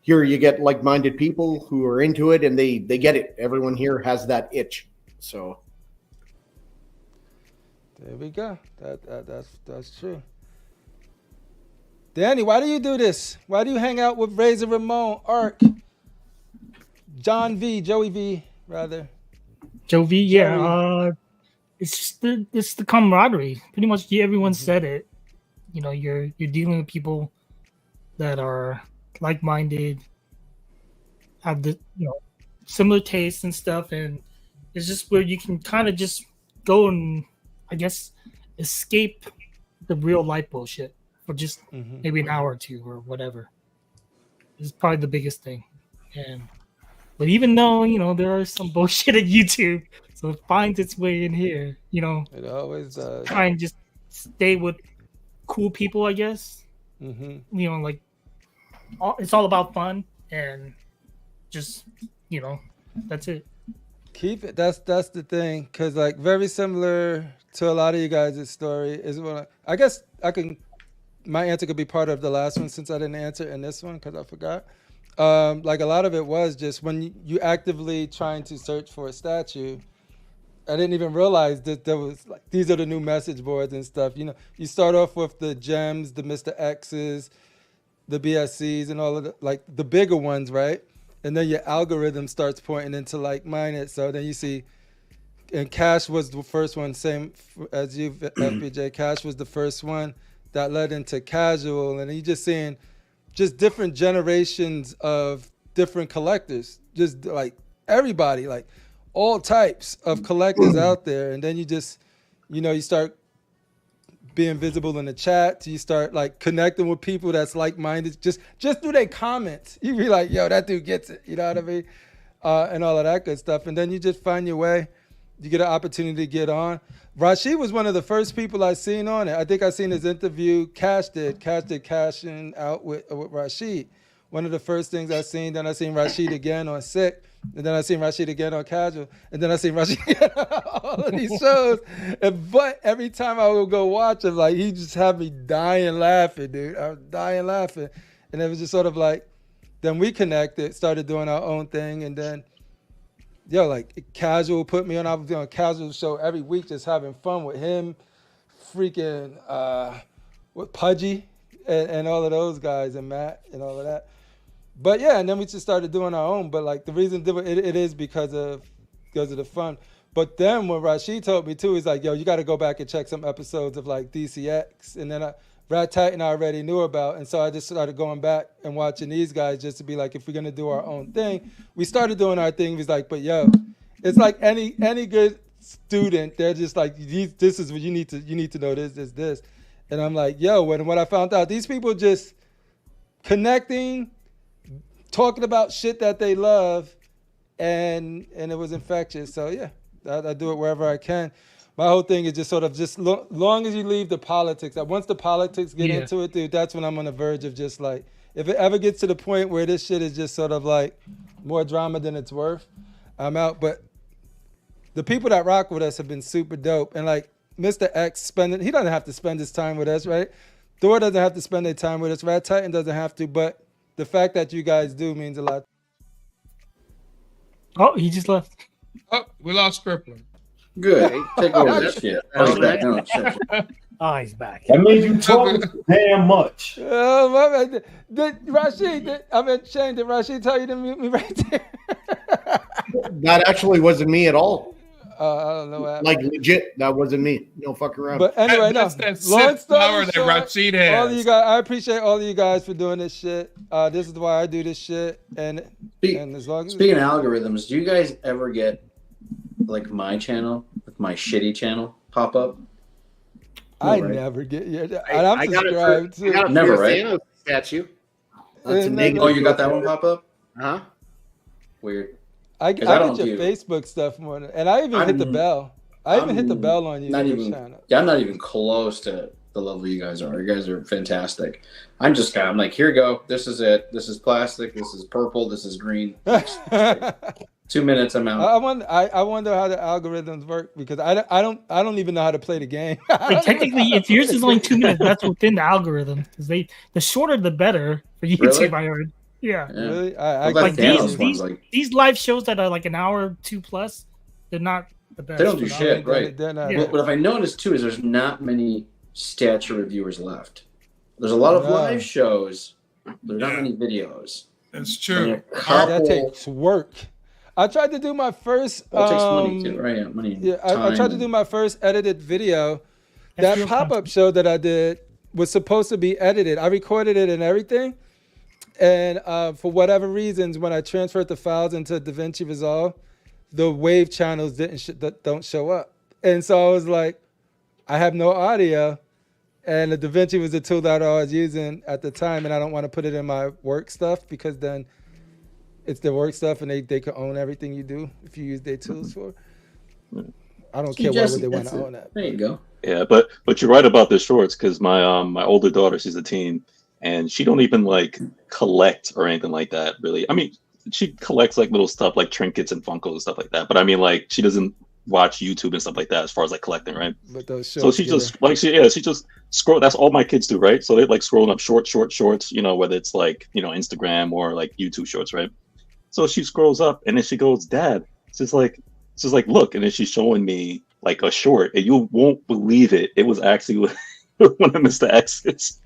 here you get like-minded people who are into it, and they get it. Everyone here has that itch. So
there we go. That's true. Danny, why do you do this? Why do you hang out with Razor Ramon, Ark, John V, Joey V, rather?
Joe V, yeah. It's just the camaraderie. Pretty much everyone said it. You know, you're dealing with people that are like-minded, have the similar tastes and stuff, and it's just where you can kind of just go and I guess escape the real life bullshit for just maybe an hour or two or whatever. It's probably the biggest thing. But even though, there are some bullshit at YouTube, so it finds its way in here,
It always does.
Try and just stay with cool people, I guess. Like, it's all about fun and just, that's it.
Keep it. That's the thing. Because, like, very similar to a lot of you guys' story is what I guess my answer could be part of the last one since I didn't answer in this one because I forgot. Like a lot of it was just when you actively trying to search for a statue, I didn't even realize that there was like these are the new message boards and stuff. You start off with the gems, the Mr. X's, the BSCs, and all of the bigger ones, right? And then your algorithm starts pointing into like-minded. So then you see, and Cash was the first one, same as you, FBJ. Cash was the first one that led into casual, and you just seeing just different generations of different collectors, just like everybody, like all types of collectors out there. And then you just, you start being visible in the chat. You start like connecting with people that's like-minded, just through their comments. You be like, yo, that dude gets it. You know what I mean? And all of that good stuff. And then you just find your way. You get an opportunity to get on. Rashid was one of the first people I seen on it. I think I seen his interview. Cash did cashing out with Rashid. One of the first things I seen. Then I seen Rashid again on Sick. And then I seen Rashid again on Casual. And then I seen Rashid again on all of these shows. But every time I would go watch him, like, he just had me dying laughing, dude. I was dying laughing. And it was just sort of like, then we connected, started doing our own thing. And then, like Casual put me on. I was doing a Casual show every week, just having fun with him, freaking with Pudgy and all of those guys, and Matt and all of that. But yeah, and then we just started doing our own. But like the reason it is because of the fun. But then when Rashid told me too, he's like, yo, you got to go back and check some episodes of like DCX. And then Rat Titan I already knew about. And so I just started going back and watching these guys just to be like, if we're going to do our own thing. We started doing our thing. He's like, but yo, it's like any good student. They're just like, this is what you need to know, this. And I'm like, yo, when I found out these people just connecting, talking about shit that they love, and it was infectious. So yeah, I do it wherever I can. My whole thing is just sort of just long as you leave the politics. Once the politics get into it, dude, that's when I'm on the verge of just like, if it ever gets to the point where this shit is just sort of like more drama than it's worth, I'm out. But the people that rock with us have been super dope. And like Mr. X he doesn't have to spend his time with us, right? Thor doesn't have to spend their time with us. Rat Titan doesn't have to, but the fact that you guys do means a lot.
Oh, he just left.
Oh, we lost CriPPleR.
Good. Take over this shit. Oh,
he's back.
That means you talk damn much.
Oh, my man. Shane, did Rashid tell you to mute me right there?
That actually wasn't me at all.
I don't know what
like legit, that wasn't me. No fuck around.
But anyway,
that's long power that Rashid has.
All of you guys, I appreciate all of you guys for doing this shit. This is why I do this shit. And as long as
speaking of algorithms, do you guys ever get like my channel with my shitty channel pop up?
I never get. I'm subscribed to.
Never, right? Statue.
That's oh, you got that one pop up?
Huh?
Weird.
I get your Facebook stuff more, and I even hit the bell. I even hit the bell on you.
Channel. Yeah, I'm not even close to the level you guys are. You guys are fantastic. I'm like, here you go. This is it. This is plastic. This is purple. This is green. 2 minutes, I'm out.
I wonder how the algorithms work because I don't even know how to play the game.
Like technically, if yours is only 2 minutes, that's within the algorithm. Because the shorter the better for YouTube. Really? I heard. Yeah.
Really?
Like these live shows that are like an hour 2+, they're not the best.
They don't do shit, right? What if I noticed too is there's not many statue reviewers left. There's a lot of live shows. There's not many videos.
That's true.
That takes work. I tried to do my first.
It takes money too, right? Yeah, money.
Yeah, I tried to do my first edited video. That pop-up show that I did was supposed to be edited. I recorded it and everything. And for whatever reasons, when I transferred the files into DaVinci Resolve, the wave channels don't show up. And so I was like, I have no audio. And the DaVinci was the tool that I was using at the time. And I don't want to put it in my work stuff because then it's the work stuff and they can own everything you do if you use their tools for. I don't care whether they want to own that.
There you go.
Yeah, but you're right about the shorts because my older daughter, she's a teen. And she don't even like collect or anything like that, really. I mean, she collects like little stuff like trinkets and Funkos and stuff like that. But I mean, like she doesn't watch YouTube and stuff like that as far as like collecting, right?
But those shorts,
so she just like she just scroll. That's all my kids do, right? So they like scrolling up shorts, you know, whether it's like, you know, Instagram or like YouTube shorts, right? So she scrolls up and then she goes, "Dad," she's like, "Look," and then she's showing me like a short, and you won't believe it. It was actually one of Mr. X's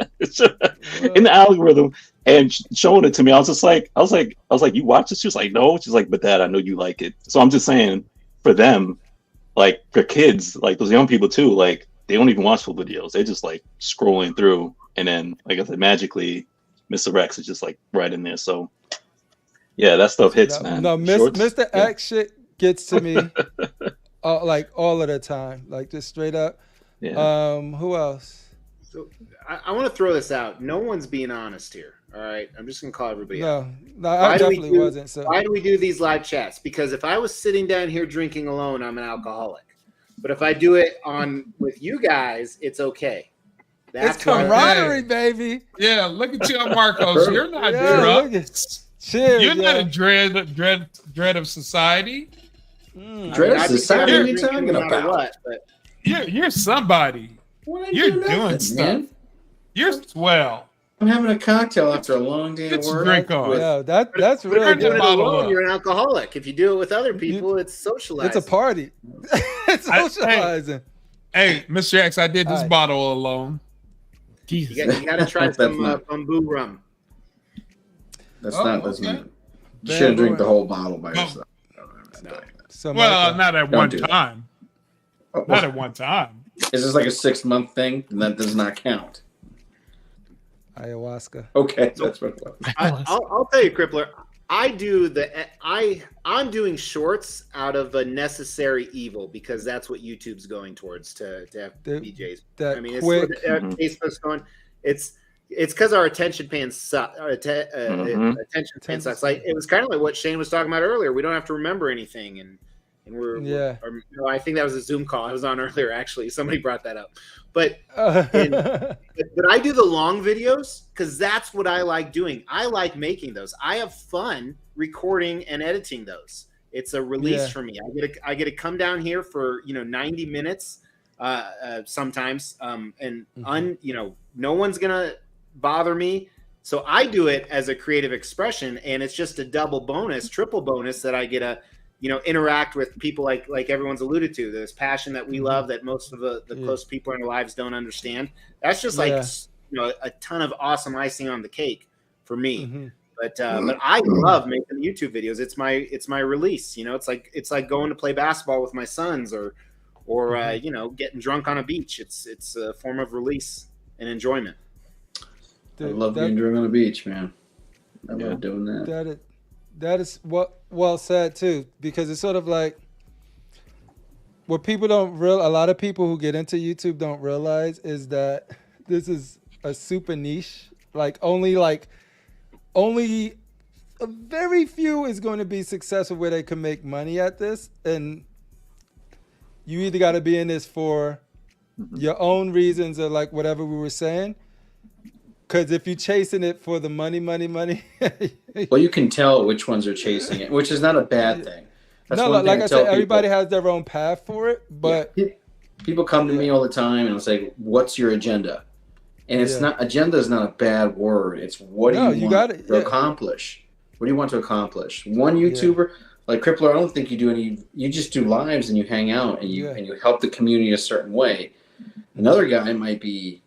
in the algorithm and showing it to me. I was like, "You watch this?" She was like, "No." She's like, "But Dad, I know you like it." So I'm just saying, for them, like for kids, like those young people too, like they don't even watch full videos. They're just like scrolling through, and then, like I said, magically, Mr. X is just like right in there. So yeah, that stuff hits, man.
No,
Shorts,
Mr. X shit gets to me like all of the time, like just straight up.
Yeah.
Who else?
So I want to throw this out. No one's being honest here. All right, I'm just gonna call everybody out.
No, I definitely wasn't. So
why do we do these live chats? Because if I was sitting down here drinking alone, I'm an alcoholic. But if I do it on with you guys, it's okay.
It's camaraderie, baby.
Yeah, look at you, Marcos. You're not drunk.
Cheers.
You're not a dread of society.
Dread of society? What are you talking about?
What, but
you're somebody. You're doing stuff. Man. You're swell.
I'm having a cocktail after a long day of work.
Drink on.
Yeah, that's really good.
You're an alcoholic. If you do it with other people, it's socializing.
It's a party. It's socializing.
Hey, Mr. X, I did this bottle alone.
Jesus. You got to try some bamboo rum.
That's not. You shouldn't drink the whole bottle by yourself.
No. Well, not at one time. Not at one time.
Is this like a 6-month thing? And that does not count.
Ayahuasca.
Okay, that's what it was.
I'll tell you, CriPPleR. I'm doing shorts out of a necessary evil because that's what YouTube's going towards to have DJs. I mean, Facebook's going. It's because our attention span sucks. Attention span sucks. Like it was kind of like what Shane was talking about earlier. We don't have to remember anything, and I think that was a Zoom call I was on earlier. Actually, somebody brought that up. But I do the long videos because that's what I like doing. I like making those. I have fun recording and editing those. It's a release for me. I get to come down here for 90 minutes sometimes, and no one's gonna bother me. So I do it as a creative expression, and it's just a double bonus, triple bonus that I get to interact with people like everyone's alluded to. This passion that we love that most of the close people in our lives don't understand. That's just a ton of awesome icing on the cake for me. But I love making YouTube videos. It's my release. It's like going to play basketball with my sons or getting drunk on a beach. It's a form of release and enjoyment.
Dude, I love being drunk on the beach, man. I love doing that.
That is well said too, because it's sort of like what people don't realize. A lot of people who get into YouTube don't realize is that this is a super niche. Only a very few is going to be successful where they can make money at this, and you either got to be in this for your own reasons or like whatever we were saying. Because if you're chasing it for the money.
Well, you can tell which ones are chasing it, which is not a bad thing. That's
like I said, everybody has their own path for it. But
people come to me all the time and say, "What's your agenda?" And it's not, agenda is not a bad word. It's what do you want to accomplish? What do you want to accomplish? One YouTuber like CriPPleR, I don't think you do any. You just do lives and you hang out and you help the community a certain way. Another guy might be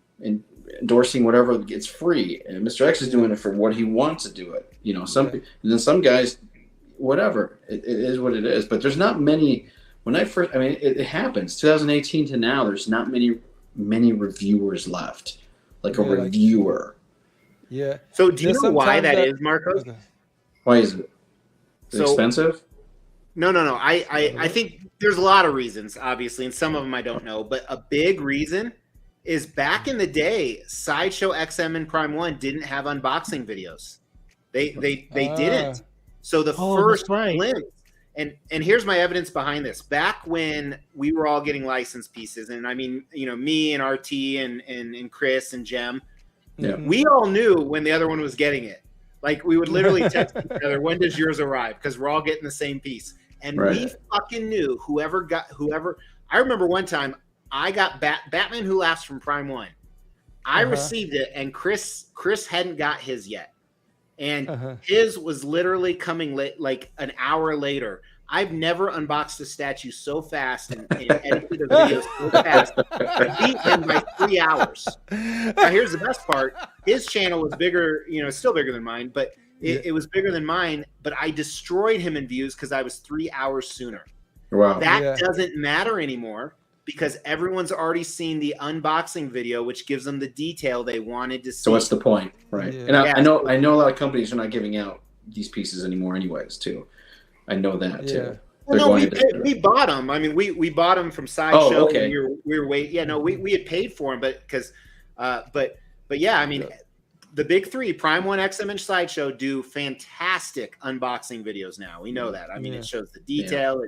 endorsing whatever gets free, and Mr. X is doing it for what he wants to do it. And then some guys, whatever. It is what it is. But there's not many. When I first, it happens. 2018 to now, there's not many reviewers left. Like a reviewer.
Yeah.
So do you know why that is, Marcos?
Why is it? Is it expensive?
No. I think there's a lot of reasons, obviously, and some of them I don't know. But a big reason is back in the day, Sideshow XM and Prime 1 didn't have unboxing videos. They didn't. So the first glimpse, and here's my evidence behind this. Back when we were all getting licensed pieces, and I mean, me and RT and Chris and Jem, we all knew when the other one was getting it. Like we would literally text each other, when does yours arrive? Because we're all getting the same piece. And we fucking knew whoever. I remember one time I got Batman Who Laughs from Prime 1. I received it, and Chris hadn't got his yet. And his was literally coming like an hour later. I've never unboxed a statue so fast and edited a video so fast. I beat him by 3 hours. Now, here's the best part. His channel was bigger, still bigger than mine, but it was bigger than mine. But I destroyed him in views because I was 3 hours sooner.
Wow.
That doesn't matter anymore because everyone's already seen the unboxing video, which gives them the detail they wanted to see.
So what's the point, right?
Yeah.
And I know a lot of companies are not giving out these pieces anymore, anyways. Too, I know that too.
Well, no, we bought them. I mean, we bought them from Sideshow.
Oh, okay.
We were waiting. Yeah, no, we had paid for them, but because, but yeah, I mean, the big three, Prime One, XM, and Sideshow, do fantastic unboxing videos now. We know that. I mean, it shows the detail.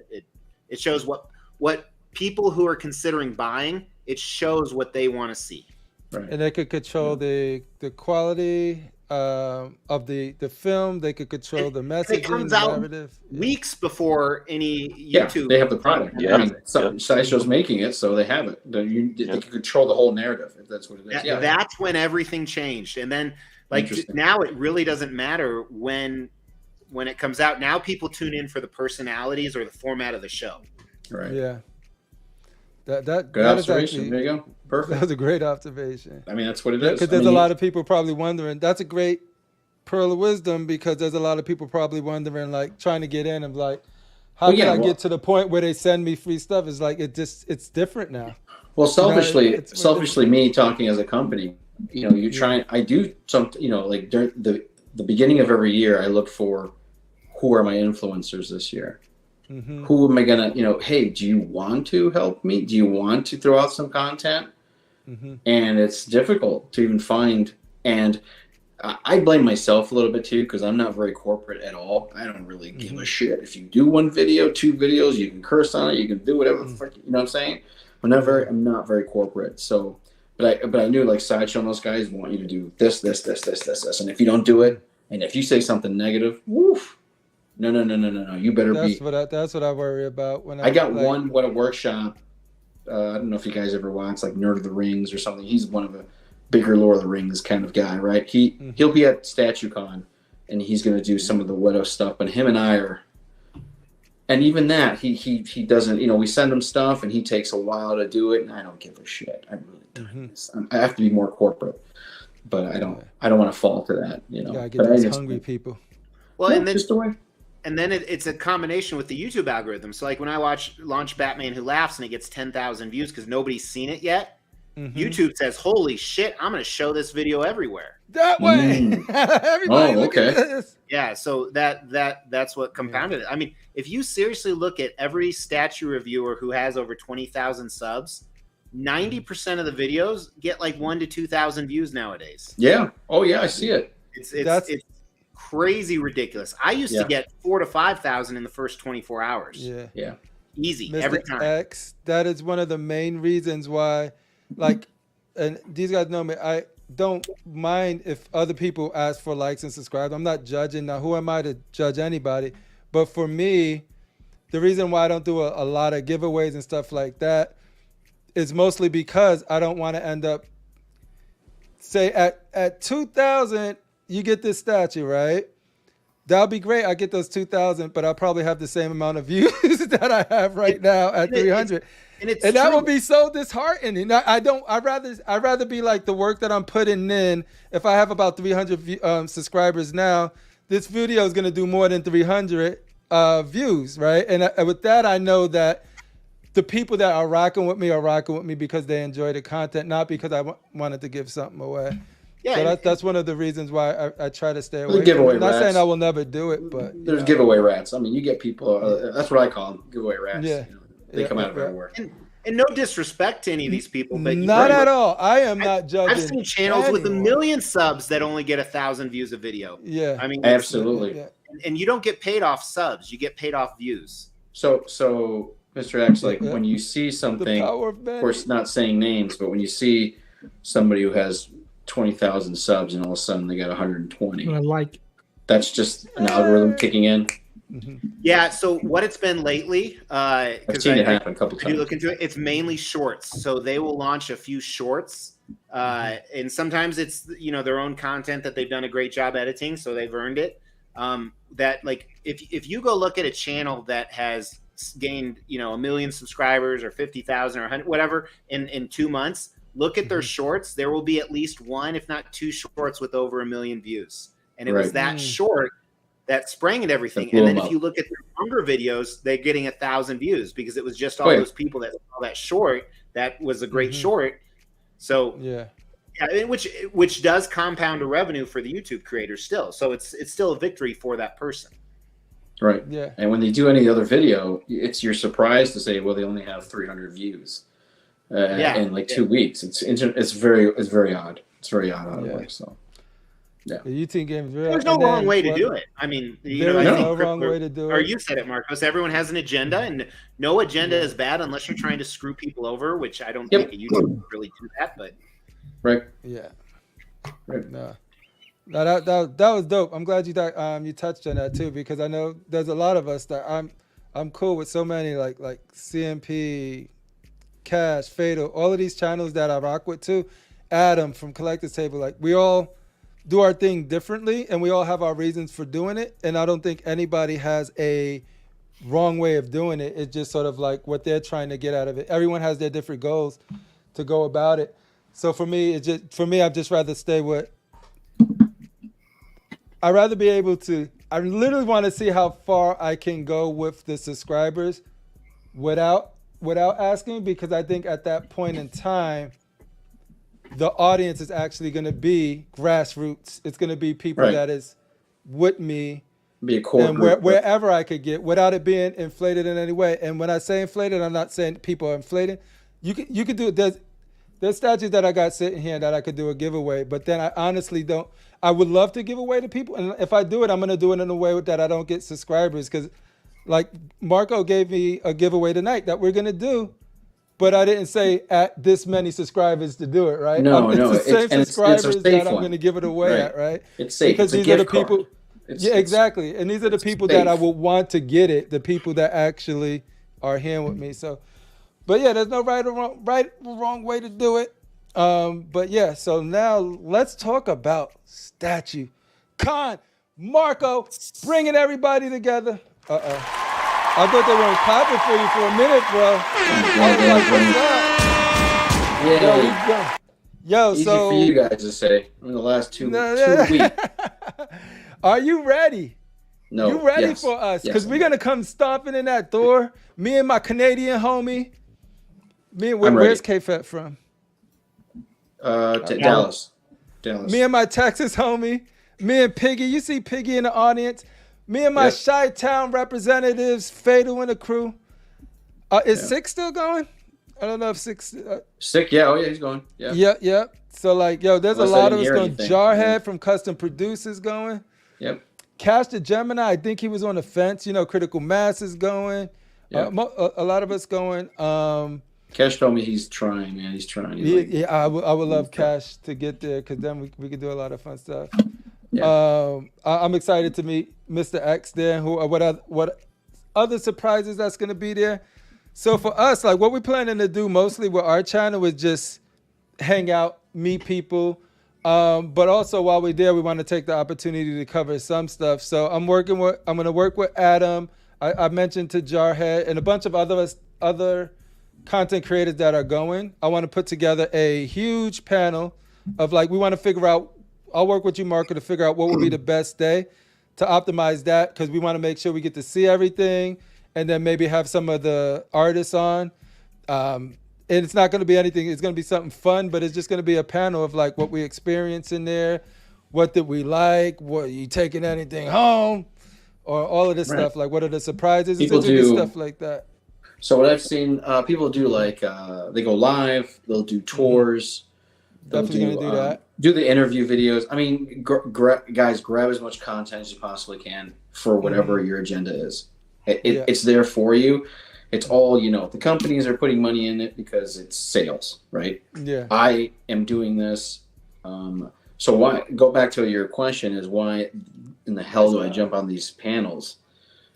It shows what people who are considering buying. It shows what they want to see.
Right. And they could control the quality of the film. They could control the messaging.
It comes out weeks before any YouTube.
Yeah, they have the product.
Yeah.
I mean, Sideshow's making it, so they have it. They can control the whole narrative, if that's what it is.
That's when everything changed. And then, like, now it really doesn't matter when it comes out. Now people tune in for the personalities or the format of the show.
Right.
Yeah. That
good observation.
Actually,
there you go. Perfect.
That was a great observation.
I mean, that's what it is.
Because there's a lot of people probably wondering. That's a great pearl of wisdom, because there's a lot of people probably wondering, like, trying to get in and like, how can I get to the point where they send me free stuff? It's like it's different now.
Well, selfishly, me talking as a company, you try. I do something. Like during the beginning of every year, I look for who are my influencers this year. Mm-hmm. Who am I gonna, hey, do you want to help me? Do you want to throw out some content? Mm-hmm. And it's difficult to even find. And I blame myself a little bit too, because I'm not very corporate at all. I don't really give a shit. If you do 1 video, 2 videos, you can curse on it, you can do whatever the fuck, you know what I'm saying? I'm not very corporate. So, but I knew, like, Sideshow and those guys want you to do this. And if you don't do it, and if you say something negative, woof. No. You better be.
That's what I worry about when
I got one workshop. I don't know if you guys ever watch, like, Nerd of the Rings or something. He's one of a bigger Lord of the Rings kind of guy, right? He'll be at STATUECON, and he's going to do some of the Widow stuff. But him and I are, and even that he doesn't. We send him stuff, and he takes a while to do it, and I don't give a shit. I really don't. I have to be more corporate, but I don't want to fall to that.
Yeah, get those hungry people.
Well, and then just the way. And then it's a combination with the YouTube algorithm. So, like, when I launch Batman Who Laughs and it gets 10,000 views because nobody's seen it yet, YouTube says, "Holy shit, I'm going to show this video everywhere."
That way, everybody look at this.
Yeah, so that's what compounded it. I mean, if you seriously look at every statue reviewer who has over 20,000 subs, 90% of the videos get like 1,000 to 2,000 views nowadays.
Yeah. Oh yeah, I see it.
It's crazy ridiculous. I used to get 4,000 to 5,000 in the first 24 hours.
Yeah.
Easy,
Mr.
every time.
X, that is one of the main reasons why, like, and these guys know me, I don't mind if other people ask for likes and subscribes. I'm not judging. Now, who am I to judge anybody? But for me, the reason why I don't do a lot of giveaways and stuff like that is mostly because I don't want to end up, say, at 2,000, you get this statue, right? That'll be great. I get those 2,000, but I'll probably have the same amount of views that I have right now at 300. And that would be so disheartening. I'd rather be like the work that I'm putting in. If I have about 300 subscribers now, this video is going to do more than 300 views, right? And with that, I know that the people that are rocking with me because they enjoy the content, not because I wanted to give something away. Yeah, so that's one of the reasons why I try to stay away. I'm not saying I will never do it, but
there's giveaway rats. I mean, you get people. That's what I call them, giveaway rats. Yeah, they come out of everywhere.
And no disrespect to any of these people, but
not at all. I am not judging.
I've seen channels with 1 million subs that only get 1,000 views a video.
Yeah,
I mean,
absolutely.
And you don't get paid off subs; you get paid off views.
So, Mr. X, like when you see something, of course, not saying names, but when you see somebody who has 20,000 subs and all of a sudden they got 120. That's just an algorithm kicking in.
Yeah. So what it's been lately,
I've seen it happen a couple times.
If you look into it, it's mainly shorts. So they will launch a few shorts, and sometimes it's their own content that they've done a great job editing, so they've earned it. That, like, if you go look at a channel that has gained 1 million subscribers or 50,000 or 100, whatever in 2 months. Look at their shorts. There will be at least 1, if not 2 shorts with over 1 million views. And it was that short that sprang at everything.
blew
And then
them
if you
up.
look at their longer videos, they're getting 1,000 views because it was just all
Oh, yeah.
those people that saw that short. That was a great short. So
Yeah,
I mean, which does compound a revenue for the YouTube creators still. So it's still a victory for that person.
Right.
yeah.
And when they do any other video, you're surprised to say, well, they only have 300 views in like 2 weeks. It's very odd. It's very odd out of the way. So
The YouTube game.
There's no wrong way to do it. I mean, you know, I
There's
think
no wrong way to do
or
it.
you said it, Marcos. Everyone has an agenda, and no agenda is bad unless you're trying to screw people over, which I don't think a YouTuber would really do that. But
Yeah.
Right.
No. No, that was dope. I'm glad you touched on that too, because I know there's a lot of us that I'm cool with so many like CMP, Cash, Fatal, all of these channels that I rock with too. Adam from Collector's Table, like we all do our thing differently and we all have our reasons for doing it. And I don't think anybody has a wrong way of doing it. It's just sort of like what they're trying to get out of it. Everyone has their different goals to go about it. So for me, I'd just rather stay with. I'd rather be able to. I literally want to see how far I can go with the subscribers, without asking, because I think at that point in time, the audience is actually going to be grassroots. It's going to be people that is with me.
Be a core
and
group,
wherever I could get, without it being inflated in any way. And when I say inflated, I'm not saying people are inflating. You could do it. There's statues that I got sitting here that I could do a giveaway, but then I honestly don't. I would love to give away to people, and if I do it, I'm gonna do it in a way that I don't get subscribers, because like Marco gave me a giveaway tonight that we're gonna do, but I didn't say at this many subscribers to do it, right?
No,
it's the same subscribers
it's
that I'm gonna give it away at, right?
It's safe.
Because
it's
these are the people. Exactly, and these are the people that I would want to get it. The people that actually are here with me. So, but yeah, there's no right or wrong way to do it. But yeah, so now let's talk about STATUECON. Marco, bringing everybody together. I thought they weren't clapping for you for a minute, bro. I was like, what's up? Yo,
Easy
so
for you guys to say in the last 2 weeks.
Are you ready?
No.
You ready for us? Because we're gonna come stomping in that door. Me and my Canadian homie. Where's K-Fat from?
Dallas.
Me and my Texas homie. Me and Piggy. You see Piggy in the audience. Me and my Chi-Town representatives, Fatal and the crew. Is Sick still going? I don't know if Sick.
Sick, yeah. Oh, yeah, he's going. Yeah.
Yep. So, like, yo, there's a lot of us going. Jarhead from Custom Producers going.
Yep.
Cash the Gemini, I think he was on the fence. You know, Critical Mass is going. Yep. A lot of us going.
Cash told me he's trying, man. He's trying.
I would love Cash to get there, because then we could do a lot of fun stuff.
Yeah.
I'm excited to meet Mr. X there. What other surprises that's going to be there? So for us, like what we're planning to do mostly with our channel is just hang out, meet people. But also while we're there, we want to take the opportunity to cover some stuff. So I'm going to work with Adam. I mentioned to Jarhead and a bunch of other content creators that are going. I want to put together a huge panel of we want to figure out, I'll work with you, Marco, to figure out what would be the best day to optimize that, because we want to make sure we get to see everything, and then maybe have some of the artists on. And it's not going to be anything. It's going to be something fun, but it's just going to be a panel of what we experience in there. What did we like? What, you taking anything home? Or all of this stuff. Like, what are the surprises?
People do
stuff like that.
So what I've seen, people do they go live. They'll do tours.
Definitely going to do that.
Do the interview videos. I mean, guys, grab as much content as you possibly can for whatever your agenda is. It's there for you. It's all, the companies are putting money in it because it's sales, right?
Yeah.
I am doing this. So why, go back to your question, is why in the hell do I jump on these panels?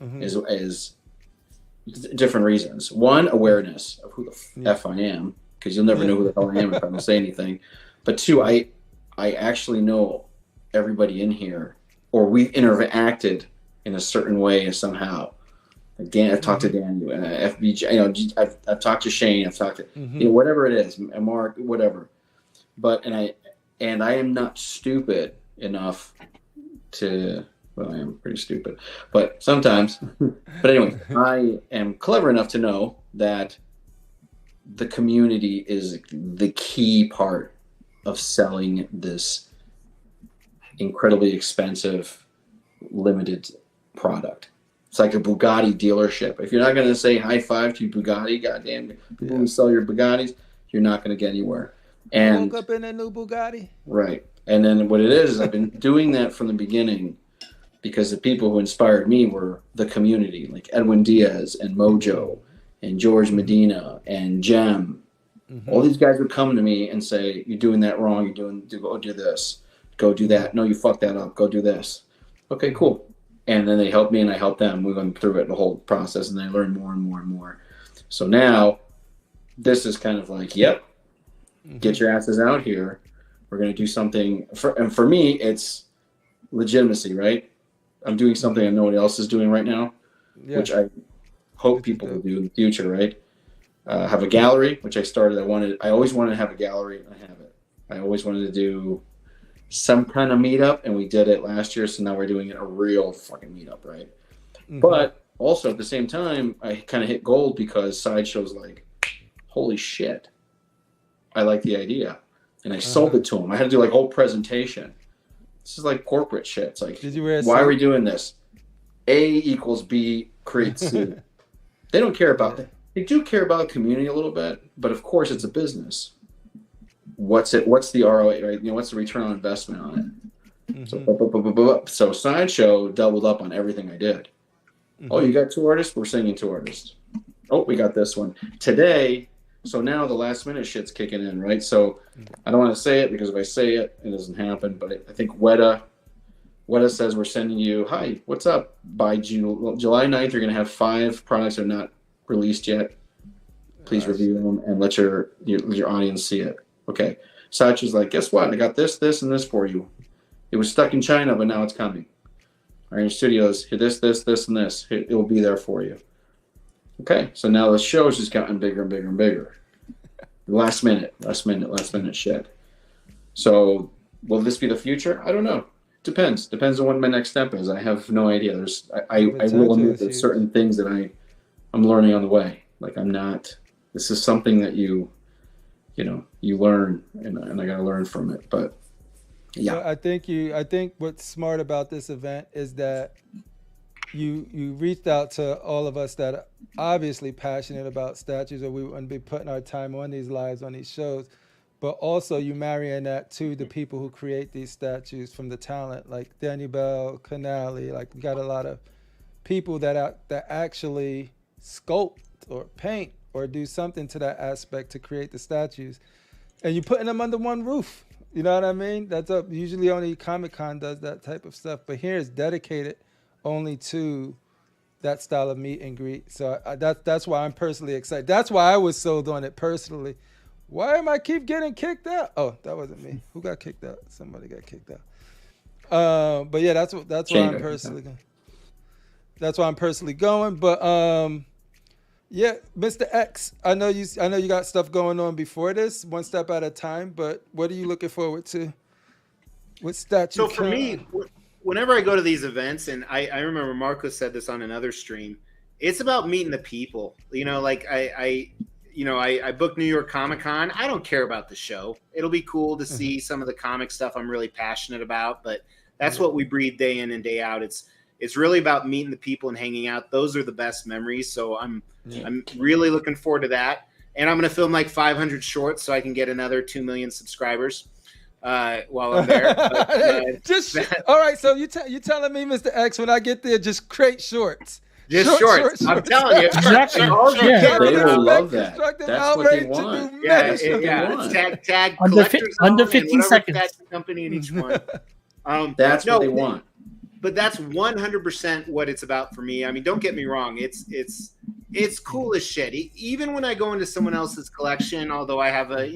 Is different reasons. One, awareness of who the F I am, because you'll never know who the hell I am if I don't say anything. But two, I actually know everybody in here, or we've interacted in a certain way somehow. Again, I've talked to Dan, FBJ, I've talked to Shane, I've talked to whatever it is, Mark, whatever. But and I am not stupid enough to Well, I am pretty stupid, but sometimes. But anyway, I am clever enough to know that the community is the key part of selling this incredibly expensive, limited product. It's like a Bugatti dealership. If you're not going to say high five to Bugatti, goddamn people who sell your Bugattis, you're not going to get anywhere. And
woke up in a new Bugatti.
Right. And then what it is I've been doing that from the beginning because the people who inspired me were the community, like Edwin Diaz and Mojo and George Medina and Jem. All these guys would come to me and say, "You're doing that wrong. Go do this. Go do that. No, you fucked that up. Go do this." Okay, cool. And then they helped me and I helped them. We went through it, the whole process, and I learned more and more and more. So now this is kind of like, yep, get your asses out here. We're going to do something. And for me, it's legitimacy, right? I'm doing something that nobody else is doing right now, which I hope people will do in the future, right? Have a gallery, which I started. I always wanted to have a gallery, and I have it. I always wanted to do some kind of meetup, and we did it last year, so now we're doing it a real fucking meetup, right? But also at the same time, I kind of hit gold because Sideshow's like, holy shit, I like the idea. And I sold it to them. I had to do like a whole presentation. This is like corporate shit. It's like, why are we doing this? A equals B creates C. They don't care about that. They do care about the community a little bit, but of course it's a business. What's the ROI, right? What's the return on investment on it? So Sideshow doubled up on everything I did. Oh, you got 2 artists? We're singing 2 artists. Oh, we got this one. Today, so now the last minute shit's kicking in, right? So I don't want to say it because if I say it, it doesn't happen. But I think Weta says we're sending you, hi, what's up? By July 9th, you're going to have 5 products that are not released yet. Please review them and let your audience see it. Okay. Sideshow's like, guess what? I got this, and this for you. It was stuck in China, but now it's coming. Archangel Studios, hit this, and this. It will be there for you. Okay. So now the show's just gotten bigger and bigger and bigger. Last minute shit. So will this be the future? I don't know. Depends on what my next step is. I have no idea. I will admit there's certain things that I'm learning on the way. Like this is something that you learn, and I got to learn from it. But yeah,
well, I think what's smart about this event is that you reached out to all of us that are obviously passionate about statues, or we wouldn't be putting our time on these lives, on these shows. But also you marrying that to the people who create these statues, from the talent like Daniel Bell, Canali. Like, we got a lot of people that actually sculpt or paint or do something to that aspect to create the statues, and you're putting them under one roof. You know what I mean? That's up. Usually only Comic-Con does that type of stuff, but here it's dedicated only to that style of meet and greet. So that's why I'm personally excited. That's why I was sold on it personally. Why am I keep getting kicked out? Oh, that wasn't me. Who got kicked out? Somebody got kicked out. But yeah, that's why I'm personally going. That's why I'm personally going. But yeah, Mr. X, I know you got stuff going on before this, one step at a time. But what are you looking forward to with STATUECON?
So for me, whenever I go to these events, and I remember Marco said this on another stream, it's about meeting the people. Like I booked New York Comic Con. I don't care about the show. It'll be cool to see some of the comic stuff I'm really passionate about, but that's what we breathe day in and day out. It's really about meeting the people and hanging out. Those are the best memories. So I'm really looking forward to that. And I'm going to film like 500 shorts so I can get another 2 million subscribers while I'm there. But,
all right. So you telling me, Mr. X, when I get there, just create shorts.
Just shorts. I'm telling you.
Exactly.
They will love that. That's what they want.
Yeah. Tag
under 15 seconds.
Company in each one.
That's what they want.
But that's 100% what it's about for me. I mean, don't get me wrong. It's cool as shit. Even when I go into someone else's collection, although I have a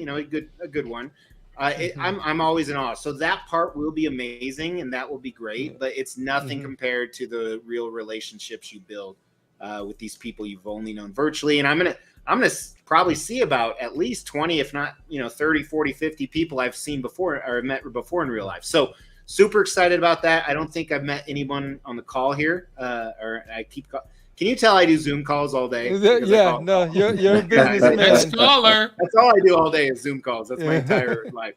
good one, I'm always in awe. So that part will be amazing and that will be great. But it's nothing compared to the real relationships you build with these people you've only known virtually. And I'm gonna probably see about at least 20, if not 30, 40, 50 people I've seen before or met before in real life. So super excited about that. I don't think I've met anyone on the call here, or I keep. Can you tell I do Zoom calls all day?
Yeah, no, you're a businessman.
Next caller.
That's all I do all day is Zoom calls. That's my entire life.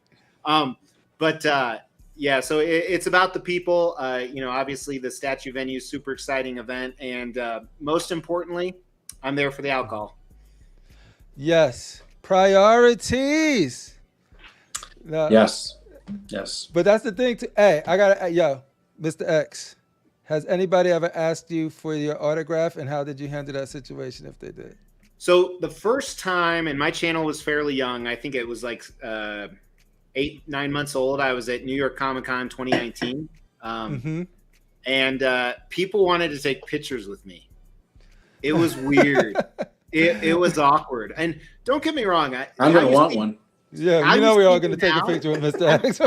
Yeah, so it's about the people. Obviously the statue venue is super exciting event, and most importantly, I'm there for the alcohol.
Yes, priorities. No,
Yes.
But that's the thing. Hey, I gotta, Mr. X, has anybody ever asked you for your autograph, and how did you handle that situation if they did?
So the first time, and my channel was fairly young. I think it was like 8-9 months old. I was at New York Comic-Con 2019. And people wanted to take pictures with me. It was weird. it was awkward. And don't get me wrong.
I'm going to want one.
Yeah, we're all going to take a picture with Mr. X.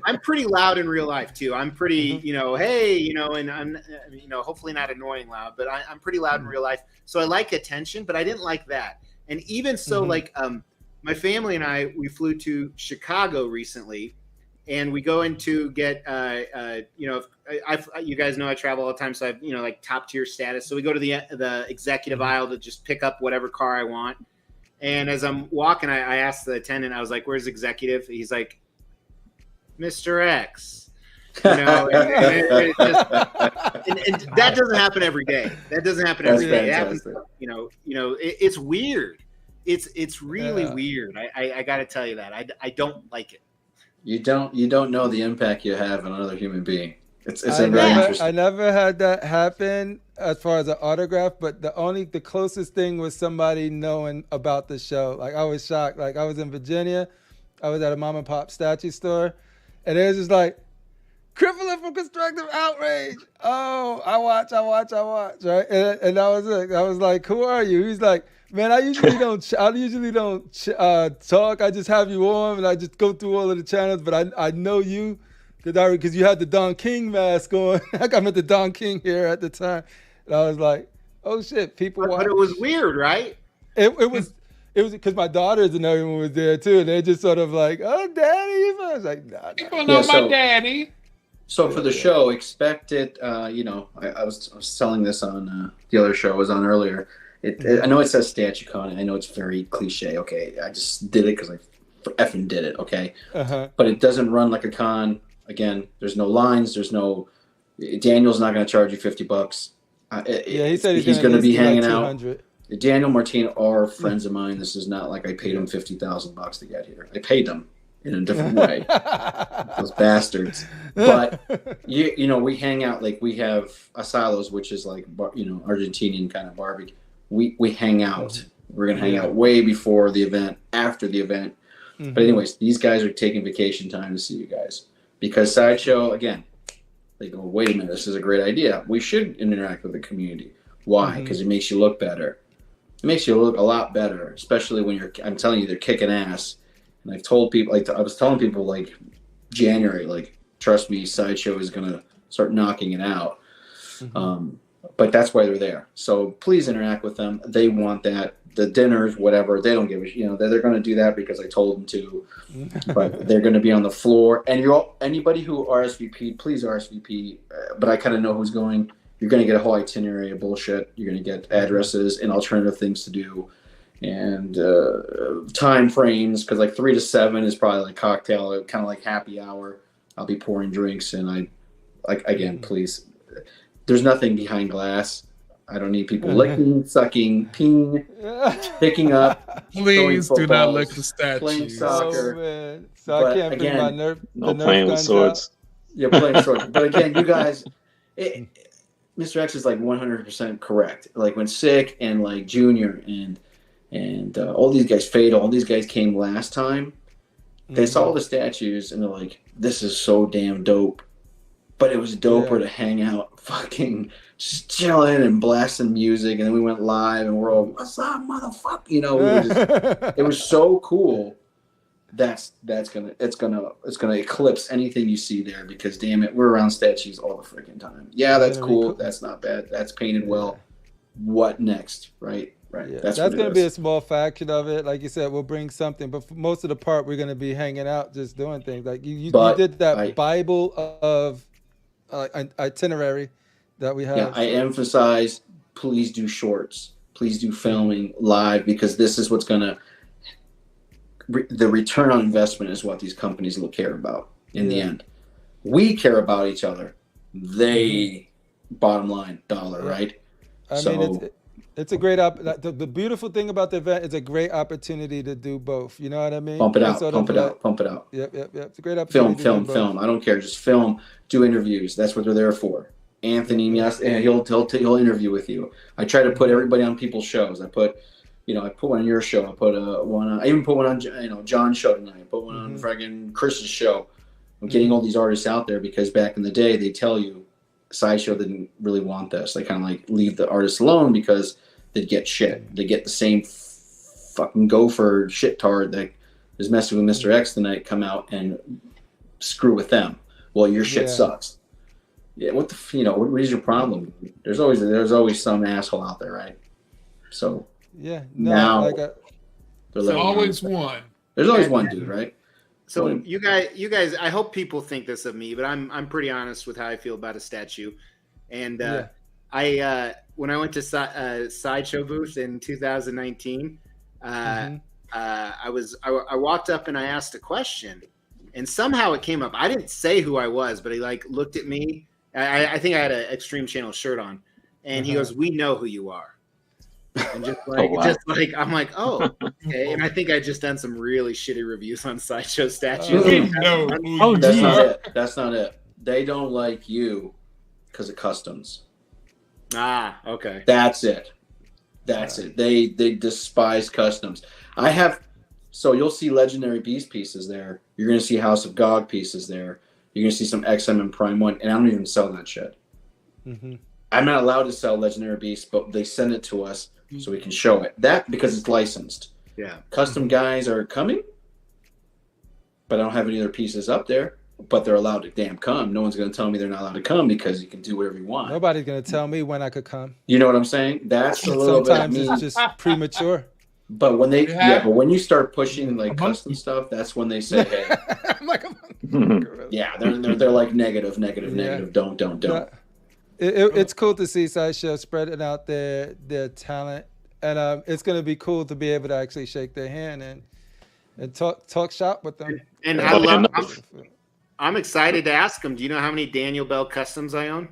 I'm pretty loud in real life too. I'm pretty, hey, and I'm, hopefully not annoying loud, but I'm pretty loud in real life. So I like attention, but I didn't like that. And even so, my family and I, we flew to Chicago recently, and we go in to get, you guys know I travel all the time, so I have, like top tier status. So we go to the executive aisle to just pick up whatever car I want. And as I'm walking, I asked the attendant, I was like, "Where's executive?" He's like, "Mr. X." And that doesn't happen every day. That doesn't happen every day. It happens, it's weird. It's really weird. I got to tell you that. I don't like it.
You don't know the impact you have on another human being. It's
very interesting. I never had that happen as far as an autograph, but the closest thing was somebody knowing about the show. Like, I was shocked. Like, I was in Virginia, I was at a mom and pop statue store, and it was just like, CriPPleR from Constructive Outrage. Oh, I watch, right? And that was it. I was like, "Who are you?" He's like, "Man, I usually don't talk. I just have you on, and I just go through all of the channels. But I know you because you had the Don King mask on. I met the Don King here at the time, and I was like, oh shit, people watch."
But it was weird, right?
It was because my daughters and everyone was there too, and they just sort of like, "Oh, daddy." I was like, "Nah."
People know my daddy.
So for the show, expect it. I was telling this on the other show I was on earlier. I know it says STATUECON. I know it's very cliche. Okay, I just did it because I effing did it. Okay, but it doesn't run like a con. Again, there's no lines. There's no. Daniel's not going to charge you $50.
He said
he's going to be hanging
like
out. Daniel Martin are friends of mine. This is not like I paid him $50,000 to get here. I paid them in a different way. Those bastards. But we hang out, like we have asados, which is like Argentinian kind of barbecue. We hang out. We're gonna hang out way before the event, after the event. But anyways, these guys are taking vacation time to see you guys because Sideshow, again, they go, wait a minute, this is a great idea. We should interact with the community. Why? Because it makes you look better. It makes you look a lot better, especially when I'm telling you, they're kicking ass. And I've told people, I was telling people like January, trust me, Sideshow is going to start knocking it out. But that's why they're there. So please interact with them. They want that. The dinners, whatever, they don't give a shit. They're going to do that because I told them to. But they're going to be on the floor. And anybody who RSVP'd, please RSVP. But I kind of know who's going. You're going to get a whole itinerary of bullshit. You're going to get addresses and alternative things to do. And time frames, because 3 to 7 is probably like cocktail, kind of like happy hour. I'll be pouring drinks, and again, please. There's nothing behind glass. I don't need people licking, sucking, peeing, picking up.
Please do not lick the statues.
Playing soccer.
Oh, man. So I can't bring my nerf.
No playing with swords.
Yeah, playing swords. But again, you guys, Mr. X is 100% correct. When Sick and Junior and all these guys, Fatal, all these guys came last time. They saw the statues and they're like, "This is so damn dope." But it was doper to hang out, fucking just chilling and blasting music, and then we went live and we're all, "What's up, motherfucker?" It was so cool. It's gonna eclipse anything you see there because damn it, we're around statues all the freaking time. Yeah, that's cool. That's not bad. That's painted well. What next, right? Right.
Yeah,
That's
going to be
is.
a small fraction of it. Like you said, we'll bring something, but for most of the part, we're going to be hanging out, just doing things. Like you did that Bible of itinerary that we have.
Yeah, I emphasize, please do shorts. Please do filming live, because this is what's going to, the return on investment is what these companies will care about in the end. We care about each other. They, bottom line, dollar, right?
I mean, it's a great the beautiful thing about the event is a great opportunity to do both. You know what I mean?
Pump it out, pump it out, pump it out.
Yep. It's a great opportunity.
Film. I don't care. Just film, do interviews. That's what they're there for. Anthony, yes, and he'll interview with you. I try to put everybody on people's shows. I put one on your show. I put one on. I even put one on John's show tonight. I put one on friggin' Chris's show. I'm getting all these artists out there because back in the day they tell you Sideshow didn't really want this. They kind of like leave the artists alone because they'd get shit. They get the same fucking gopher shit tard that is messing with Mr. X tonight come out and screw with them. Well, your shit sucks. Yeah, what is your problem? There's always some asshole out there, right? So now
there's always one.
There's always one dude, right?
So you guys, I hope people think this of me, but I'm pretty honest with how I feel about a statue. And I when I went to Sideshow booth in 2019, I walked up and I asked a question, and somehow it came up. I didn't say who I was, but he like looked at me. I think I had an Xtreme Channel shirt on, and he goes, "We know who you are." And just like I'm like, oh, okay. And I think I just done some really shitty reviews on Sideshow statues.
That's not it. They don't like you because of customs.
Ah, okay.
That's it. They despise customs. So you'll see Legendary Beast pieces there. You're gonna see House of Gog pieces there. You're gonna see some XM and Prime 1, and I don't even sell that shit. I'm not allowed to sell Legendary Beast, but they send it to us so we can show it. That because it's licensed.
Yeah.
Custom guys are coming, but I don't have any other pieces up there. But they're allowed to damn come. No one's going to tell me they're not allowed to come because you can do whatever you want.
Nobody's going to tell me when I could come.
You know what I'm saying? That's a little
Sometimes
bit
it's just premature.
But when but when you start pushing like custom stuff, that's when they say, "Hey."
I'm like,
yeah, they're like negative. Don't.
It's cool to see Sideshow spreading out their talent, and it's going to be cool to be able to actually shake their hand and talk shop with them.
And I'm excited to ask them. Do you know how many Daniel Bell customs I own?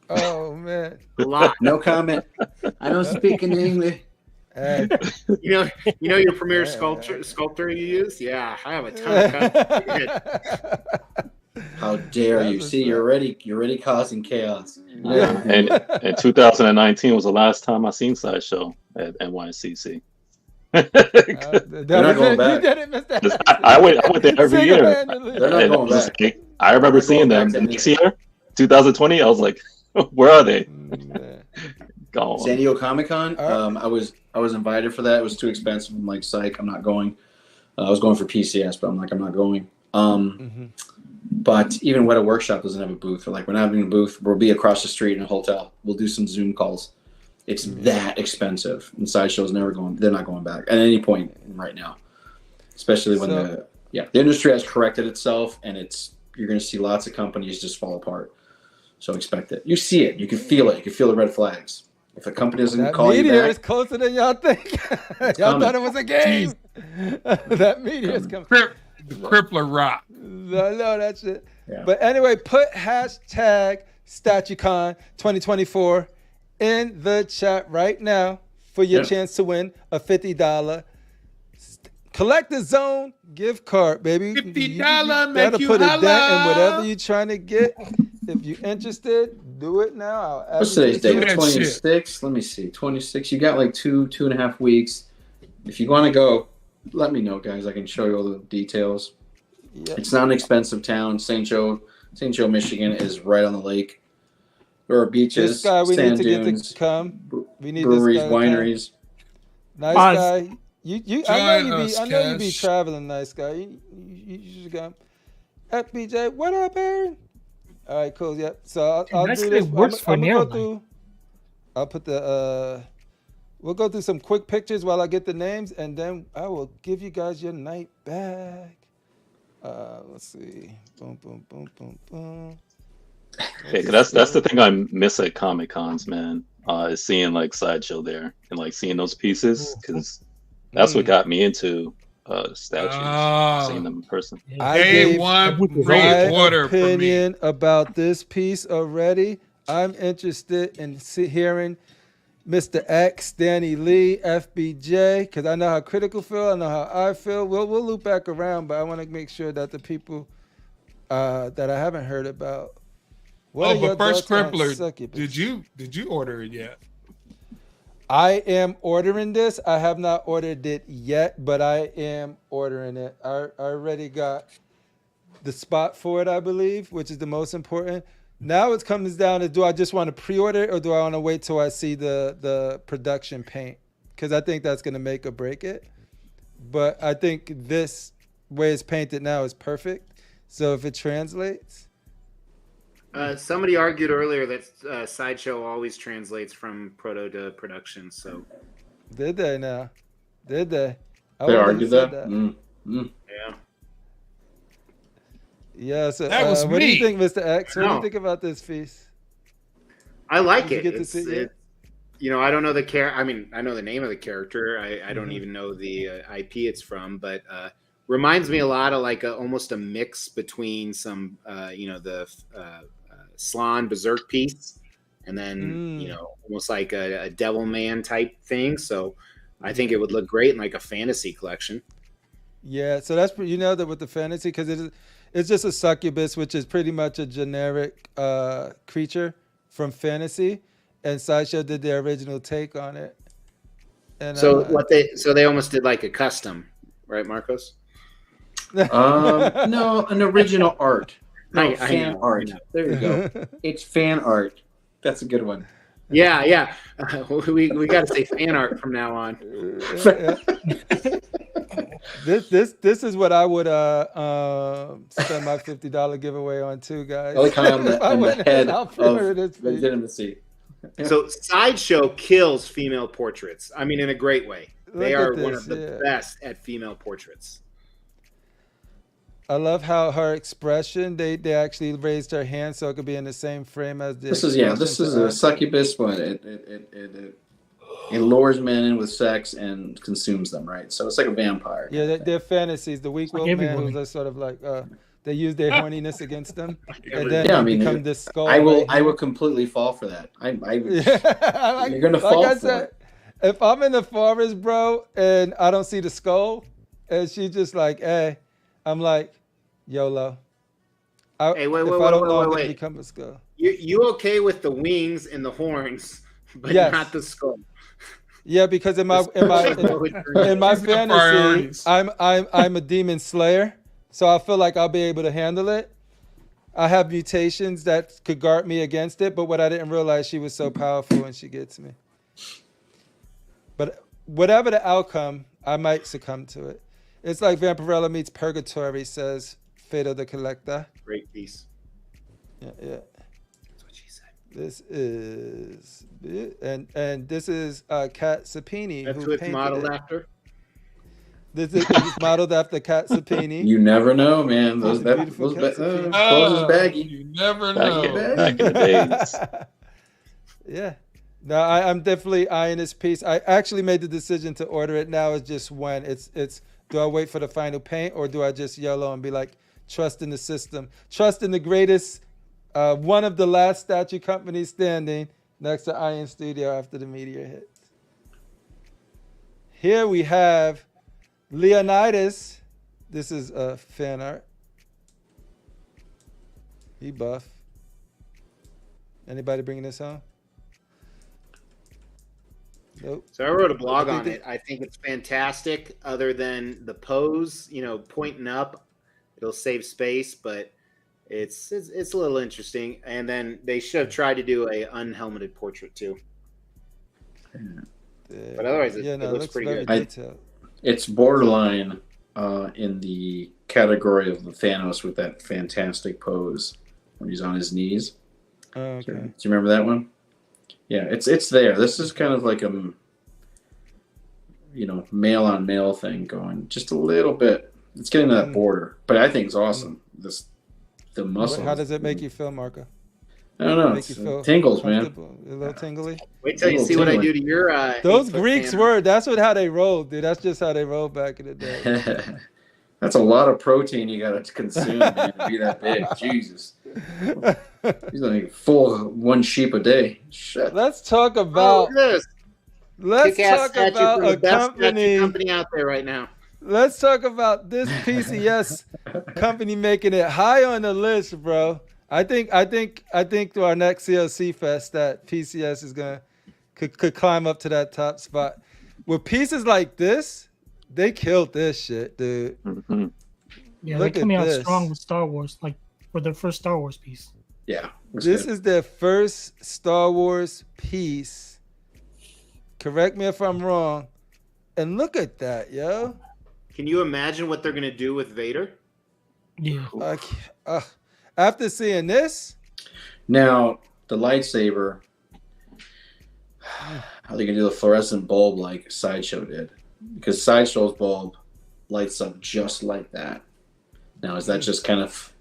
Oh man,
a lot.
No comment. I don't speak in English.
You know your premier sculptor you use? Yeah, I have a ton of
How dare you? See, you're already causing chaos.
Yeah, and 2019 was the last time I seen Sideshow at NYCC.
They're not going back.
I went there every year.
They're not going back.
I remember seeing them. The next year, 2020, I was like, where are they? Gone.
San Diego Comic-Con. I was invited for that. It was too expensive. I'm like, psych, I'm not going. I was going for PCS, but I'm like, I'm not going. But even Weta Workshop doesn't have a booth. We're like, we're not having a booth. We'll be across the street in a hotel. We'll do some Zoom calls. It's that expensive. And Sideshow's they're not going back at any point right now. Especially when the industry has corrected itself, and you're going to see lots of companies just fall apart. So expect it. You see it. You can feel it. You can feel the red flags. If a company doesn't call you back,
meteor is closer than y'all think. Y'all thought it was a game. That meteor is coming.
CriPPleR rock.
No, that's it. Yeah. But anyway, put hashtag STATUECON 2024 in the chat right now for your chance to win a $50 CollectorZown gift card, baby.
$50 make you
gotta put a dent in whatever you're trying to get. If you're interested, do it now.
What's today's date? 26. Let me see. 26. You got like 2.5 weeks. If you want to go, let me know, guys. I can show you all the details. Yep. It's not an expensive town. St. Joe, Michigan is right on the lake. There are beaches,
this guy we
sand
need to
dunes,
get to come. We need
breweries,
this guy
wineries.
Nice guy. I know you be traveling, nice guy. You should come. FBJ, what up, Aaron? All right, cool. Yep. So I'll do this.
Works for
I'll put the We'll go through some quick pictures while I get the names, and then I will give you guys your night back. Let's see. Boom, boom, boom, boom, boom.
Yeah, cause that's the thing I miss at Comic Cons, man. Is seeing like Sideshow there and like seeing those pieces, because that's what got me into statues, seeing them in person.
I gave my opinion about this piece already. I'm interested in hearing Mr. X, Danny Lee, FBJ, because I know how Critical feel, I know how I feel. We'll loop back around, but I want to make sure that the people that I haven't heard about.
But first, CriPPleR, did you order it yet?
I am ordering this. I have not ordered it yet, but I am ordering it. I already got the spot for it, I believe, which is the most important. Now it comes down to, do I just want to pre-order it, or do I want to wait till I see the production paint? Because I think that's going to make or break it. But I think this way it's painted now is perfect. So if it translates.
Somebody argued earlier that Sideshow always translates from proto to production. So
did they now? Did they?
They argued that?
Yeah.
Yeah. So
that was
what do you think, Mr. X? What do
No.
you think about this piece?
I like
Did
it.
you get to see it?
You know, I don't know the character. I mean, I know the name of the character. I don't even know the IP it's from, but reminds me a lot of like almost a mix between some, the Slan Berserk piece, and then almost like a Devil Man type thing. So I think it would look great in like a fantasy collection.
Yeah. So that's that with the fantasy, because it's just a succubus, which is pretty much a generic creature from fantasy, and Sideshow did their original take on it. And
so they almost did like a custom, right, Marcos?
No, an original art. No, fan art.
I know.
There you go. It's fan art. That's a good one.
Yeah. We got to say fan art from now on.
This is what I would spend my $50 giveaway on too, guys.
I like how I'm the head of
this
legitimacy.
So Sideshow kills female portraits. I mean, in a great way. They are one of the best at female portraits.
I love how her expression, they actually raised her hand so it could be in the same frame as the
This is a succubus, but it lures men in with sex and consumes them, right? So it's like a vampire.
Yeah, they're fantasies. The weak-willed man who's just sort of like they use their horniness against them, and then become this skull.
I will completely fall for that. You're gonna fall for it.
If I'm in the forest, bro, and I don't see the skull, and she's just like, hey, I'm like, YOLO.
Hey, wait.
Become a skull.
You okay with the wings and the horns, but not the skull?
Yeah, because in my fantasy, I'm a demon slayer, so I feel like I'll be able to handle it. I have mutations that could guard me against it, but what I didn't realize, she was so powerful when she gets me. But whatever the outcome, I might succumb to it. It's like Vampirella meets Purgatory, says Fate of the Collector.
Great piece.
Yeah.
That's what she said.
This is and this is Kat Sapini.
That's who it's modeled after.
This is modeled after Kat Sapini.
You never know, man. Those clothes is baggy.
You never know.
Back in the days.
Yeah. No, I'm definitely eyeing this piece. I actually made the decision to order it. Now it's just when it's. Do I wait for the final paint, or do I just YOLO and be like, trust in the system, trust in the greatest, one of the last statue companies standing next to Iron Studio after the meteor hits. Here we have Leonidas. This is fan art. He buff. Anybody bringing this home? Nope.
So I wrote a blog on it. I think it's fantastic. Other than the pose, pointing up, it'll save space, but it's a little interesting. And then they should have tried to do a unhelmeted portrait too. But otherwise, it looks pretty good.
It's borderline in the category of the Thanos with that fantastic pose when he's on his knees.
Oh, okay.
Do you remember that one? Yeah, it's there. This is kind of like male on male thing going just a little bit. It's getting to that border, but I think it's awesome. The muscle.
How does it make you feel, Marco?
I don't know.
Make you feel
tingles, man.
A little tingly.
Wait till you see what I do to your.
Those Greeks were. That's how they rolled, dude. That's just how they rolled back in the day.
That's a lot of protein you got to consume man, to be that big. Jesus. He's like full one sheep a day. Shit.
Let's talk about. Let's talk about a company
out there right now.
Let's talk about this PCS company making it high on the list, bro. I think to our next C.O.C. fest that PCS could climb up to that top spot. With pieces like this, they killed this shit, dude.
Mm-hmm. Yeah, they're coming out strong with Star Wars, like for their first Star Wars piece.
Yeah.
This is their first Star Wars piece. Correct me if I'm wrong. And look at that, yo.
Can you imagine what they're going to do with Vader?
Yeah.
After seeing this.
Now, the lightsaber, are they going to do the fluorescent bulb like Sideshow did? Because Sideshow's bulb lights up just like that. Now, is that just kind of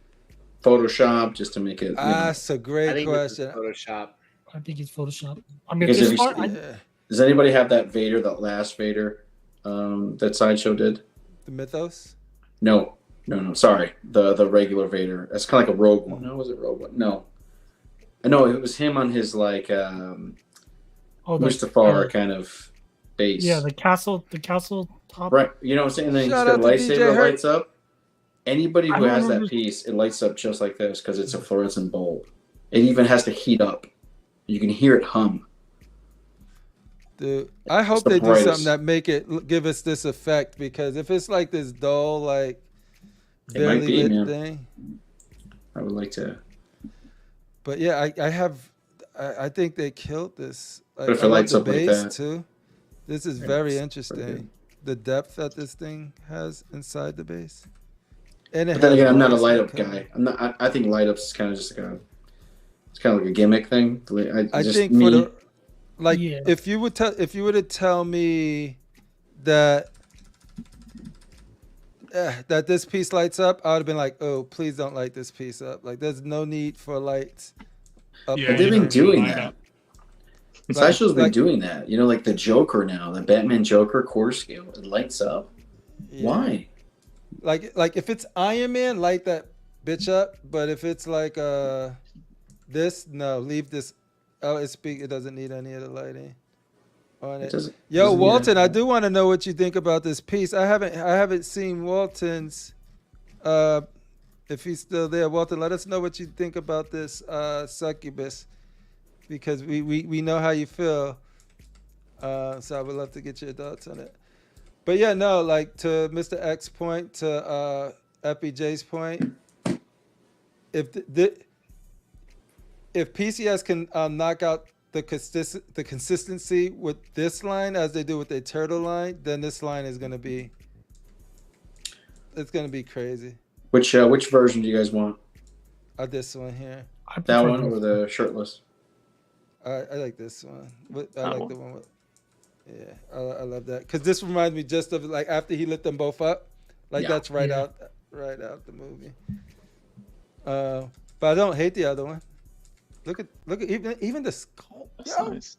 Photoshop just to make it?
That's a great question.
Photoshop.
I think it's Photoshop. I mean,
does anybody have that Vader, that last Vader that Sideshow did?
The Mythos?
No. Sorry, the regular Vader. That's kind of like a Rogue One. No, was it Rogue One? No, it was him on his like Mustafar kind of base.
Yeah, the castle top.
Right. You know what I'm saying? And then he's got a lightsaber that lights up. Anybody who has that piece, it lights up just like this because it's a fluorescent bulb. It even has to heat up. You can hear it hum.
Dude, I hope they do something that give us this effect, because if it's like this dull, like barely lit thing,
I would like to.
But yeah, I think they killed this.
But if it lights up like that
too, this is very interesting. The depth that this thing has inside the base. And
but then again, I'm not a light up guy. I think light ups is kind of just it's kind of like a gimmick thing.
I think for the. Like if you were to tell me that that this piece lights up, I would have been like, oh, please don't light this piece up. Like, there's no need for lights up.
But they've been doing that. Sideshow's been doing that. You know, like the Joker now, the Batman Joker quarter scale, it lights up. Yeah. Why?
Like if it's Iron Man, light that bitch up. But if it's like this, no, leave this. Oh, it doesn't need any of the lighting on it. Yo, Walton, I do want to know what you think about this piece. I haven't seen Walton's. If he's still there, Walton, let us know what you think about this succubus, because we know how you feel. So I would love to get your thoughts on it. But yeah, no, like to Mr. X's point, to FBJ's point, if PCS can knock out the consistency with this line as they do with their turtle line, then this line is gonna be crazy.
Which version do you guys want?
This one here.
That one or the shirtless?
I like this one. I like the one with. Yeah, I love that, because this reminds me just of like after he lit them both up, like that's right out the movie. But I don't hate the other one. Look at even the sculpt.
That's nice.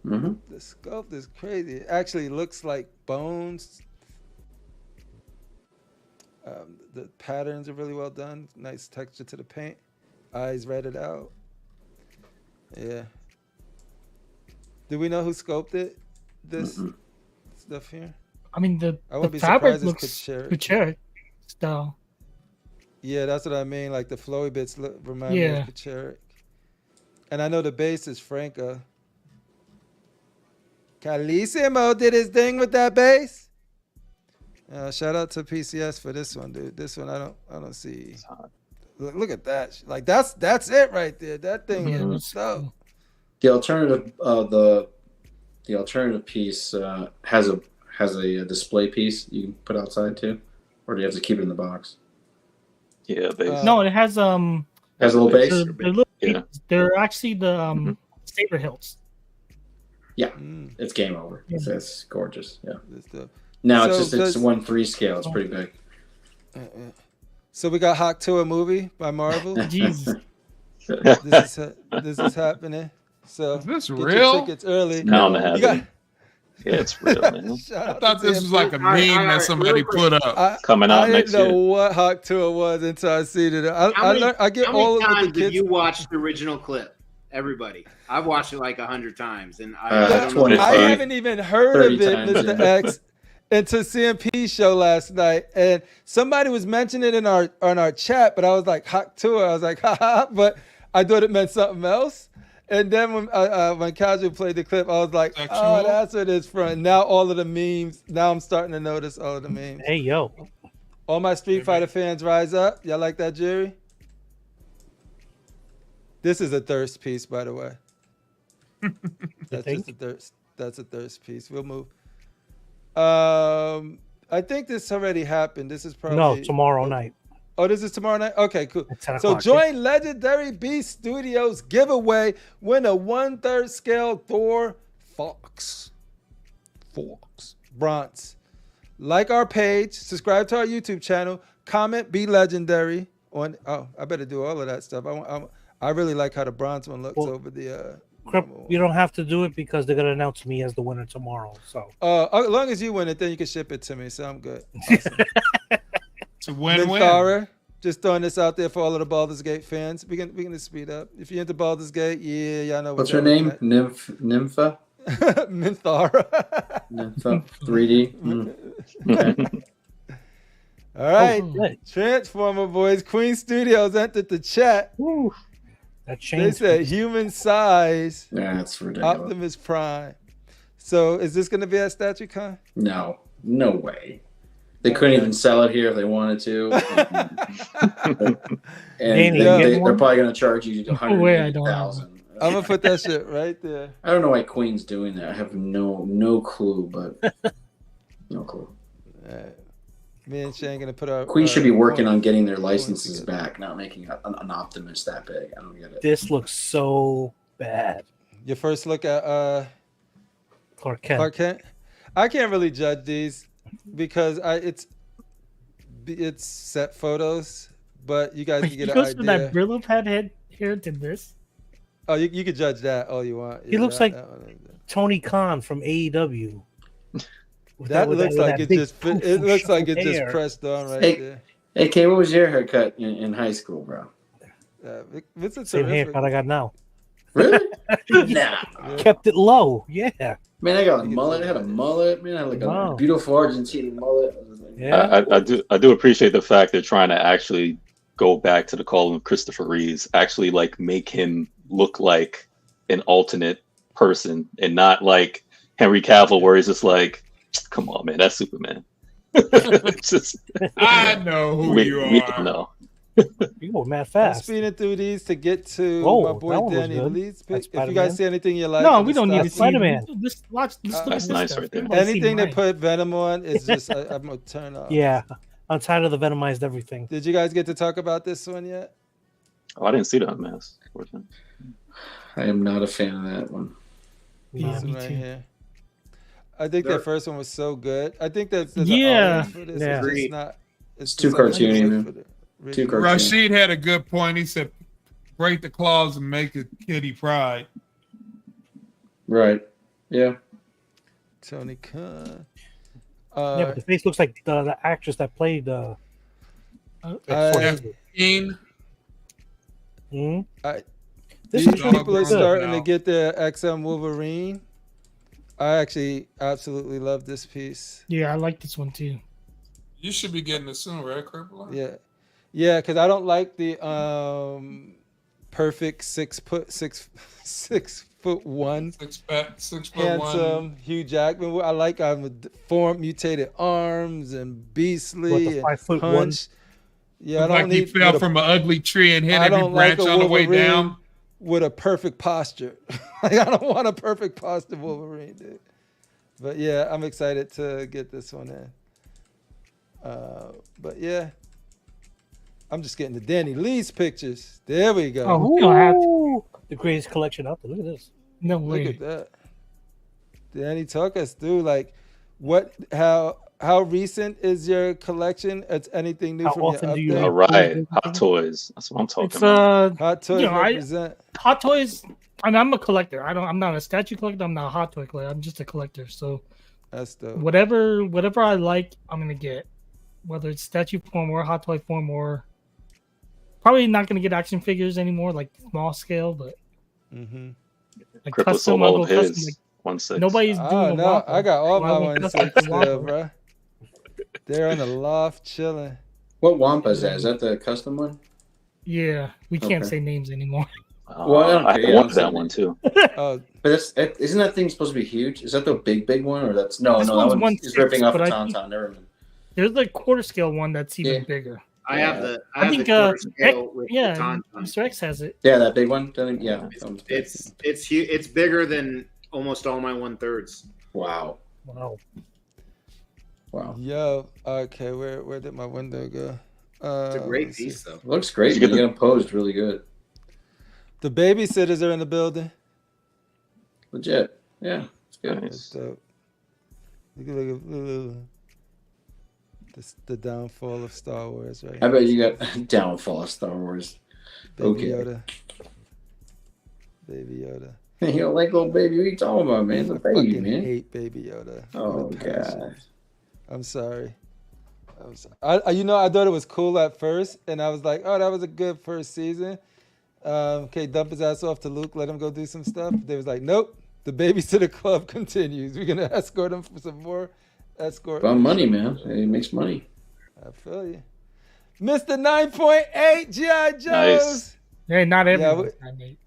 Mm-hmm.
The sculpt is crazy. It actually looks like bones. The patterns are really well done. Nice texture to the paint. Eyes redded out. Yeah. Do we know who sculpted this stuff here?
I mean, the fabric looks Kucheric style.
Yeah, that's what I mean. Like the flowy bits remind me of Kucheric. And I know the bass is Franco. Calissimo did his thing with that bass. Shout out to PCS for this one, dude. This one I don't see. Look at that. Like that's it right there. That thing is so.
The alternative the alternative piece has a display piece you can put outside too, or do you have to keep it in the box?
Yeah, base.
No, it has
has a little base.
They're actually the saber hilts.
Yeah, it's game over. It's gorgeous. Yeah.
The,
now it's 1/3 scale. It's pretty big.
So we got Hawk Tour movie by Marvel.
Jesus.
This is happening. So
is this
get
real?
your tickets early.
Yeah, it's real, man.
I thought this was like a meme that somebody put up.
Coming out next year.
I didn't know what Hawk Tour was until I seen it. I get all of the
times
kids.
have you watched the original clip? Everybody, I've watched it like 100 times, and I
haven't even heard of it, Mr. X, until CMP show last night, and somebody was mentioning it on our chat, but I was like Hawk Tour. I was like, haha, but I thought it meant something else. And then when Casual played the clip, I was like, oh, that's what it's from. Now all of the memes. Now I'm starting to notice all of the memes.
Hey, yo.
All my Street Fighter fans rise up. Y'all like that, Jerry? This is a thirst piece, by the way. That's just a thirst. That's a thirst piece. We'll move. I think this already happened. This is probably
tomorrow night.
Oh, this is tomorrow night? Okay, cool. So
10:00,
join Legendary Beast Studios giveaway. Win a 1/3 scale Thor Fox bronze. Like our page, subscribe to our YouTube channel, comment, be legendary on. Oh, I better do all of that stuff. I really like how the bronze one looks over the.
You don't have to do it because they're gonna announce me as the winner tomorrow. So
as long as you win it, then you can ship it to me. So I'm good. Awesome.
It's a win-win.
Minthara, just throwing this out there for all of the Baldur's Gate fans. We can speed up. If you're into Baldur's Gate, yeah, y'all know.
What's her name? Nympha.
Minthara.
Nympha. 3D.
Okay. All right, Transformer boys. Queen Studios entered the chat.
Woo. That changed.
They said human size.
Yeah, that's ridiculous.
Optimus Prime. So is this going to be at STATUECON?
No way. They couldn't even sell it here if they wanted to. And they're probably going to charge you $180,000.
I'm going to put that shit right there.
I don't know why Queen's doing that. I have no clue, but no clue.
Me and Shane going to put our...
Queen should be working on getting their licenses back, not making an Optimus that big. I don't get it.
This looks so bad.
Your first look at
Clark Kent.
I can't really judge these because it's set photos, but you guys can get an idea.
From that Brillo pad head here to this.
Oh, you can judge that all you want.
He looks like Tony Khan from AEW.
That looks like it just pressed on right there.
Hey, Kay, what was your haircut in high school, bro?
Same haircut I got now.
Really? Nah.
Kept it low. Yeah.
Man, I got a mullet. I had a mullet. Man, I had like a beautiful Argentine mullet.
Yeah. I do appreciate the fact they're trying to actually go back to the calling of Christopher Reeves, actually like make him look like an alternate person and not like Henry Cavill, where he's just like, come on, man, that's Superman.
I know who you are.
We don't know.
You go mad fast.
I'm speeding through these to get to my boy Danny Lee's pick. If you guys see anything you like,
no, we don't need to see
Spider-Man.
Let's watch.
That's nice right there.
Anything that put Venom on is just I'm gonna turn off.
Yeah, I'm tired of the Venomized everything.
Did you guys get to talk about this one yet?
Oh, I didn't see the unmasked.
I am not a fan of that one.
Yeah, me too. Here. I think that first one was so good. I think that's
it's
too cartoony, man. Too cartoony.
Rashid had a good point. He said, "Break the claws and make it Kitty Pride."
Right. Yeah.
Tony Khan.
Yeah, but the face looks like the actress that played.
These people are starting to get their XM Wolverine. I actually absolutely love this piece.
Yeah, I like this one too.
You should be getting it soon, right, CriPPleR?
Yeah, because I don't like the perfect 6'1",
6'1"
handsome Hugh Jackman. I like form mutated arms and beastly and
5'1".
punch. Yeah, I don't
need. He fell from an ugly tree and hit every branch on the way down.
With a perfect posture. Like, I don't want a perfect posture Wolverine, dude. But yeah, I'm excited to get this one in. But yeah, I'm just getting the Danny Lee's pictures. There we go.
Oh, we don't have to.
The greatest collection out there. Look at this.
No way.
Look at that. Danny, talk us through like how recent is your collection? It's anything new
How
from your
often do you
update?
All right, hot toys. That's what I'm talking
It's
about.
Hot toys
you know,
represent.
Hot Toys. I mean, I'm a collector. I'm not a statue collector. I'm not a hot toy collector. I'm just a collector. So
That's dope.
whatever I like, I'm gonna get. Whether it's statue form or hot toy form, or probably not gonna get action figures anigore, like small scale, but like
CriPPleR
custom.
sold
I'll
all
go
of
custom.
his
Like,
1/6.
nobody's doing
Oh
the
no,
Wampa.
I got all
So I
my
went
1/6
custom
still,
Wampa.
bro. They're on the loft chilling.
What Wampa is that? Is that the custom one?
Yeah, we can't
Okay.
say names anymore.
Well, I don't
I
care.
wanted that one too.
Oh,
But isn't that thing supposed to be huge? Is that the big one, or that's no,
This
that
one's
one is
1/6,
ripping off
but
a
I
Tauntaun.
think-
Never mind.
There's the quarter scale one that's even
Yeah.
bigger.
I have the.
I think
quarter scale with the
yeah,
Tauntaun.
Mr. X has it.
Yeah, that big one. Yeah,
It's huge. It's bigger than almost all my 1/3.
Wow.
Wow.
yo, okay, where did my window go?
It's a great
let's see.
piece, though.
Looks great.
Did
You
you get
get them posed really good.
The babysitters are in the building.
Legit. Yeah, it's good.
That's dope. Look at the downfall of Star Wars, right?
I bet you got downfall of Star Wars.
Baby
Okay.
Yoda. Baby Yoda.
You don't like little baby? What are you talking about, man? It's a
I
baby,
fucking
man.
hate Baby Yoda.
Oh
With a passion.
god.
I'm sorry. I thought it was cool at first, and I was like, oh, that was a good first season. Okay, dump his ass off to Luke, let him go do some stuff. They was like, nope, the Babysitter Club continues. We're gonna escort him for some more escort.
About money, man. It makes money.
I feel you. Mr. 9.8 G.I. Joes.
Nice.
Hey, not
Yeah,
everyone.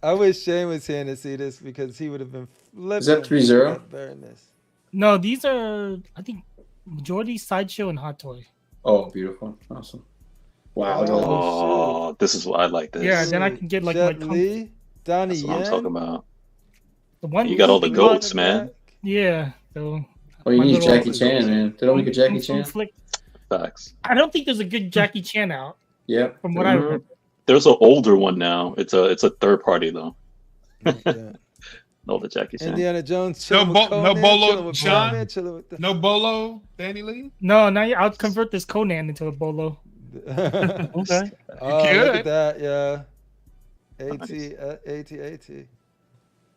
I wish Shane was here to see this because he would have been flipping.
Is that 3-0?
at Baroness.
No, these are I think majority Sideshow and Hot Toy.
Oh, beautiful. Awesome. Wow. look at all those.
Oh, this is what I like. This.
Yeah, then I can get like
Jet
my
Li, Donnie
That's what I'm
Yen.
talking about.
the one.
You got all the
thing
goats,
about-
man.
Yeah. So
Oh, you
my
need
little-
Jackie Chan, man. They don't make a Jackie Chan?
Flick.
Facts.
I don't think there's a good Jackie Chan out.
Yeah.
From what I remember.
There's an older one now. It's a third party though.
Yeah.
No, the Jackie Chan.
Indiana Jones.
No
chilling with
no
Conan,
Bolo
chilling with
John?
Batman, chilling with the-
No Bolo, Danny Lee?
No, now I'll convert this Conan into a bolo.
Okay.
Oh, look
could.
at that, yeah. AT.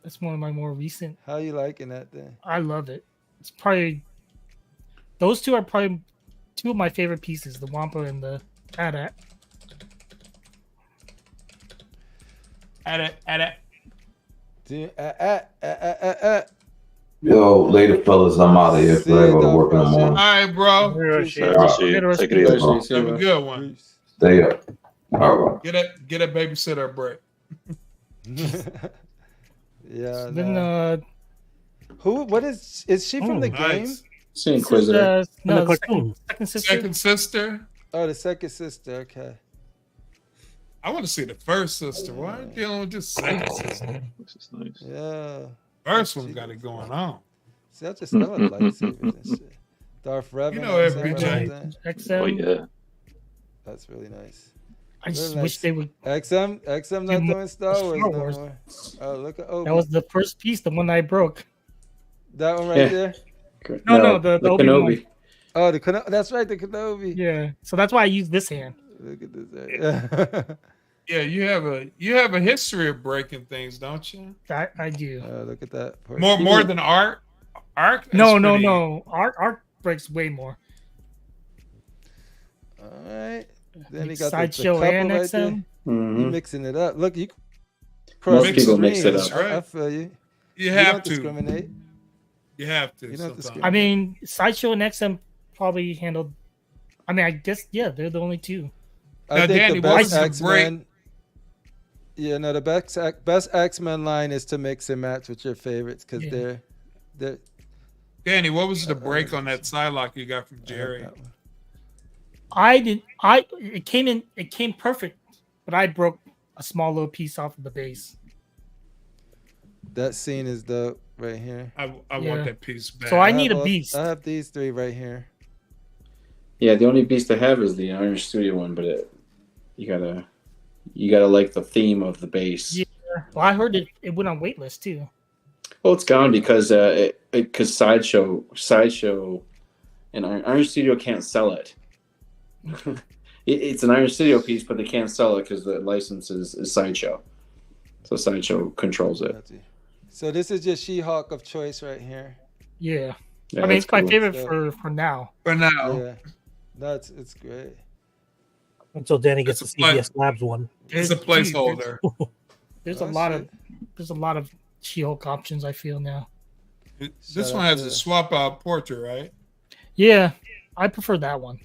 That's one of my more recent.
How you liking that thing?
I love it. It's probably those two are probably two of my favorite pieces: the Wampa and the Adat.
At it.
Yo, later, fellas, I'm out of here.
See
So I
you,
go to
Doc
work in the
Rush.
morning.
All right, bro.
Appreciate
Rashid, take it easy.
Especially,
Have a good one.
Stay up. All right.
Get a babysitter break.
Yeah.
Then
nah. Who? What is she from the game?
Nice.
It's an Inquisitor.
no,
the
the
cartoon.
second sister.
Second sister.
Oh, the second sister. Okay.
I want to see the first sister. Why are you dealing with just second sister?
This is nice.
Yeah.
First one got it going on.
See, I just love lightsabers and shit. Darth Revan.
You know every
everything.
XM.
Oh yeah.
That's really nice.
I just
Very
wish
nice.
they would.
XM not
more
doing Star Wars,
Star
no
Wars.
more. Oh, look at Obi.
That was the first piece, the one I broke.
That one right
Yeah.
there.
No, the Obi-Wan.
Kenobi.
Oh, that's right, the Kenobi.
Yeah, so that's why I use this hand.
Look at this.
Yeah, you have a history of breaking things, don't you?
I do.
Look at that.
More than art. Art?
No.
That's pretty-
Art breaks way more.
All right. Then he
Like
got
Sideshow
the couple
and
right
XM.
there. You
Mhm.
mixing it up. Look, you
Most
Mix
people
it,
mix it
that's
up.
right.
I feel you.
You
You
have
don't
to.
discriminate.
You have to.
You don't
sometimes.
discriminate.
I mean, Sideshow and XM probably handled. I mean, I guess they're the only two.
I
Now,
think
Danny,
the
what
best
was the break?
X-Men. Yeah, no, the best X-Men line is to mix and match with your favorites because
Yeah.
they're.
Danny, what was the break on that Psylocke you got from Jerry?
It came perfect, but I broke a small little piece off of the base.
That scene is dope right here.
I
Yeah.
want that piece back.
So I
have
need a
all-
beast.
I have these three right here.
Yeah, the only beast I have is the Iron Studio one, but you gotta like the theme of the base.
Yeah. Well, I heard it went on waitlist too.
Well, it's gone because Sideshow and Iron Studio can't sell it. It's an Iron Studio piece, but they can't sell it because the license is Sideshow. So Sideshow controls it.
So this is just She-Hulk of choice right here.
Yeah.
Yeah,
I mean, it's my
cool.
favorite for now.
For now.
Yeah, it's great.
Until Danny gets the
It's a
CBS Labs one.
It's a placeholder.
There's a lot of She-Hulk options. I feel now.
This one has a swap out portrait, right?
Yeah, I prefer that one.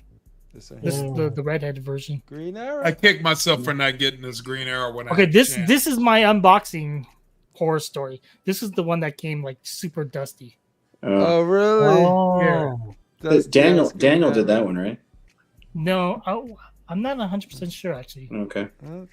This one.
This is the redheaded version.
Green Arrow.
I kicked myself for not getting this Green Arrow when I
Okay,
had a chance.
this is my unboxing horror story. This is the one that came like super dusty.
Oh, really?
Oh.
Yeah.
Daniel did that one, right?
No, I'm not 100% sure actually.
Okay.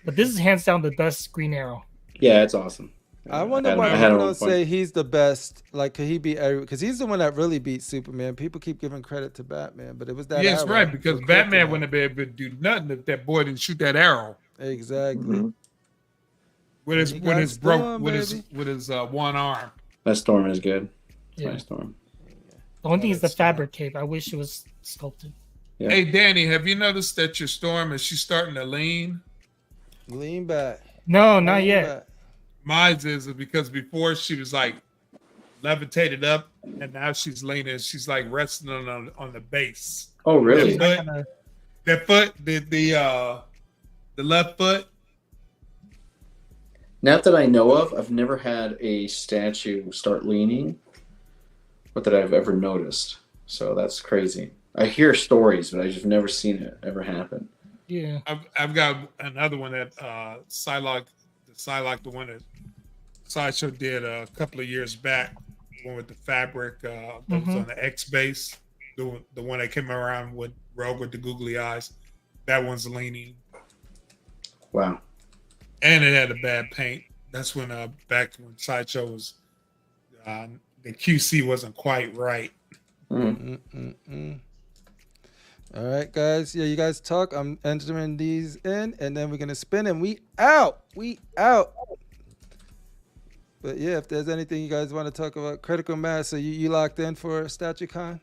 But this is hands down the best Green Arrow.
Yeah, it's awesome.
I wonder why people don't say he's the best. Like, could he be? Because he's the one that really beat Superman. People keep giving credit to Batman, but it was that.
Yes,
arrow
right. Because
for
Batman
kryptonite.
wouldn't be able to do nothing if that boy didn't shoot that arrow
Exactly.
with his
He
with
got
his
Storm,
with
baby.
his one arm.
That Storm is good.
Yeah.
Nice Storm.
The only thing is the fabric cape. I wish it was sculpted.
Yeah.
Hey, Danny, have you noticed that your Storm is she starting to lean?
Lean back.
No, not
Lean
yet.
back.
Mine's is because before she was like levitated up, and now she's leaning. She's like resting on the base.
Oh, really?
That foot, the left foot.
Not that I know of. I've never had a statue start leaning, but that I've ever noticed. So that's crazy. I hear stories, but I've just never seen it ever happen.
Yeah.
I've got another one that Psylocke, the one that Sideshow did a couple of years back, the one with the fabric that was on the X base, the one that came around with Rogue with the googly eyes. That one's leaning.
Wow.
And it had a bad paint. That's when back when Sideshow was the QC wasn't quite right.
All right, guys. Yeah, you guys talk. I'm entering these in, and then we're gonna spin, and we out. We out. But yeah, if there's anything you guys want to talk about, critical mass. So you locked in for StatueCon?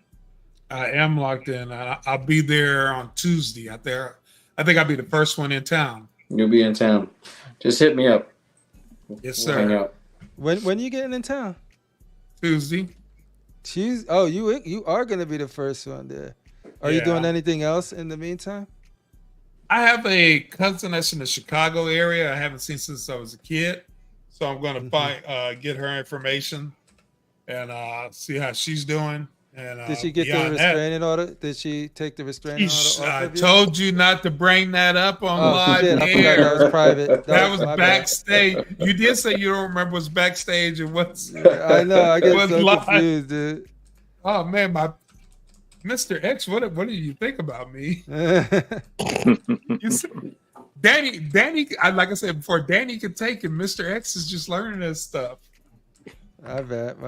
I am locked in. I'll be there on Tuesday. I think I'll be the first one in town.
You'll be in town. Just hit me up.
Yes,
We'll
sir.
hang out.
When are you getting in town?
Tuesday.
Tuesday. Oh, you are gonna be the first one there. Are you doing anything else in the meantime?
I have a cousin that's in the Chicago area. I haven't seen since I was a kid, so I'm going to get her information and see how she's doing. And
did she get the restraining order? Did she take the restraining order off
I
of you?
told you not to bring that up on live
shit, I forgot
air.
that was private.
That was
my
backstage. You did say you don't remember what's backstage and what's.
I know. I get
what's
so
live.
confused, dude.
Oh man, my Mr. X, what do you think about me? You see, Danny, like I said before, Danny can take it. Mr. X is just learning this stuff.
My bad.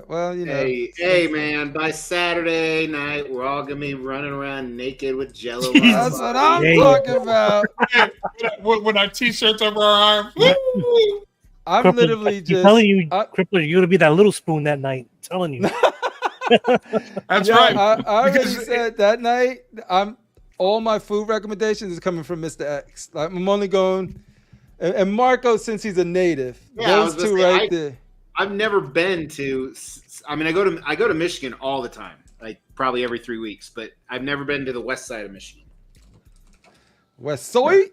Well, you know.
Hey, man! By Saturday night, we're all gonna be running around naked with Jello.
That's what I'm talking about.
With our t-shirts over our arms.
I'm
CriPPleR,
literally
I'm
just
telling you, CriPPleR, you're gonna be that little spoon that night. I'm telling you.
That's
Yo,
right.
I already said that night. All my food recommendations is coming from Mr. X. Like, I'm only going, and Marco, since he's a native.
Yeah,
those two right there.
I've never been to. I mean, I go to Michigan all the time, like probably every 3 weeks. But I've never been to the west side of Michigan.
West Soy.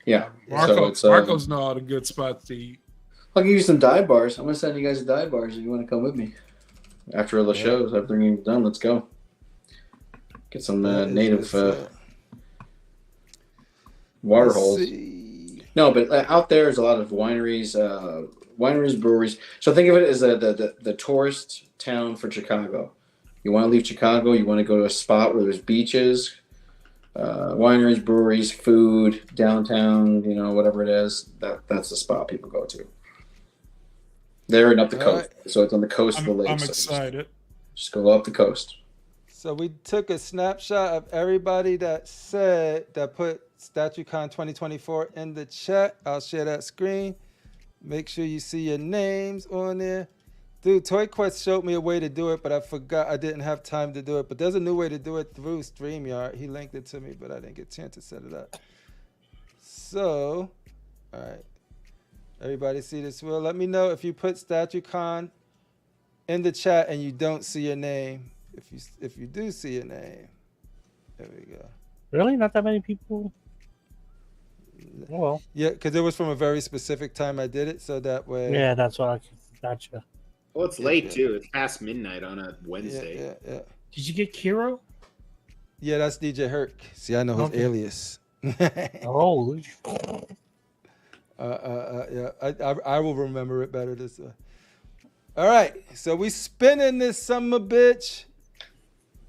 Yeah,
Marcos know all the good spots to eat.
I'll give you some dive bars. I'm gonna send you guys dive bars if you want to come with me. After all the shows, everything you've done, let's go. Get some native water holes. No, but out there is a lot of wineries, breweries. So think of it as the tourist town for Chicago. You want to leave Chicago, you want to go to a spot where there's beaches, wineries, breweries, food, downtown, whatever it is. That's the spot people go to. There and up the coast. So it's on the coast of the lake.
I'm excited.
Just go up the coast.
So we took a snapshot of everybody that put StatueCon 2024 in the chat. I'll share that screen. Make sure you see your names on there. Dude, Toy Quest showed me a way to do it, but I forgot. I didn't have time to do it. But there's a new way to do it through StreamYard. He linked it to me, but I didn't get a chance to set it up. So, all right. Everybody see this wheel? Let me know if you put STATUECON in the chat and you don't see your name. If you do see your name. There we go.
Really? Not that many people? Oh, well.
Yeah, because it was from a very specific time I did it, so that way.
Yeah, that's what I gotcha.
Well, it's late too. It's past midnight on a Wednesday.
Yeah.
Did you get Kiro?
Yeah, that's DJ Herc. See, I know his alias.
Oh.
Yeah, I will remember it better this way. All right, so we spinning this summer, bitch.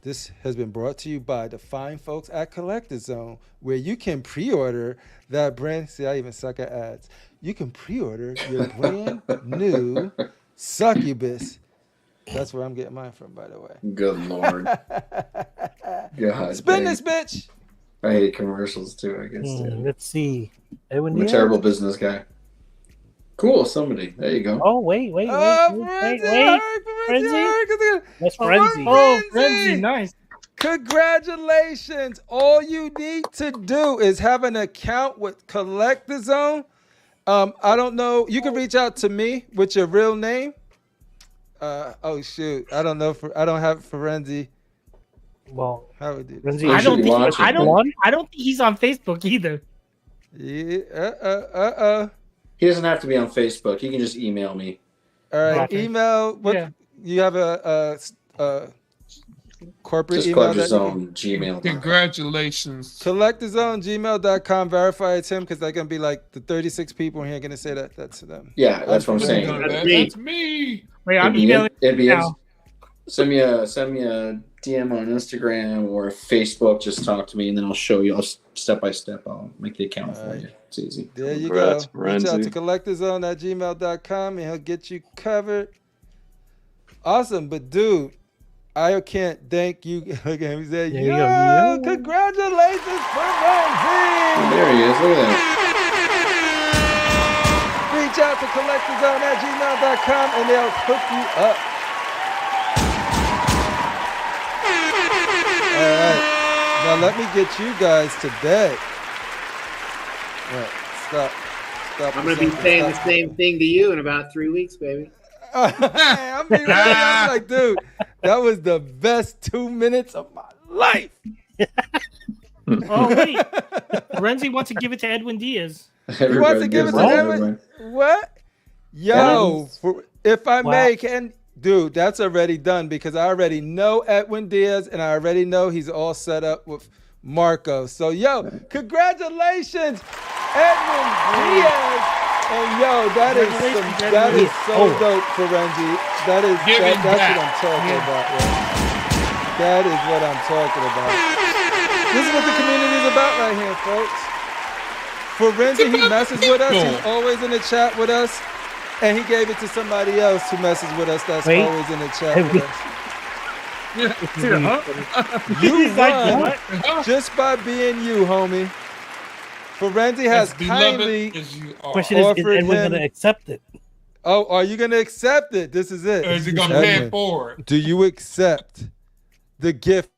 This has been brought to you by the fine folks at CollectorZown, where you can pre-order that brand. See, I even suck at ads. You can pre-order your brand new succubus. That's where I'm getting mine from, by the way.
Good Lord. God.
Spin this, bitch.
I hate commercials too, I guess.
Let's see.
I'm a terrible business guy. Cool, somebody. There you go.
Oh, wait. Frenzy. That's Frenzy.
Oh, Frenzy, nice.
Congratulations. All you need to do is have an account with CollectorZown. I don't know. You can reach out to me with your real name. Oh, shoot. I don't know. I don't have Frenzy.
Well,
how would you?
I don't think he's on Facebook either.
Yeah.
He doesn't have to be on Facebook. He can just email me.
All right. Okay. Email. What? You have a corporate
just
email.
CollectorZown Gmail.
Congratulations.
CollectorZown Gmail.com. Verify it's him because they're gonna be like the 36 people here gonna say that's them.
Yeah, that's what I'm saying.
That's me.
Wait, I'm emailing now.
Send me a DM on Instagram or Facebook. Just talk to me, and then I'll show you. Step by step. I'll make the account for you. It's easy.
There you go. Reach out to CollectorZown at gmail.com, and he'll get you covered. Awesome, but dude, I can't thank you. Look at him. He said, "Yo, congratulations for Ramsey."
There he is. Look at that.
Reach out to CollectorZown at gmail.com, and they'll hook you up. All right. Now let me get you guys to bed. Right. Stop.
I'm going to be saying the same thing to you in about 3 weeks, baby.
I'm like, dude, that was the best 2 minutes of my life.
Oh, wait. Renzi wants to give it to Edwin Diaz.
He wants to give it to Edwin? What? Yo, if I may, dude, that's already done because I already know Edwin Diaz and I already know he's all set up with Marco. So, yo, congratulations, Edwin Diaz. And, yo, that is so dope for Renzi. That's what I'm talking about. Yo. That is what I'm talking about. This is what the community is about right here, folks. For Renzi, he messes with us. He's always in the chat with us. And he gave it to somebody else who messes with us that's always in the chat with us. You won just by being you, homie. Forenzi has kindly
question is Edwin going to accept it?
Oh, are you going to accept it? This is it.
Or is he going to pay it forward?
Do you accept the gift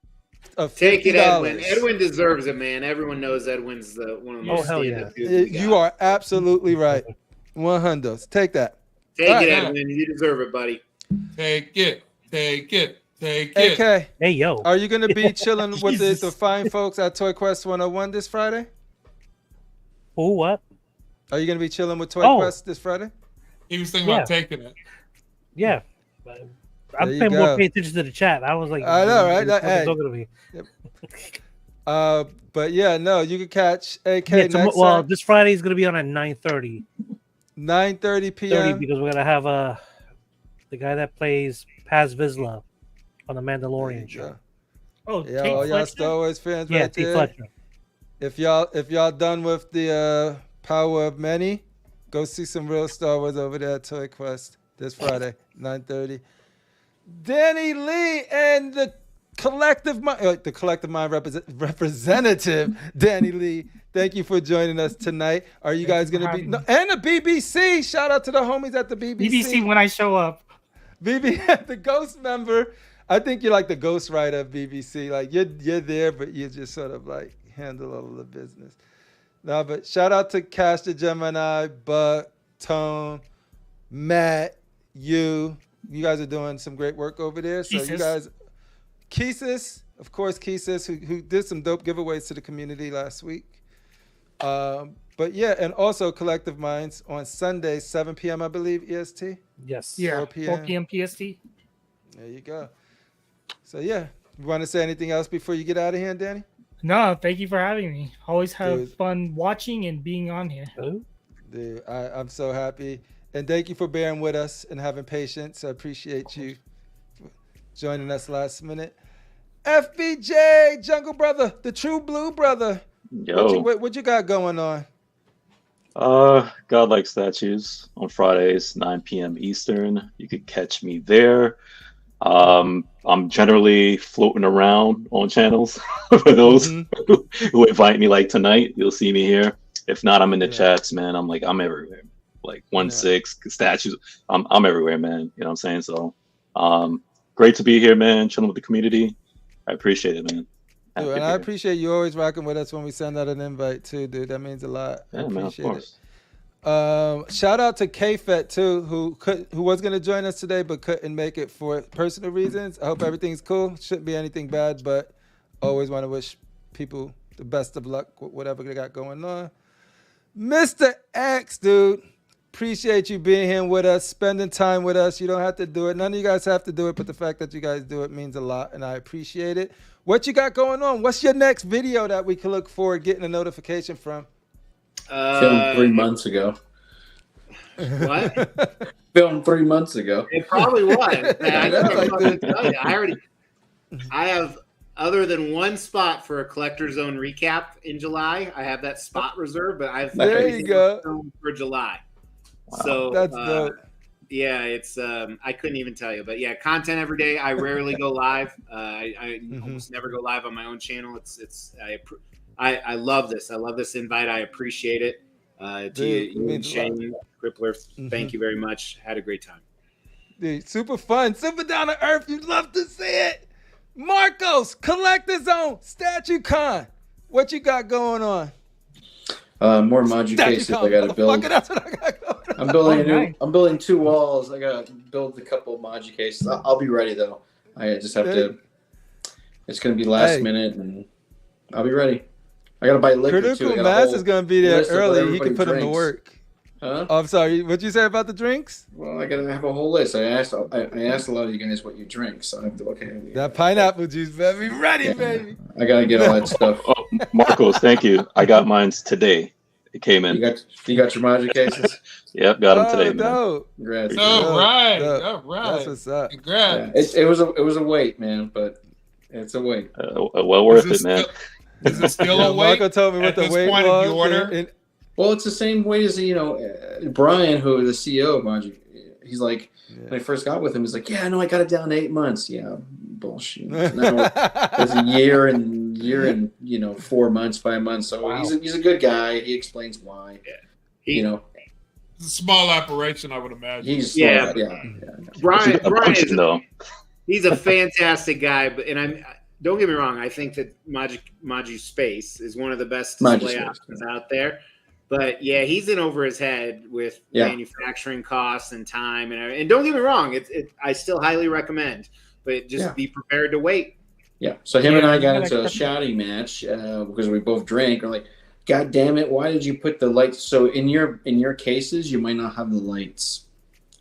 of $50?
Take it, Edwin. Edwin deserves it, man. Everyone knows Edwin's one of the most stand-up dudes.
You are absolutely right. 100. Take that.
Take it, Edwin. You deserve it, buddy.
Take it. Take it. Take it.
Okay.
Hey, yo.
Are you going to be chilling with the fine folks at Toy Quest 101 this Friday?
Oh, what?
Are you going to be chilling with Toy Quest this Friday?
He was thinking about taking it.
Yeah. I'm paying more attention to the chat. I was like,
I know, right?
Hey. To me.
But yeah, no, you can catch AK next
well, this Friday is going to be on at 9:30.
9:30 p.m.
Because we're going to have the guy that plays Paz Vizsla on the Mandalorian show.
Oh,
yeah, all y'all Star Wars fans right there.
Fletcher.
If y'all done with the Power of Many, go see some real Star Wars over there at Toy Quest this Friday, 9:30. Danny Lee and the the Collective Mind representative, Danny Lee. Thank you for joining us tonight. Are you guys going to be... No, and the BBC. Shout out to the homies at the BBC.
BBC when I show up.
the ghost member. I think you're like the ghost writer of BBC. Like you're there, but you just sort of like handle all of the business. No, but shout out to Cash the Gemini, Buck, Tone, Matt, you guys are doing some great work over there. So you guys, Keesis, of course, Keesis, who did some dope giveaways to the community last week. But yeah, and also Collective Minds on Sunday, 7 p.m. I believe EST.
Yes. Yeah. 4 p.m. PST.
There you go. So yeah, you want to say anything else before you get out of here, Danny?
No, thank you for having me. Always have fun watching and being on here.
Dude, I'm so happy. And thank you for bearing with us and having patience. I appreciate you joining us last minute. FBJ, Jungle Brother, the true blue brother.
Yo.
What you got going on?
Godlike Statues on Fridays, 9 p.m. Eastern. You could catch me there. I'm generally floating around on channels for those who invite me. Like tonight, you'll see me here. If not, I'm in the chats, man. I'm everywhere. Like 1-6 statues. I'm everywhere, man. You know what I'm saying? So, great to be here, man. Chilling with the community. I appreciate it, man.
Dude, and I appreciate you always rocking with us when we send out an invite too, dude. That means a lot. I appreciate it. Shout out to KFET too, who was going to join us today but couldn't make it for personal reasons. I hope everything's cool. Shouldn't be anything bad, but always want to wish people the best of luck with whatever they got going on. Mr. X, dude, appreciate you being here with us, spending time with us. You don't have to do it. None of you guys have to do it, but the fact that you guys do it means a lot, and I appreciate it. What you got going on? What's your next video that we can look forward getting a notification from?
Filmed 3 months ago.
What?
Filmed 3 months ago.
It probably was. I have, other than one spot for a CollectorZown recap in July, I have that spot reserved, but I've filmed for July. Wow. So
that's dope.
Yeah, it's I couldn't even tell you, but yeah, content every day. I rarely go live. I almost never go live on my own channel. I love this. I love this invite. I appreciate it. To you and Shane, CriPPleR, thank you very much. Had a great time.
Dude, super fun, super down to earth. You'd love to see it. Marcos, CollectorZown, STATUECON. What you got going on?
More module cases I got to build. That's what I got going on. I'm building 2 walls. I got to build a couple of module cases. I'll be ready though. I just have to. It's going to be last minute, and I'll be ready. I got to buy liquor too.
Critical Mass is going to be there early. He can put them to work.
Huh?
Oh, I'm sorry. What'd you say about the drinks?
Well, I got to have a whole list. I asked a lot of you guys what you drink, so I have to
that pineapple juice, baby. Ready, baby.
I got to get all that stuff.
Oh, Marcos, thank you. I got mine today. It came in.
You got your module cases?
Yep, got them today, man.
No.
Congrats.
All right.
That's what's up.
Congrats.
It was a wait, man, but it's a wait.
Well worth it, man.
Is it still a wait?
Marco told me what the wait was.
Well, it's the same way as Brian, who the CEO of Module. He's like, when I first got with him, he's like, yeah, no, I got it down to 8 months. Yeah, bullshit. Now it's a year and 4 months, 5 months. So wow. he's a good guy. He explains why. Yeah.
It's a small operation, I would imagine.
Brian he's a fantastic guy, and don't get me wrong. I think that Maju Space is one of the best display options out there. But yeah, he's in over his head with manufacturing costs and time, and don't get me wrong. I still highly recommend, but just be prepared to wait.
Yeah. So him and I got into a shouting match because we both drank. We're like, God damn it! Why did you put the lights? So in your cases, you might not have the lights.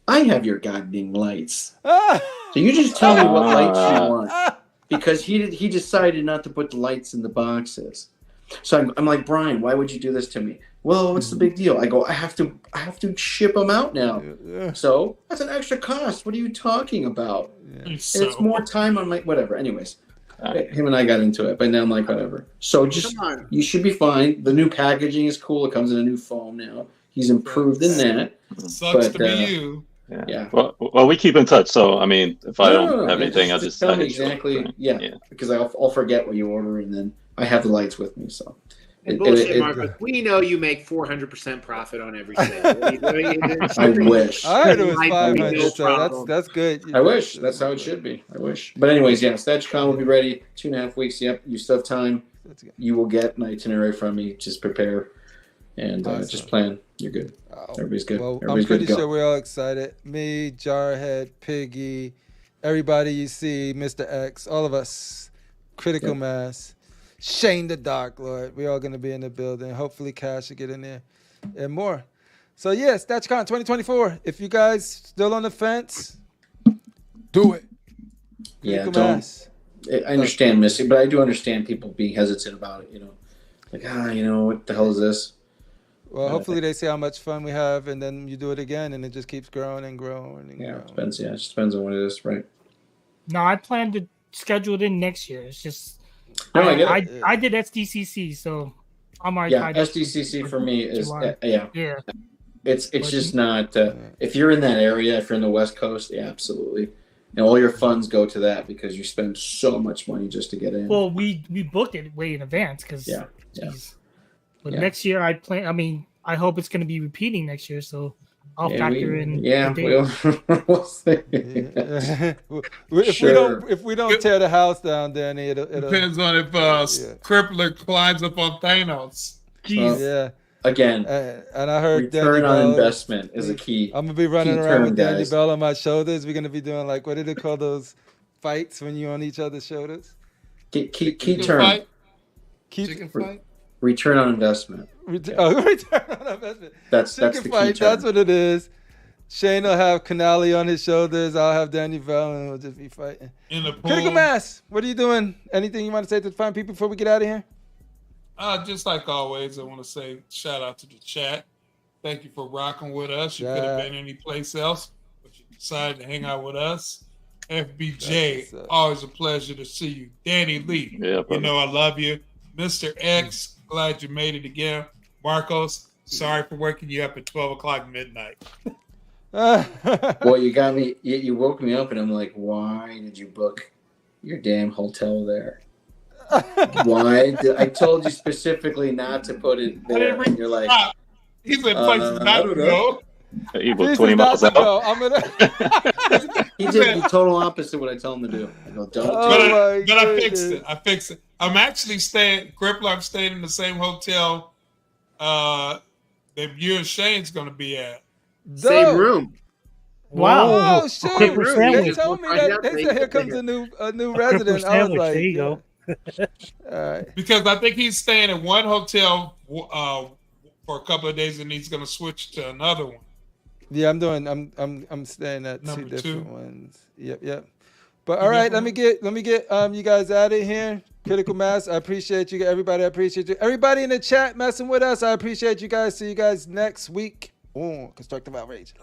I have your goddamn lights. So you just tell me what lights you want, because he decided not to put the lights in the boxes. So I'm like, Brian, why would you do this to me? Well, what's the big deal? I go, I have to ship them out now. So that's an extra cost. What are you talking about? It's more time on my whatever. Anyways, him and I got into it, but now I'm like, whatever. So you should be fine. The new packaging is cool. It comes in a new foam now. He's improved in that.
Sucks to be you.
Yeah. Well, we keep in touch. So I mean, if I don't have anything, I'll just
tell me exactly. Yeah, because I'll forget what you order, and then I have the lights with me. So.
And bullshit, Marcus. We know you make 400% profit on every sale.
I wish.
I heard it was 500. So that's good.
I wish. That's how it should be. I wish. But anyways, yeah, STATUECON will be ready 2.5 weeks. Yep, you still have time. You will get an itinerary from me. Just prepare and just plan. You're good. Everybody's good.
Well,
Everybody's
I'm pretty
good
sure we're all excited. Me, Jarhead, Piggy, everybody you see, Mr. X, all of us, Critical Mass. Shane the Dark Lord. We're all going to be in the building. Hopefully Cash will get in there and more. So, yeah, STATUECON 2024. If you guys still on the fence, do it.
Yeah, I understand, Missy, but I do understand people being hesitant about it, Like, what the hell is this?
Well, hopefully they see how much fun we have, and then you do it again, and it just keeps growing and growing. And
growing. It just depends on what it is, right?
No, I plan to schedule it in next year. It's just...
No,
I did SDCC, so I'm already.
Yeah, SDCC for me is It's just not. If you're in that area, if you're in the West Coast, absolutely, and all your funds go to that because you spend so much money just to get in.
Well, we booked it way in advance because But next year I plan. I mean, I hope it's going to be repeating next year, so I'll factor in.
Yeah, we'll see.
If we don't tear the house down, then it'll
depends on if CriPPleR climbs up on Thanos.
Yeah.
Again,
and I heard
return on investment is a key.
I'm gonna be running around with Danny Bell on my shoulders. We're gonna be doing like, what do they call those fights when you're on each other's shoulders?
Key term.
Chicken fight.
Return on investment.
Return on investment.
That's the key term.
That's what it is. Shane will have Canali on his shoulders. I'll have Danny Bell, and we'll just be fighting.
In the pool.
Critical Mass, what are you doing? Anything you want to say to the fine people before we get out of here?
Just like always, I want to say shout out to the chat. Thank you for rocking with us. You could have been any place else, but you decided to hang out with us. FBJ, always a pleasure to see you. Danny Lee, you know I love you. Mr. X, glad you made it again. Marcos, sorry for waking you up at 12 o'clock midnight.
Well, you got me. You woke me up, and I'm like, why did you book your damn hotel there? Why? I told you specifically not to put it there, and you're like,
he's in places not to go.
He booked 20 miles out.
He did the total opposite of what I told him to do. I go, don't.
But I fixed it. I'm actually staying. CriPPleR, I'm staying in the same hotel that you and Shane's going to be at.
Same room.
Wow.
Oh, shit. They told me that. They said, here comes a new resident. I was like,
there you go.
All right.
Because I think he's staying at one hotel for a couple of days, and he's going to switch to another one.
Yeah, I'm staying at
Number
two different
two.
ones. Yep. But all right, let me get you guys out of here. Critical Mass, I appreciate you. Everybody, I appreciate you. Everybody in the chat messing with us, I appreciate you guys. See you guys next week on Constructive Outrage.